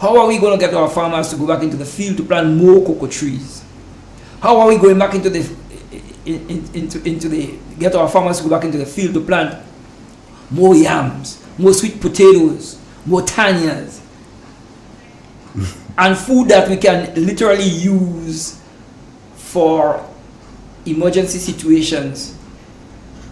How are we going to get our farmers to go back into the field to plant more cocoa trees? How are we going back into get our farmers to go back into the field to plant more yams, more sweet potatoes, more tanias, and food that we can literally use for emergency situations,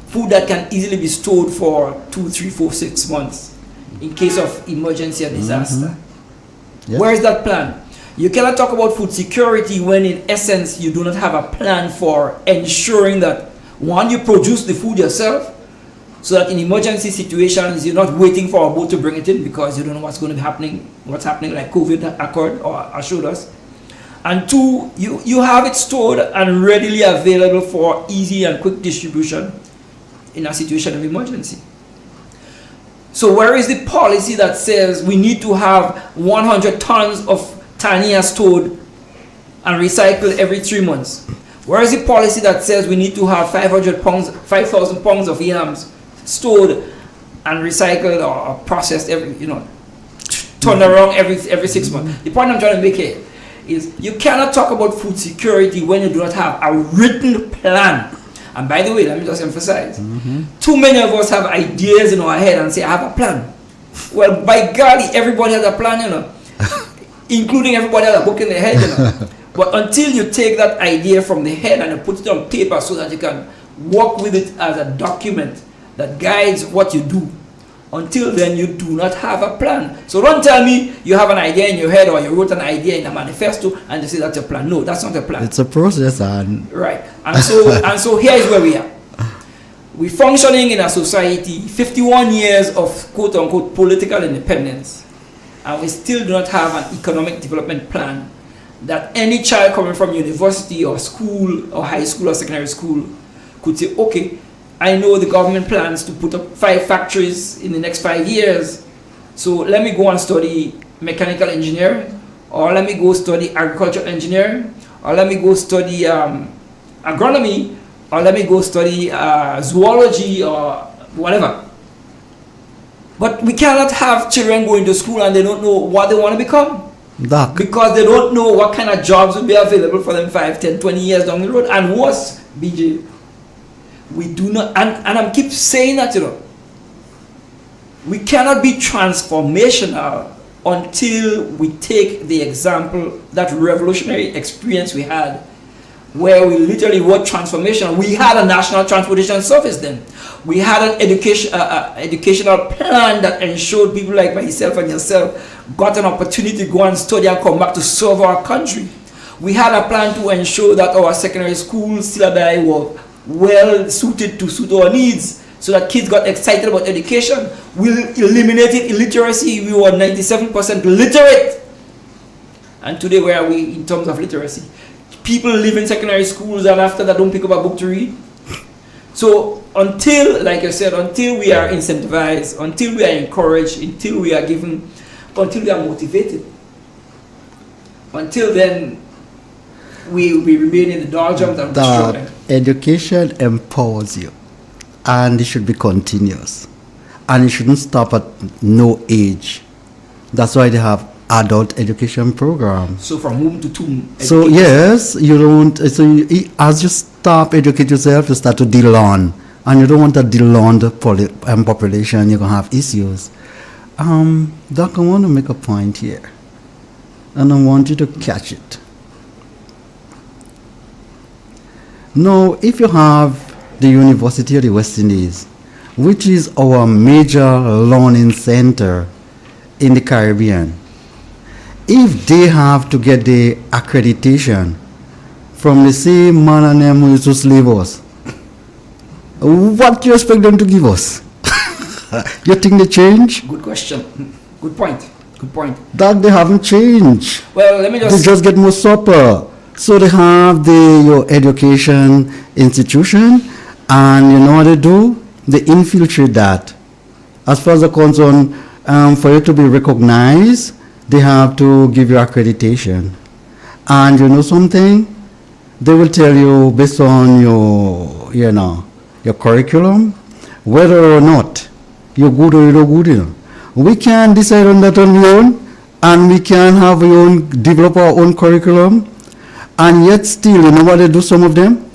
food that can easily be stored for 2, 3, 4, 6 months in case of emergency or disaster. Mm-hmm. Yep. Where is that plan? You cannot talk about food security when in essence you do not have a plan for ensuring that, one, you produce the food yourself, so that in emergency situations you're not waiting for a boat to bring it in because you don't know what's going to be happening, what's happening like COVID occurred or assured us. And two, you have it stored and readily available for easy and quick distribution in a situation of emergency. So where is the policy that says we need to have 100 tons of tania stored and recycled every 3 months? Where is the policy that says we need to have 5,000 pounds of yams stored and recycled or processed every, turned around every 6 months? The point I'm trying to make here is you cannot talk about food security when you do not have a written plan. And by the way, let me just emphasize, too many of us have ideas in our head and say, I have a plan. Well, by golly, everybody has a plan, including everybody has a book in their head, But until you take that idea from the head and you put it on paper so that you can work with it as a document that guides what you do, until then you do not have a plan. So don't tell me you have an idea in your head or you wrote an idea in a manifesto and you say that's a plan. No, that's not a plan. It's a process. Right. And so here is where we are. We're functioning in a society, 51 years of quote-unquote political independence, and we still do not have an economic development plan that any child coming from university or school or high school or secondary school could say, okay, I know the government plans to put up 5 factories in the next 5 years, so let me go and study mechanical engineering, or let me go study agricultural engineering, or let me go study agronomy, or let me go study zoology or whatever. But we cannot have children going to school and they don't know what they want to become. Because they don't know what kind of jobs will be available for them 5, 10, 20 years down the road. And worse, BJ, we do not, and I keep saying that, we cannot be transformational until we take the example, that revolutionary experience we had, where we literally were transformation. We had a national transportation service then. We had an educational plan that ensured people like myself and yourself got an opportunity to go and study and come back to serve our country. We had a plan to ensure that our secondary school syllabi were well suited to suit our needs, so that kids got excited about education. We eliminated illiteracy. We were 97% literate. And today, where are we in terms of literacy? People live in secondary schools and after that don't pick up a book to read. So until, like I said, until we are incentivized, until we are encouraged, until we are given, until we are motivated, until then we remain in the doldrums and struggling. Education empowers you, and it should be continuous, and it shouldn't stop at no age. That's why they have adult education programs. So from womb to tomb. So yes, you don't. So as you stop educate yourself, you start to de-learn, and you don't want a de-learned population. You're gonna have issues. Doc, I want to make a point here, and I want you to catch it. Now, if you have the University of the West Indies, which is our major learning center in the Caribbean, if they have to get the accreditation from the same man and them who used to slave us, what do you expect them to give us? You think they change? Good question. Good point. Good point. That they haven't changed. Well, let me just... They just get more supper. So they have your education institution, and you know what they do? They infiltrate that. As far as they're concerned, for you to be recognized, they have to give you accreditation. And you know something? They will tell you based on your curriculum, whether or not you're good or you're not good. We can decide on that on our own, and we can have develop our own curriculum. And yet still, you know what they do, some of them?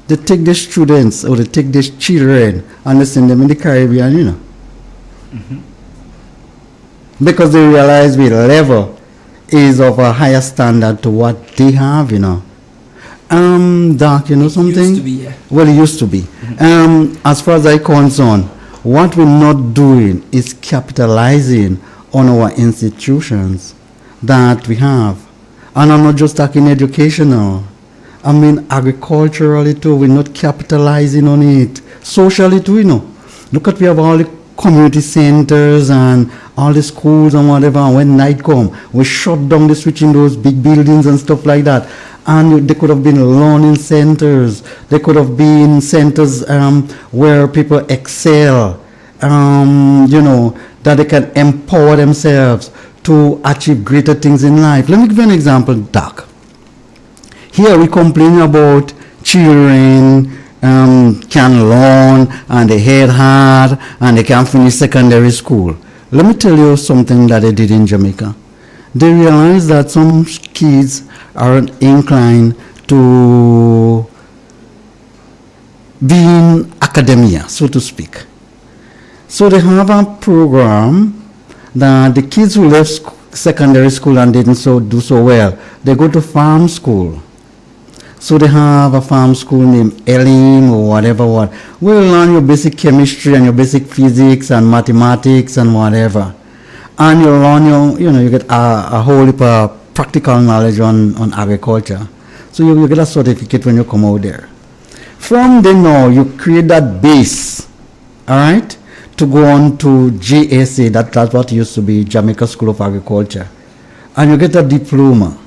They take their students or they take their children and they send them in the Caribbean, Because they realize the level is of a higher standard to what they have, Doc, you know something? It used to be, yeah. Well, it used to be. As far as I'm concerned, what we're not doing is capitalizing on our institutions that we have. And I'm not just talking educational. I mean agriculturally too. We're not capitalizing on it. Socially too, Look at, we have all the community centers and all the schools and whatever. And when night come, we shut down the switch in those big buildings and stuff like that. And they could have been learning centers. They could have been centers where people excel, that they can empower themselves to achieve greater things in life. Let me give you an example, Doc. Here we complain about children can learn and they head hard and they can finish secondary school. Let me tell you something that they did in Jamaica. They realized that some kids aren't inclined to be in academia, so to speak. So they have a program that the kids who left secondary school and didn't do so well, they go to farm school. So they have a farm school named Elim or whatever, where you learn your basic chemistry and your basic physics and mathematics and whatever. And you learn you get a whole heap of practical knowledge on agriculture. So you get a certificate when you come out there. From then now, you create that base, all right, to go on to JSA, that's what used to be Jamaica School of Agriculture. And you get a diploma.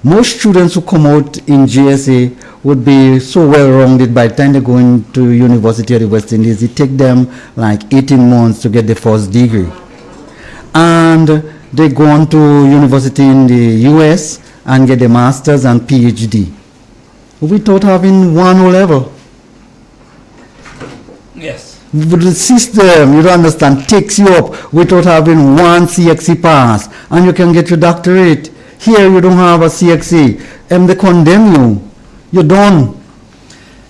Most students who come out in JSA would be so well-rounded by the time they go into University of the West Indies. It takes them like 18 months to get the first degree. And they go on to university in the US and get the master's and PhD without having one O-level. Yes. But the system, you don't understand, takes you up without having one CXC pass, and you can get your doctorate. Here you don't have a CXC, and they condemn you. You're done.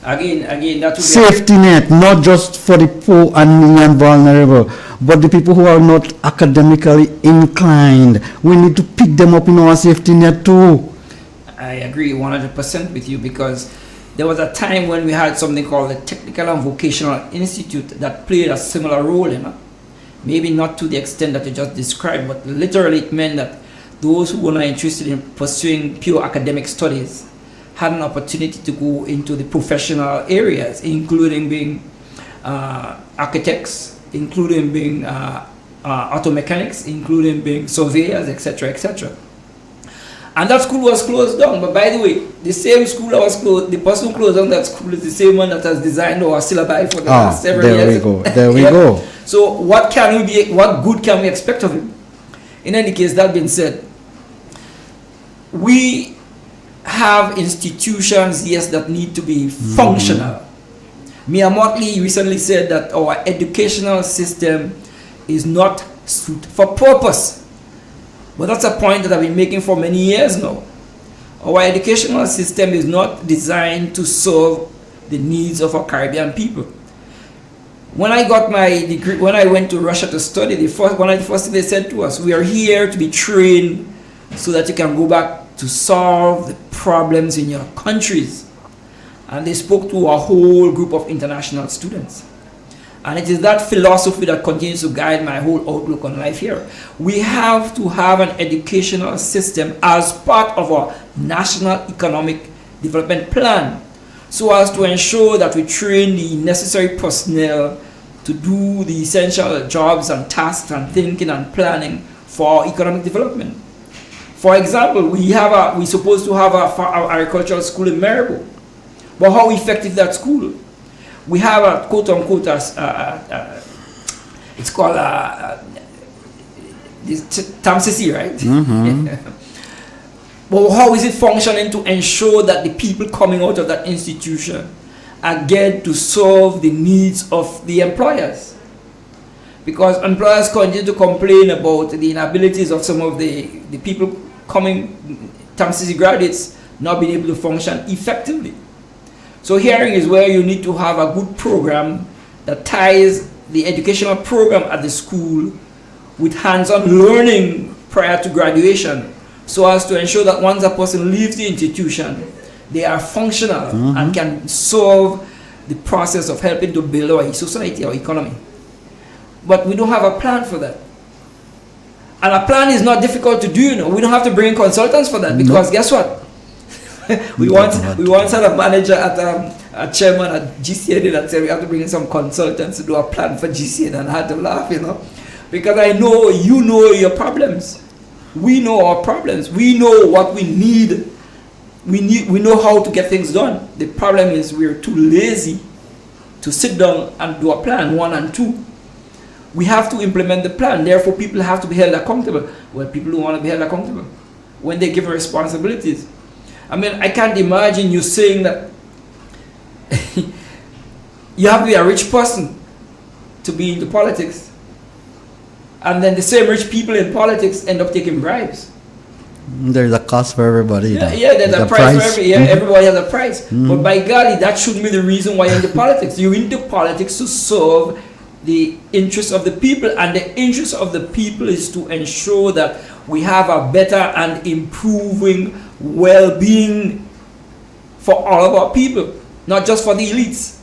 Again, that would be safety net, not just for the poor and vulnerable, but the people who are not academically inclined. We need to pick them up in our safety net too. I agree 100% with you, because there was a time when we had something called the Technical and Vocational Institute that played a similar role, maybe not to the extent that you just described, but literally it meant that those who were not interested in pursuing pure academic studies had an opportunity to go into the professional areas, including being architects, including being auto mechanics, including being surveyors, etc., etc. And that school was closed down. But by the way, the same school that was closed, the person who closed down that school is the same one that has designed our syllabi for the last several years. There we go. So what good can we expect of him? In any case, that being said, we have institutions, yes, that need to be functional. Mia Motley recently said that our educational system is not suited for purpose. But that's a point that I've been making for many years now. Our educational system is not designed to serve the needs of our Caribbean people. When I got my degree, when I went to Russia to study, one of the first things they said to us, we are here to be trained so that you can go back to solve the problems in your countries. And they spoke to a whole group of international students. And it is that philosophy that continues to guide my whole outlook on life here. We have to have an educational system as part of our national economic development plan, so as to ensure that we train the necessary personnel to do the essential jobs and tasks and thinking and planning for our economic development. For example, we're supposed to have our agricultural school in Maribor. But how effective is that school? We have a quote-unquote, it's called TAMCC, right? Mm-hmm. But how is it functioning to ensure that the people coming out of that institution are geared to solve the needs of the employers? Because employers continue to complain about the inabilities of some of the people coming, TAMCC graduates, not being able to function effectively. So here is where you need to have a good program that ties the educational program at the school with hands-on learning prior to graduation, so as to ensure that once a person leaves the institution, they are functional and can solve the process of helping to build our society, our economy. But we don't have a plan for that. And a plan is not difficult to do, We don't have to bring consultants for that, because guess what? we once had a manager a chairman at GCN that said we have to bring in some consultants to do a plan for GCN, and I had to laugh, because I know you know your problems. We know our problems. We know what we need we know how to get things done. The problem is we're too lazy to sit down and do a plan, 1 and 2. We have to implement the plan. Therefore, people have to be held accountable. Well, people don't want to be held accountable when they're given responsibilities. I mean, I can't imagine you saying that you have to be a rich person to be into politics, and then the same rich people in politics end up taking bribes. There's a cost for everybody. Yeah, there's a price for everybody has a price. But by golly, that shouldn't be the reason why you're into politics. You're into politics to serve the interests of the people, and the interest of the people is to ensure that we have a better and improving well-being for all of our people, not just for the elites.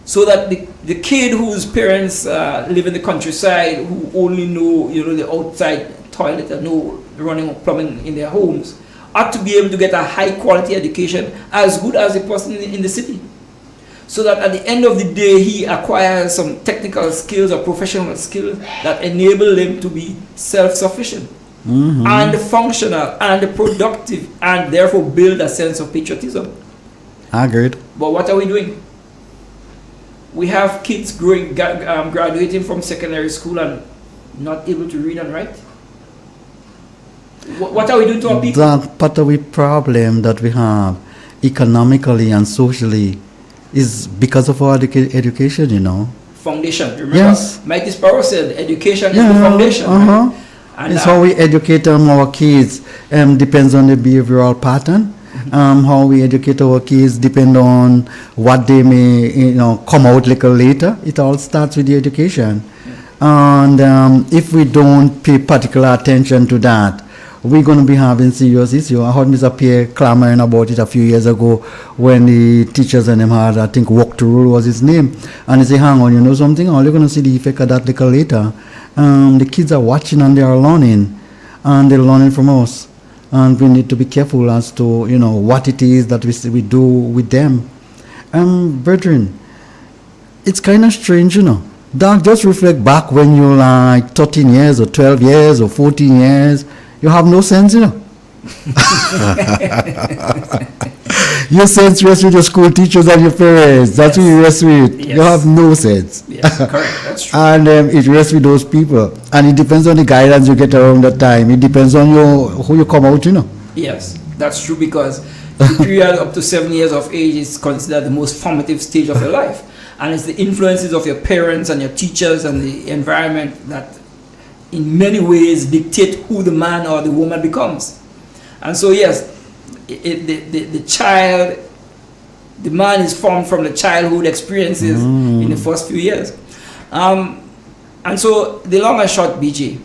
So that the kid whose parents live in the countryside, who only know the outside toilet and know running plumbing in their homes, ought to be able to get a high quality education as good as a person in the city. So that at the end of the day, he acquires some technical skills or professional skills that enable him to be self-sufficient and functional and productive, and therefore build a sense of patriotism. Agreed. But what are we doing? We have kids graduating from secondary school and not able to read and write. What are we doing to our people? That part of the problem that we have economically and socially is because of our education, Foundation. Remember, yes. Mighty Sparrow said education is the foundation. Right? And it's how we educate our kids depends on the behavioral pattern. How we educate our kids depend on what they may come out later. It all starts with the education. And if we don't pay particular attention to that, we're going to be having serious issues. I heard Mr. Pierre clamoring about it a few years ago when the teachers and them had, I think, Walk to Rule was his name. And he said, hang on, you know something? All you're going to see the effect of that later. The kids are watching and they are learning. And they're learning from us. And we need to be careful as to, what it is that we do with them. Brethren, it's kind of strange, Doc, just reflect back when you're like 13 years or 12 years or 14 years. You have no sense, Your sense rests with your school teachers and your parents. That's who you rest with. Yes. You have no sense. Yes, correct. That's true. And it rests with those people. And it depends on the guidance you get around that time. It depends on who you come out, Yes, that's true, because the period up to 7 years of age is considered the most formative stage of your life. And it's the influences of your parents and your teachers and the environment that in many ways dictate who the man or the woman becomes. And so yes, the man is formed from the childhood experiences in the first few years. And so the long and short, BJ,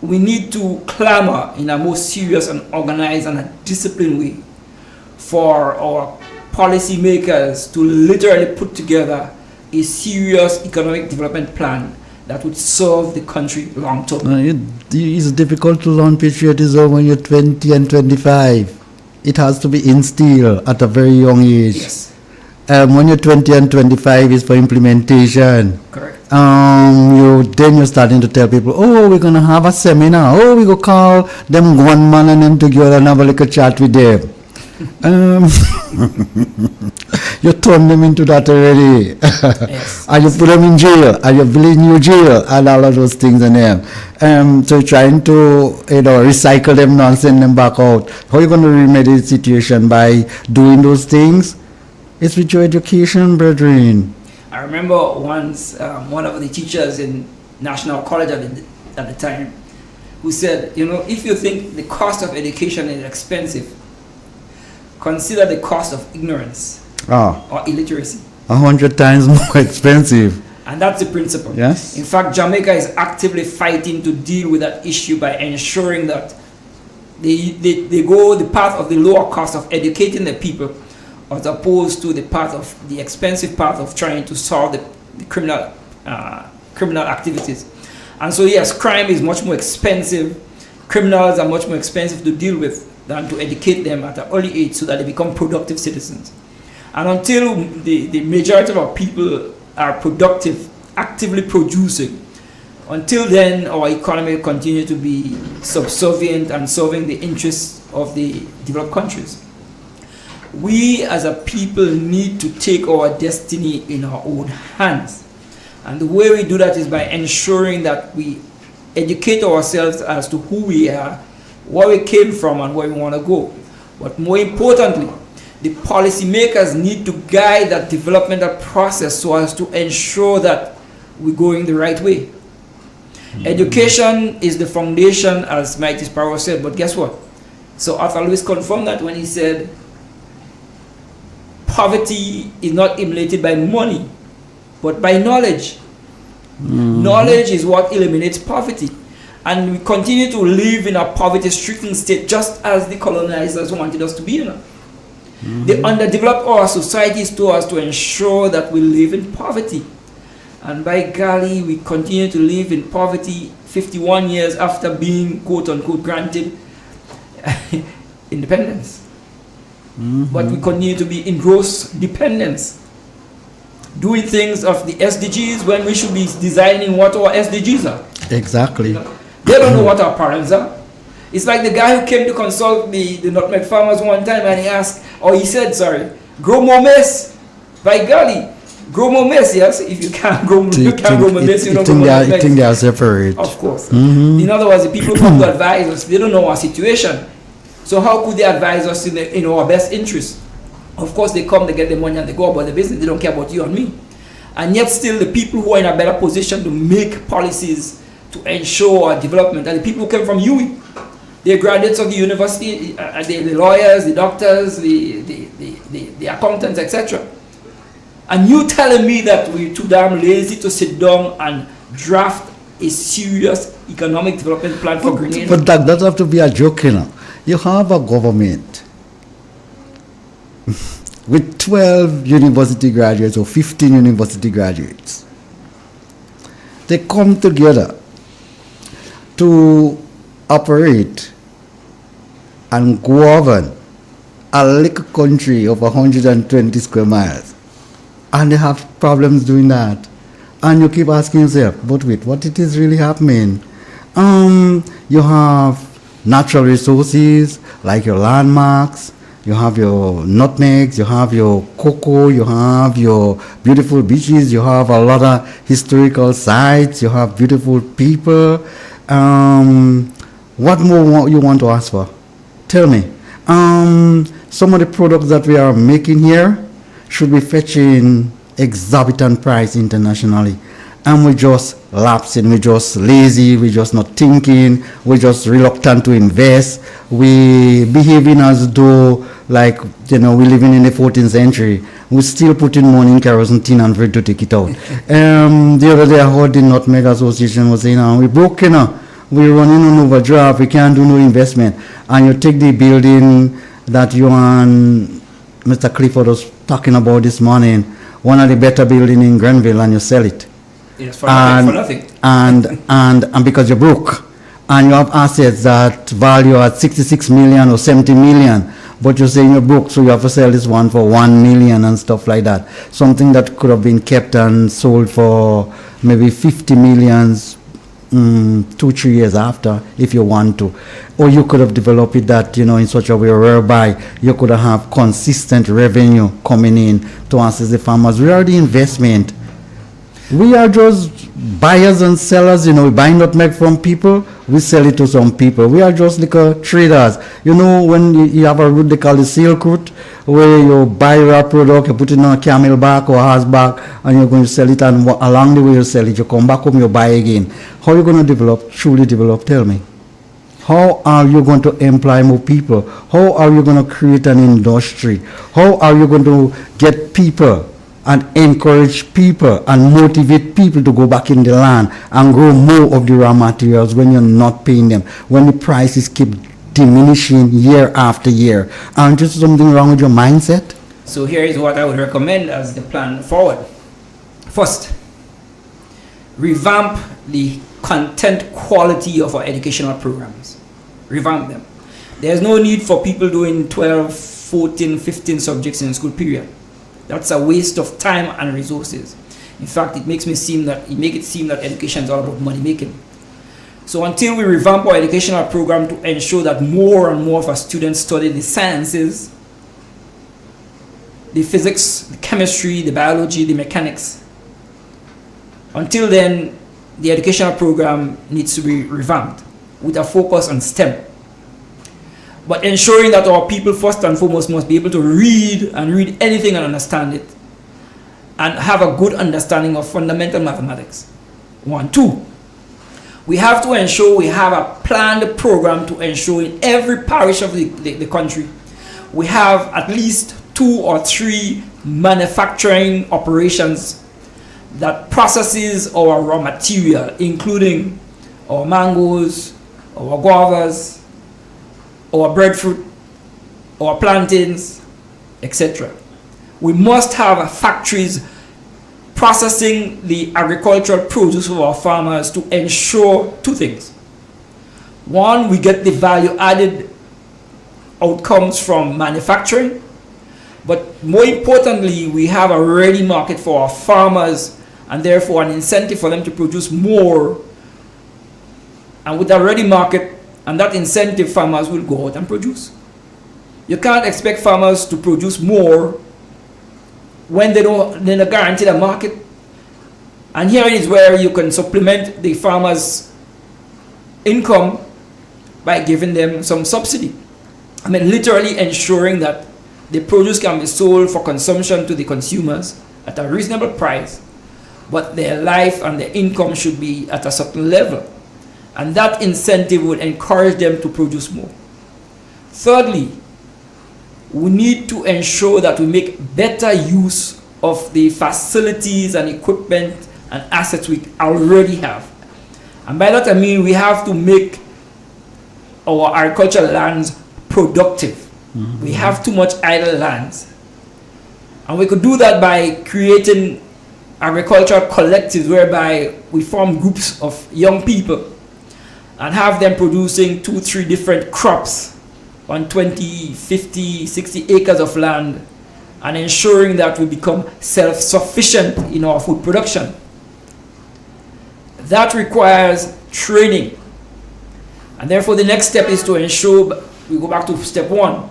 we need to clamor in a more serious and organized and a disciplined way for our policy makers to literally put together a serious economic development plan that would serve the country long term. It's difficult to learn patriotism when you're 20 and 25. It has to be instilled at a very young age. Yes. When you're 20 and 25 is for implementation. Correct. You're starting to tell people, we're going to have a seminar. We go call them one man and them together and have a little chat with them. You turn them into that already. Yes. And you put them in jail, and you build new jail, and all of those things in them. So trying to recycle them now and send them back out. How are you going to remedy the situation? By doing those things? It's with your education, brethren. I remember once one of the teachers in National College at the time who said, if you think the cost of education is expensive, consider the cost of ignorance or illiteracy. 100 times more expensive. And that's the principle. Yes. In fact, Jamaica is actively fighting to deal with that issue by ensuring that they go the path of the lower cost of educating the people, as opposed to the path of the expensive path of trying to solve the criminal activities. And so yes, crime is much more expensive. Criminals are much more expensive to deal with than to educate them at an early age so that they become productive citizens. And until the majority of our people are productive, actively producing, Until then, our economy will continue to be subservient and serving the interests of the developed countries. We as a people need to take our destiny in our own hands. And the way we do that is by ensuring that we educate ourselves as to who we are, where we came from, and where we want to go. But more importantly, the policymakers need to guide that developmental process so as to ensure that we're going the right way. Education is the foundation, as Mighty Sparrow said, but guess what? So Arthur Lewis confirmed that when he said, poverty is not eliminated by money, but by knowledge. Knowledge is what eliminates poverty. And we continue to live in a poverty-stricken state just as the colonizers wanted us to be in. They underdeveloped our societies to us to ensure that we live in poverty. And by golly, we continue to live in poverty 51 years after being quote-unquote granted independence. But we continue to be in gross dependence, doing things of the SDGs when we should be designing what our SDGs are. Exactly. They don't know what our parents are. It's like the guy who came to consult the nutmeg farmers one time, and he asked, or he said, sorry, grow more maize. By golly, grow more maize, yes? If you can't grow, you can't grow more maize, you don't grow more maize. You think they are separate. Of course. In other words, the people who come to advise us, they don't know our situation. So how could they advise us in our best interest? Of course, they come, they get the money, and they go about the business. They don't care about you and me. And yet still, the people who are in a better position to make policies to ensure our development are the people who came from UWI. They're graduates of the university, the lawyers, the doctors, the accountants, etc. And you telling me that we're too damn lazy to sit down and draft a serious economic development plan for Grenada? But that doesn't have to be a joke, you know. You have a government with 12 university graduates or 15 university graduates. They come together to operate and govern a little country of 120 square miles. And they have problems doing that. And you keep asking yourself, but wait, what it is really happening? You have natural resources like your landmarks, you have your nutmegs, you have your cocoa, you have your beautiful beaches, you have a lot of historical sites, you have beautiful people. What more you want to ask for? Tell me. Some of the products that we are making here should be fetching exorbitant price internationally. And we just lapsing, we just lazy, we just not thinking, we just reluctant to invest. We behaving as though like, you know, we're living in the 14th century. We still putting money in kerosene tin and afraid to take it out. The other day I heard the Nutmeg Association was saying, we broke, you know, we're running on overdraft, we can't do no investment. And you take the building that you and Mr. Clifford was talking about this morning, one of the better buildings in Grenville, and you sell it. Yes, for nothing. And because you're broke, and you have assets that value at 66 million or 70 million, but you're saying you're broke, so you have to sell this one for 1 million and stuff like that. Something that could have been kept and sold for maybe 50 millions 2-3 years after, if you want to. Or you could have developed it that, you know, in such a way whereby you could have consistent revenue coming in to assist the farmers. We are the investment. We are just buyers and sellers, you know. We buy nutmeg from people, we sell it to some people. We are just like traders. You know, when you have a route they call the silk route, where you buy a product, you put it on a camel back or a horse back, and you're going to sell it, and along the way you sell it, you come back home, you buy again. How are you going to truly develop? Tell me. How are you going to employ more people? How are you going to create an industry? How are you going to get people and encourage people and motivate people to go back in the land and grow more of the raw materials when you're not paying them, when the prices keep diminishing year after year? Aren't there something wrong with your mindset? So here is what I would recommend as the plan forward. First, revamp the content quality of our educational programs. Revamp them. There's no need for people doing 12, 14, 15 subjects in a school period. That's a waste of time and resources. In fact, it makes it seem that education is all about money making. So until we revamp our educational program to ensure that more and more of our students study the sciences, the physics, the chemistry, the biology, the mechanics, until then, the educational program needs to be revamped with a focus on STEM. But ensuring that our people first and foremost must be able to read anything and understand it, and have a good understanding of fundamental mathematics. 1, 2. We have to ensure we have a planned program to ensure in every parish of the country we have at least 2 or 3 manufacturing operations that processes our raw material, including our mangoes, our guavas, our breadfruit, our plantains, etc. We must have factories processing the agricultural produce of our farmers to ensure 2 things. 1, we get the value added outcomes from manufacturing, but more importantly, we have a ready market for our farmers and therefore an incentive for them to produce more. And with a ready market and that incentive, farmers will go out and produce. You can't expect farmers to produce more when they're not guaranteed a market. And here is where you can supplement the farmers' income by giving them some subsidy. I mean, literally ensuring that the produce can be sold for consumption to the consumers at a reasonable price, but their life and their income should be at a certain level. And that incentive would encourage them to produce more. Thirdly, we need to ensure that we make better use of the facilities and equipment and assets we already have. And by that I mean we have to make our agricultural lands productive. We have too much idle lands. And we could do that by creating agricultural collectives whereby we form groups of young people and have them producing 2-3 different crops on 20, 50, 60 acres of land, and ensuring that we become self-sufficient in our food production. That requires training. And therefore the next step is to ensure, we go back to step 1,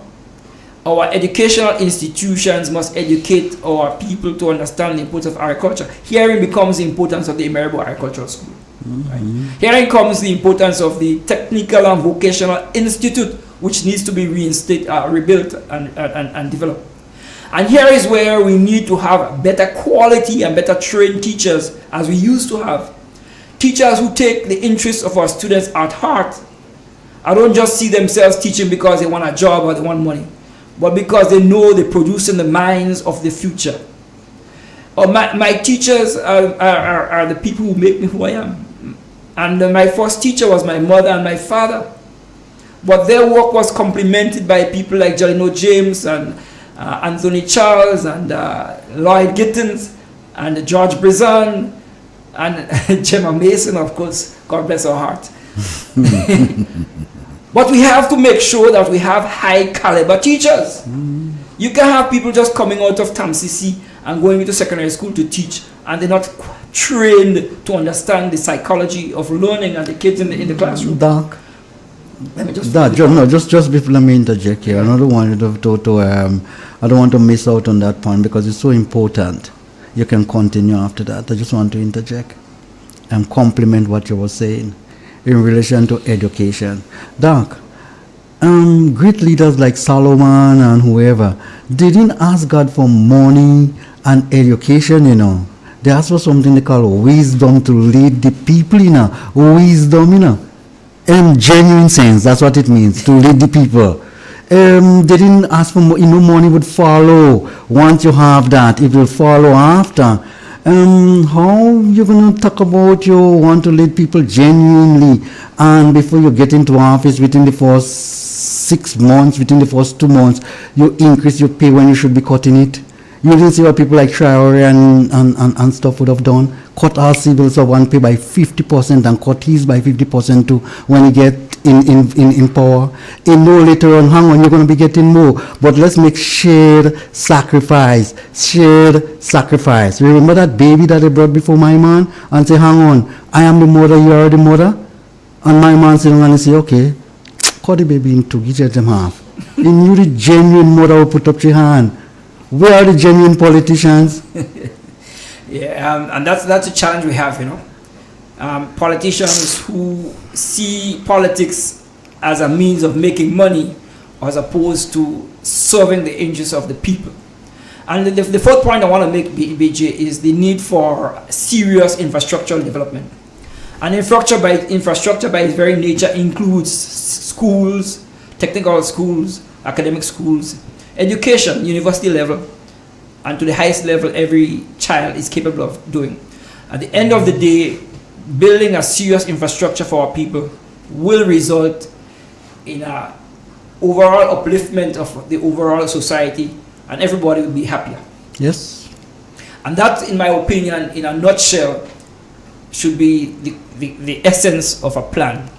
our educational institutions must educate our people to understand the importance of agriculture. Herein becomes the importance of the Emerabo Agricultural School. Right? Herein comes the importance of the Technical and Vocational Institute, which needs to be rebuilt and developed. And here is where we need to have better quality and better trained teachers, as we used to have. Teachers who take the interests of our students at heart. I don't just see themselves teaching because they want a job or they want money, but because they know they're producing the minds of the future. My teachers are the people who make me who I am. And my first teacher was my mother and my father. But their work was complemented by people like Jalino James and Anthony Charles and Lloyd Gittins and George Brizan and Gemma Mason, of course. God bless her heart. But we have to make sure that we have high caliber teachers. You can have people just coming out of TAMCC and going into secondary school to teach, and they're not trained to understand the psychology of learning and the kids in the classroom. Doc, let me just before, let me interject here. I don't want I don't want to miss out on that point because it's so important. You can continue after that. I just want to interject and complement what you were saying in relation to education. Doc, great leaders like Solomon and whoever didn't ask God for money and education, They asked for something they call wisdom to lead the people, wisdom, in genuine sense. That's what it means, to lead the people. They didn't ask for money would follow. Once you have that, it will follow after. How you going to talk about you want to lead people genuinely, and before you get into office within the first 6 months, within the first 2 months, you increase your pay when you should be cutting it? You didn't see what people like Traore and stuff would have done. Cut our civils of one pay by 50% and cut his by 50% too when he get in power. And know later on, hang on, you're going to be getting more. But let's make shared sacrifice. Shared sacrifice. Remember that baby that they brought before my man and say, hang on, I am the mother, you are the mother. And my man sitting and say, okay, cut the baby in two, get them half. And you the genuine mother will put up your hand. Where are the genuine politicians? Yeah, and that's a challenge we have, you know. Politicians who see politics as a means of making money as opposed to serving the interests of the people. And the fourth point I want to make, BJ, is the need for serious infrastructural development. And infrastructure by its very nature includes schools, technical schools, academic schools, education, university level, and to the highest level every child is capable of doing. At the end of the day, building a serious infrastructure for our people will result in an overall upliftment of the overall society, and everybody will be happier. Yes. And that, in my opinion, in a nutshell, should be the essence of a plan.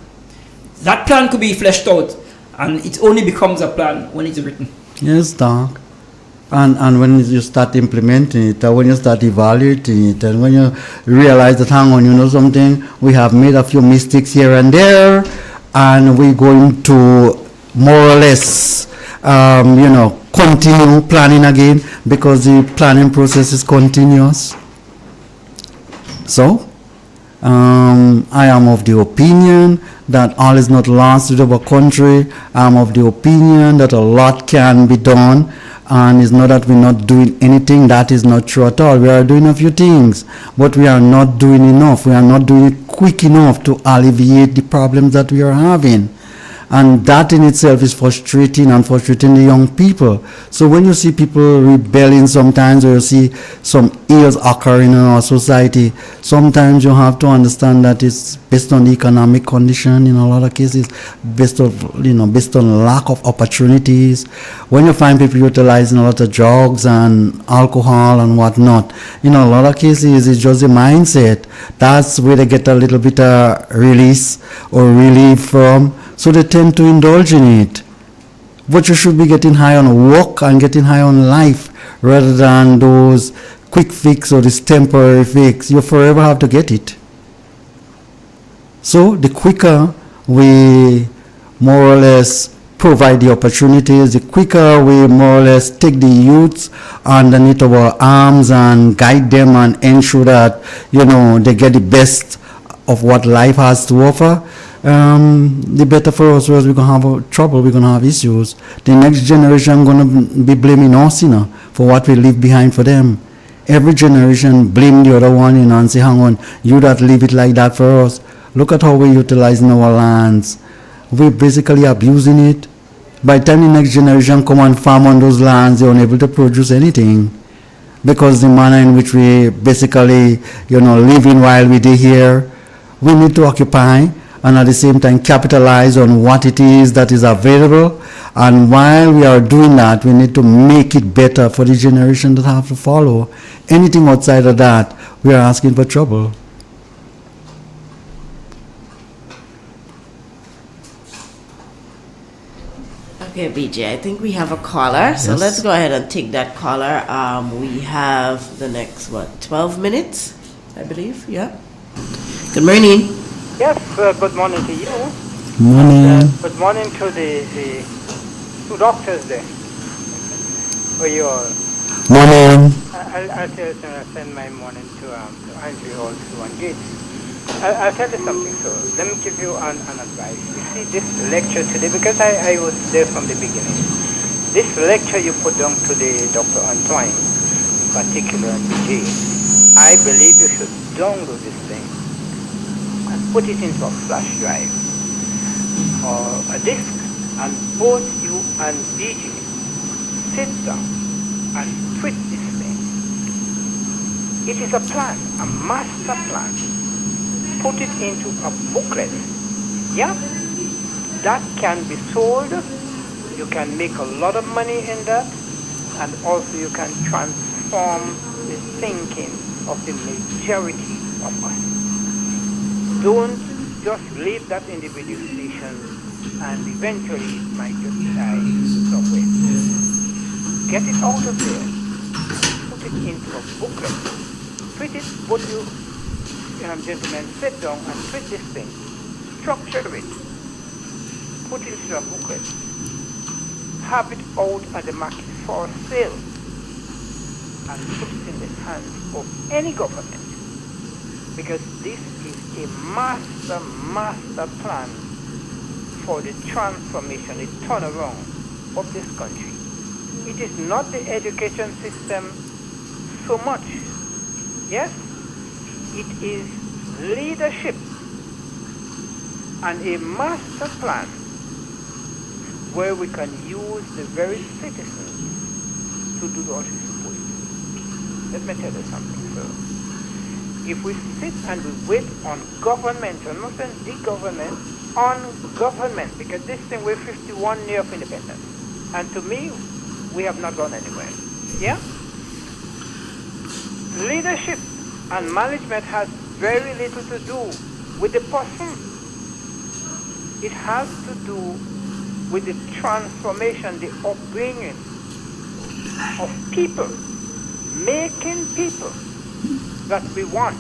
That plan could be fleshed out, and it only becomes a plan when it's written. Yes, Doc. And when you start implementing it, when you start evaluating it, and when you realize that, hang on, you know something, we have made a few mistakes here and there, and we're going to more or less, continue planning again, because the planning process is continuous. So, I am of the opinion that all is not lost with our country. I am of the opinion that a lot can be done. And it's not that we're not doing anything. That is not true at all. We are doing a few things, but we are not doing enough. We are not doing it quick enough to alleviate the problems that we are having. And that in itself is frustrating, and frustrating the young people. So when you see people rebelling sometimes, or you see some ills occurring in our society, sometimes you have to understand that it's based on the economic condition in a lot of cases, based on lack of opportunities. When you find people utilizing a lot of drugs and alcohol and whatnot, in a lot of cases it's just a mindset. That's where they get a little bit of release or relief from. So they tend to indulge in it. But you should be getting high on work and getting high on life rather than those quick fix or this temporary fix. You forever have to get it. So the quicker we more or less provide the opportunities, the quicker we more or less take the youths underneath our arms and guide them and ensure that, they get the best of what life has to offer, the better for us, whereas we're going to have trouble, we're going to have issues. The next generation going to be blaming us, for what we leave behind for them. Every generation blame the other one, and say, hang on, you that leave it like that for us. Look at how we're utilizing our lands. We're basically abusing it. By the time the next generation come and farm on those lands, they're unable to produce anything. Because the manner in which we basically, living while we're here, we need to occupy and at the same time capitalize on what it is that is available. And while we are doing that, we need to make it better for the generation that have to follow. Anything outside of that, we are asking for trouble. Okay, BJ, I think we have a caller, so Yes. let's go ahead and take that caller. We have the next, 12 minutes, I believe, yeah. Good morning. Yes, good morning to you. Morning. Good morning to the two doctors there. For your Morning. I'll send my morning to Andrew also and Gates. I'll tell you something, so let me give you an advice. You see this lecture today, because I was there from the beginning. This lecture you put down to the Dr. Antoine, in particular, and BJ, I believe you should download this thing and put it into a flash drive or a disk, and both you and BJ sit down and tweak this thing. It is a plan, a master plan. Put it into a booklet. Yeah? That can be sold. You can make a lot of money in that, and also you can transform the thinking of the majority of us. Don't just leave that individual station and eventually it might just die somewhere. Get it out of there. Put it into a booklet. Print it, put you, gentlemen, sit down and print this thing. Structure it. Put it into a booklet. Have it out at the market for sale. And put it in the hands of any government. Because this is a master plan for the transformation, the turnaround of this country. It is not the education system so much. Yes, it is leadership and a master plan where we can use the very citizens to do what we're supposed to. Let me tell you something, sir. If we sit and we wait on government, I'm not saying the government, on government, because this thing, we're 51 years of independence. And to me, we have not gone anywhere. Yeah? Leadership and management has very little to do with the person. It has to do with the transformation, the upbringing of people, making people that we want.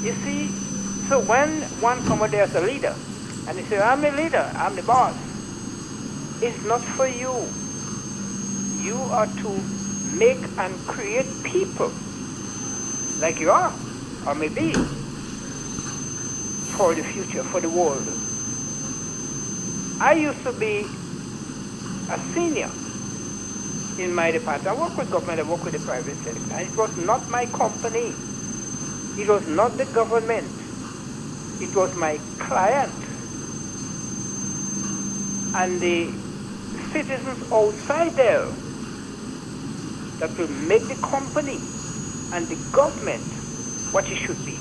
You see, so when one comes there as a leader, and he says, I'm a leader, I'm the boss, it's not for you. You are to make and create people like you are, or maybe, for the future, for the world. I used to be a senior in my department. I work with government, I work with the private sector. And it was not my company. It was not the government. It was my client. And the citizens outside there that will make the company and the government what it should be.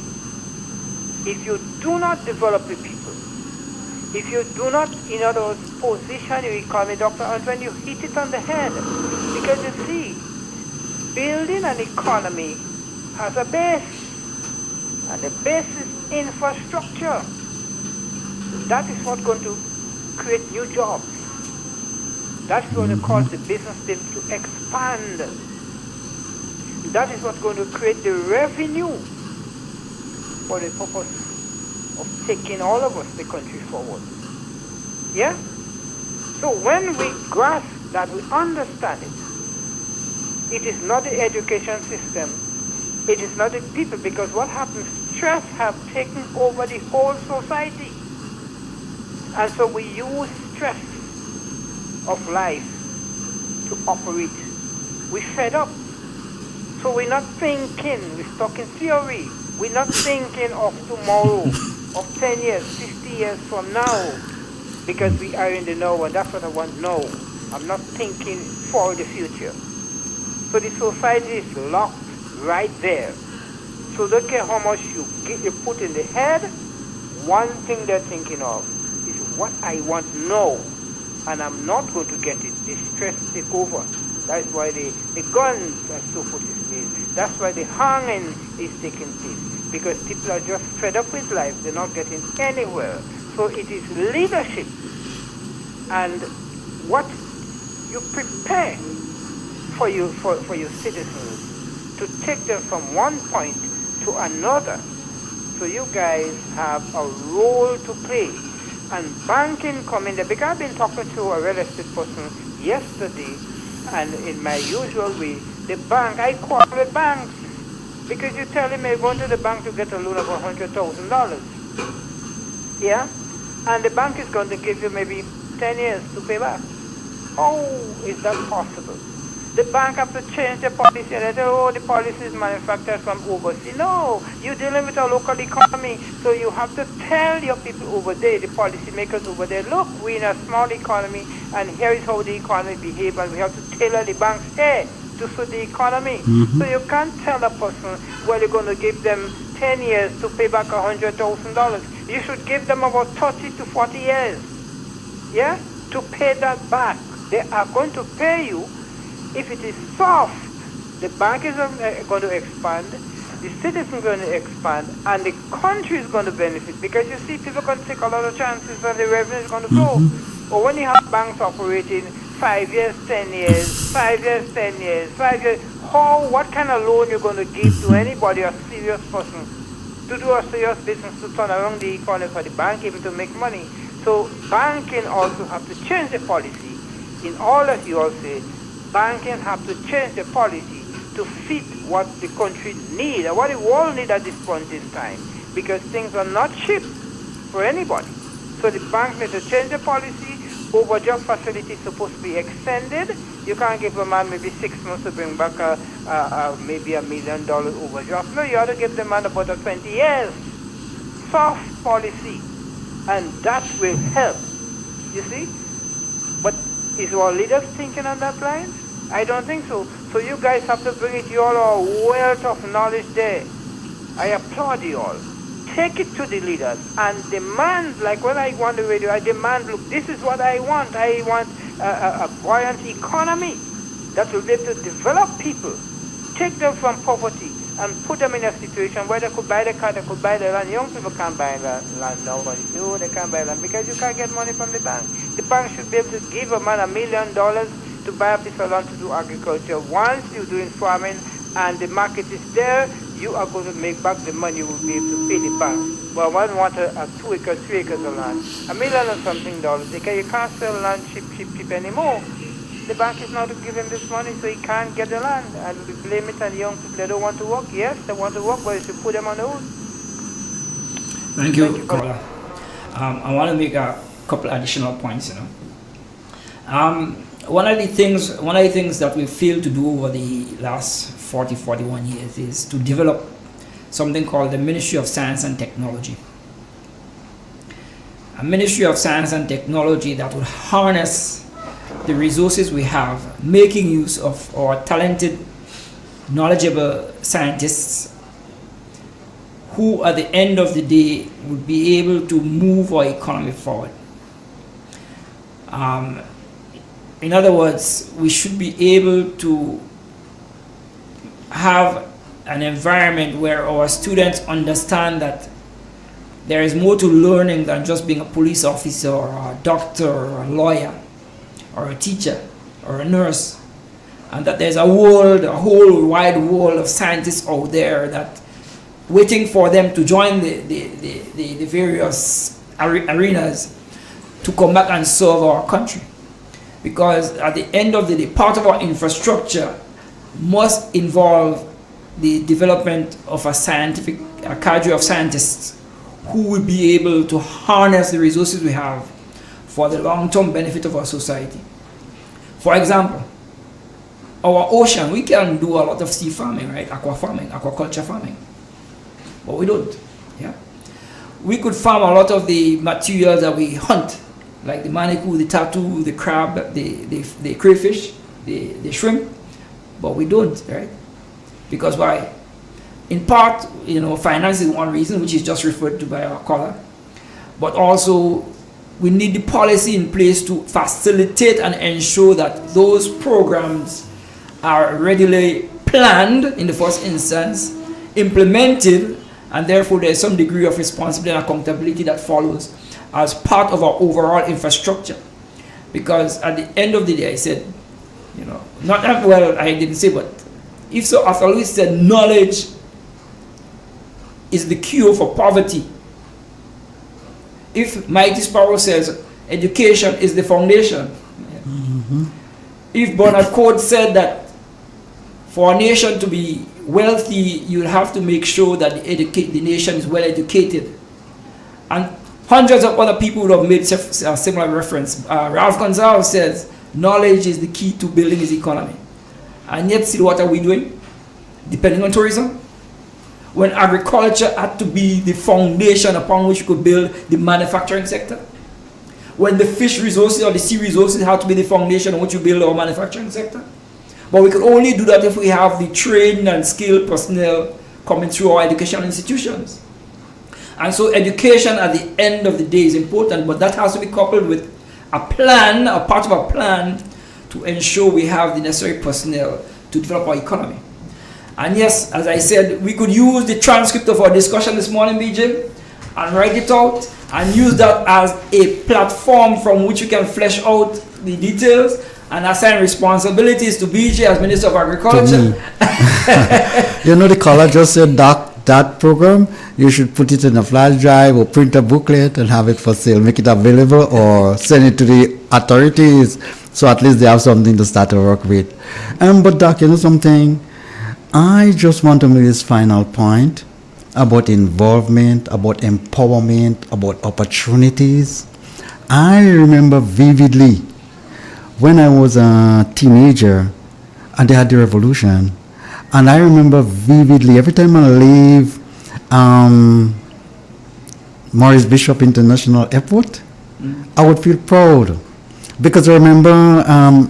If you do not develop the people, if you do not, in other words, position your economy, Dr. Antoine, you hit it on the head. Because you see, building an economy has a base, and the base is infrastructure. That is what's going to create new jobs. That's going to cause the business to expand. That is what's going to create the revenue for the purpose of taking all of us, the country, forward. Yeah? So when we grasp that, we understand it. It is not the education system. It is not the people, because what happens, stress have taken over the whole society. And so we use stress of life to operate. We're fed up. So we're not thinking, we're stuck in theory. We're not thinking of tomorrow, of 10 years, 50 years from now, because we are in the now, and that's what I want now. I'm not thinking for the future. So the society is locked right there. So don't care how much you put in the head, one thing they're thinking of is what I want now, and I'm not going to get it. The stress take over. That's why the guns are so put in place. That's why the hanging is taking place. Because people are just fed up with life. They're not getting anywhere. So it is leadership and what you prepare for your citizens to take them from one point to another. So you guys have a role to play. And banking come in there, because I've been talking to a real estate person yesterday, and in my usual way, the bank, I call the banks, because you tell him you're going to the bank to get a loan of $100,000. Yeah? And the bank is going to give you maybe 10 years to pay back. How is that possible? The bank have to change the policy, and they say, oh, the policy is manufactured from overseas. No, you're dealing with a local economy, so you have to tell your people over there, the policy makers over there, look, we're in a small economy, and here is how the economy behaves, and we have to tailor the bank's here to suit the economy. So you can't tell a person, well, you're going to give them 10 years to pay back $100,000. You should give them about 30 to 40 years, yeah, to pay that back. They are going to pay you. If it is soft, the bank is going to expand, the city is going to expand, and the country is going to benefit, because you see, people can take a lot of chances and the revenue is going to grow. Or when you have banks operating 5 years, 10 years, 5 years, 10 years, 5 years, what kind of loan you're going to give to anybody, a serious person, to do a serious business, to turn around the economy for the bank, even to make money? So banking also have to change the policy. In all that you all say, banking have to change the policy to fit what the country need and what the world need at this point in time, because things are not cheap for anybody. So the bank need to change the policy. Overdraft facility is supposed to be extended. You can't give a man maybe 6 months to bring back maybe $1 million overdraft. No, you ought to give the man about 20 years. Soft policy. And that will help. You see? But is our leaders thinking on that line? I don't think so. So you guys have to bring it. You all are a wealth of knowledge there. I applaud you all. Take it to the leaders and demand, like when I go on the radio, I demand, look, this is what I want. I want a buoyant economy that will be able to develop people, take them from poverty and put them in a situation where they could buy the car, they could buy the land. Young people can't buy land now, but no, they can't buy land because you can't get money from the bank. The bank should be able to give a man $1 million to buy a piece of land to do agriculture. Once you're doing farming and the market is there, you are going to make back the money you will be able to pay the bank. But one want a 2 acres, 3 acres of land, $1 million or something dollars, because you can't sell land cheap anymore. The bank is not to give him this money, so he can't get the land. And we blame it on young people. They don't want to work. Yes, they want to work, but you should put them on hold. Thank you, Kola. I want to make a couple additional points. One of the things that we failed to do over the last 41 years is to develop something called the Ministry of Science and Technology. A Ministry of Science and Technology that would harness the resources we have, making use of our talented, knowledgeable scientists who at the end of the day would be able to move our economy forward. In other words, we should be able to have an environment where our students understand that there is more to learning than just being a police officer or a doctor or a lawyer or a teacher or a nurse, and that there's a whole wide world of scientists out there that waiting for them to join the various arenas to come back and serve our country. Because at the end of the day, part of our infrastructure must involve the development of a cadre of scientists who will be able to harness the resources we have for the long-term benefit of our society. For example, our ocean, we can do a lot of sea farming, right? Aquaculture farming, but we don't. Yeah, we could farm a lot of the materials that we hunt, like the manikou, the tattoo, the crab, the crayfish, the shrimp, but we don't, right? Because why? In part, finance is one reason, which is just referred to by our caller, but also we need the policy in place to facilitate and ensure that those programs are readily planned in the first instance, implemented, and therefore there is some degree of responsibility and accountability that follows as part of our overall infrastructure. Because at the end of the day, I said, not that well, I didn't say, but if so, after all, we said knowledge is the cure for poverty. If Mighty Sparrow says education is the foundation, if Bernard Code said that for a nation to be wealthy, you have to make sure that the nation is well educated, and hundreds of other people would have made a similar reference. Ralph Gonzalez says knowledge is the key to building his economy, and yet see what are we doing? Depending on tourism, when agriculture had to be the foundation upon which you could build the manufacturing sector, when the fish resources or the sea resources had to be the foundation on which you build our manufacturing sector. But we could only do that if we have the trained and skilled personnel coming through our educational institutions. And so education at the end of the day is important, but that has to be coupled with a plan, a part of a plan to ensure we have the necessary personnel to develop our economy. And yes, as I said, we could use the transcript of our discussion this morning, BJ, and write it out and use that as a platform from which we can flesh out the details and assign responsibilities to BJ as Minister of Agriculture. You know, the caller just said, Doc, that program, you should put it in a flash drive or print a booklet and have it for sale. Make it available or send it to the authorities so at least they have something to start to work with. But Doc, you know something? I just want to make this final point about involvement, about empowerment, about opportunities. I remember vividly when I was a teenager and they had the revolution. And I remember vividly, every time I leave Maurice Bishop International Airport, I would feel proud. Because I remember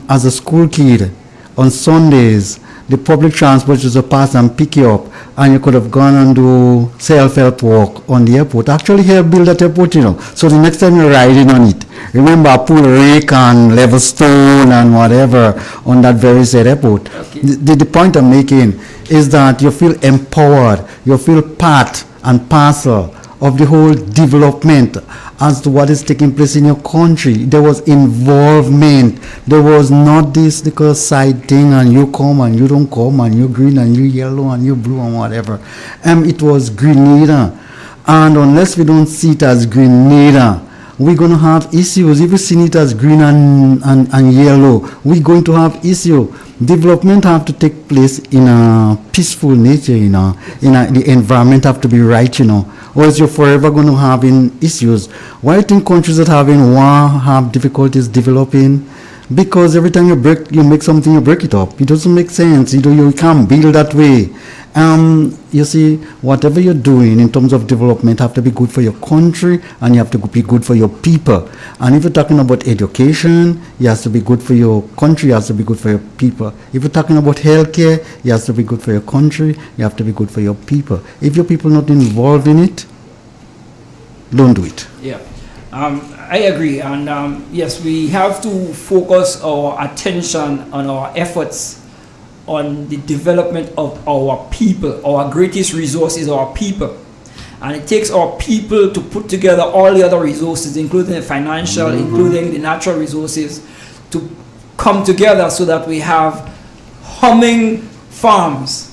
as a school kid, on Sundays, the public transport used to pass and pick you up, and you could have gone and do self-help walk on the airport. Actually, here, build that airport, you know. So the next time you're riding on it, remember, I pull rake and level stone and whatever on that very said airport. Okay. The point I'm making is that you feel empowered, you feel part and parcel of the whole development as to what is taking place in your country. There was involvement. There was not this little side thing and you come and you don't come and you green and you yellow and you blue and whatever. It was Grenada. And unless we don't see it as Grenada, we're going to have issues. If we see it as green and yellow, we're going to have issue. Development have to take place in a peaceful nature, you know. The environment have to be right, you know. Or else you're forever going to have issues. Why do you think countries that have war have difficulties developing? Because every time you make something, you break it up. It doesn't make sense. You can't build that way. You see, whatever you're doing in terms of development have to be good for your country and you have to be good for your people. And if you're talking about education, it has to be good for your country, it has to be good for your people. If you're talking about healthcare, it has to be good for your country, you have to be good for your people. If your people not involved in it, don't do it. Yeah. I agree, and yes, we have to focus our attention on our efforts on the development of our people. Our greatest resource is our people, and it takes our people to put together all the other resources, including the financial, including the natural resources, to come together so that we have humming farms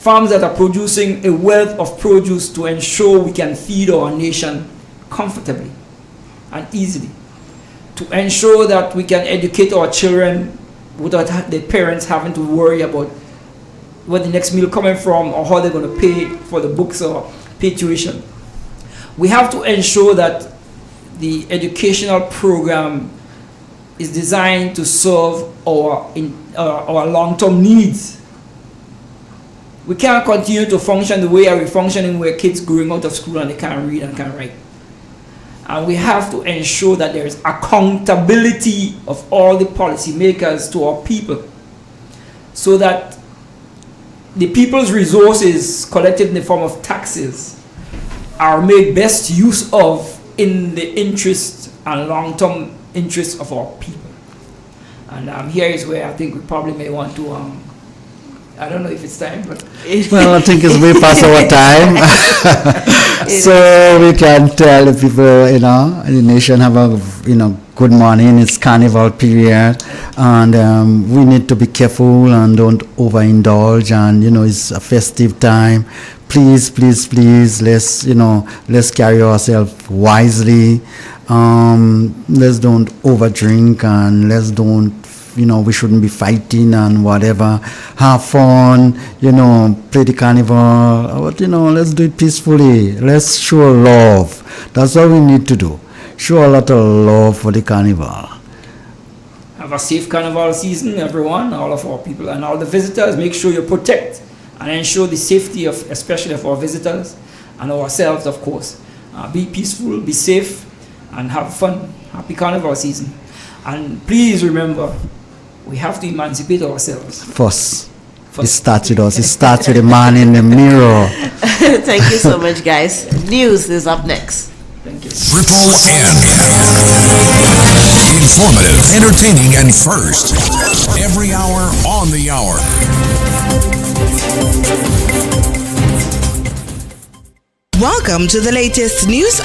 that are producing a wealth of produce to ensure we can feed our nation comfortably and easily, to ensure that we can educate our children without the parents having to worry about where the next meal coming from or how they're going to pay for the books or pay tuition. We have to ensure that the educational program is designed to serve our long-term needs. We can't continue to function the way we're functioning, where kids growing out of school and they can't read and can't write. And we have to ensure that there is accountability of all the policymakers to our people, so that the people's resources collected in the form of taxes are made best use of in the interest and long-term interest of our people. And here is where I think we probably may want to I don't know if it's time, but well, I think it's way past our time. So we can tell the people, the nation have a, good morning. It's carnival period, and we need to be careful and don't overindulge. And it's a festive time. Please, let's carry ourselves wisely. Let's don't overdrink, and let's don't. We shouldn't be fighting and whatever. Have fun, play the carnival. But, let's do it peacefully. Let's show love. That's all we need to do. Show a lot of love for the carnival. Have a safe carnival season, everyone, all of our people and all the visitors. Make sure you protect and ensure the safety of, especially of our visitors and ourselves, of course. Be peaceful, be safe, and have fun. Happy carnival season. And please remember, we have to emancipate ourselves. First. It starts with us. It starts with the man in the mirror. Thank you so much, guys. News is up next. Thank you. Triple N. Informative, entertaining, and first. Every hour on the hour. Welcome to the latest news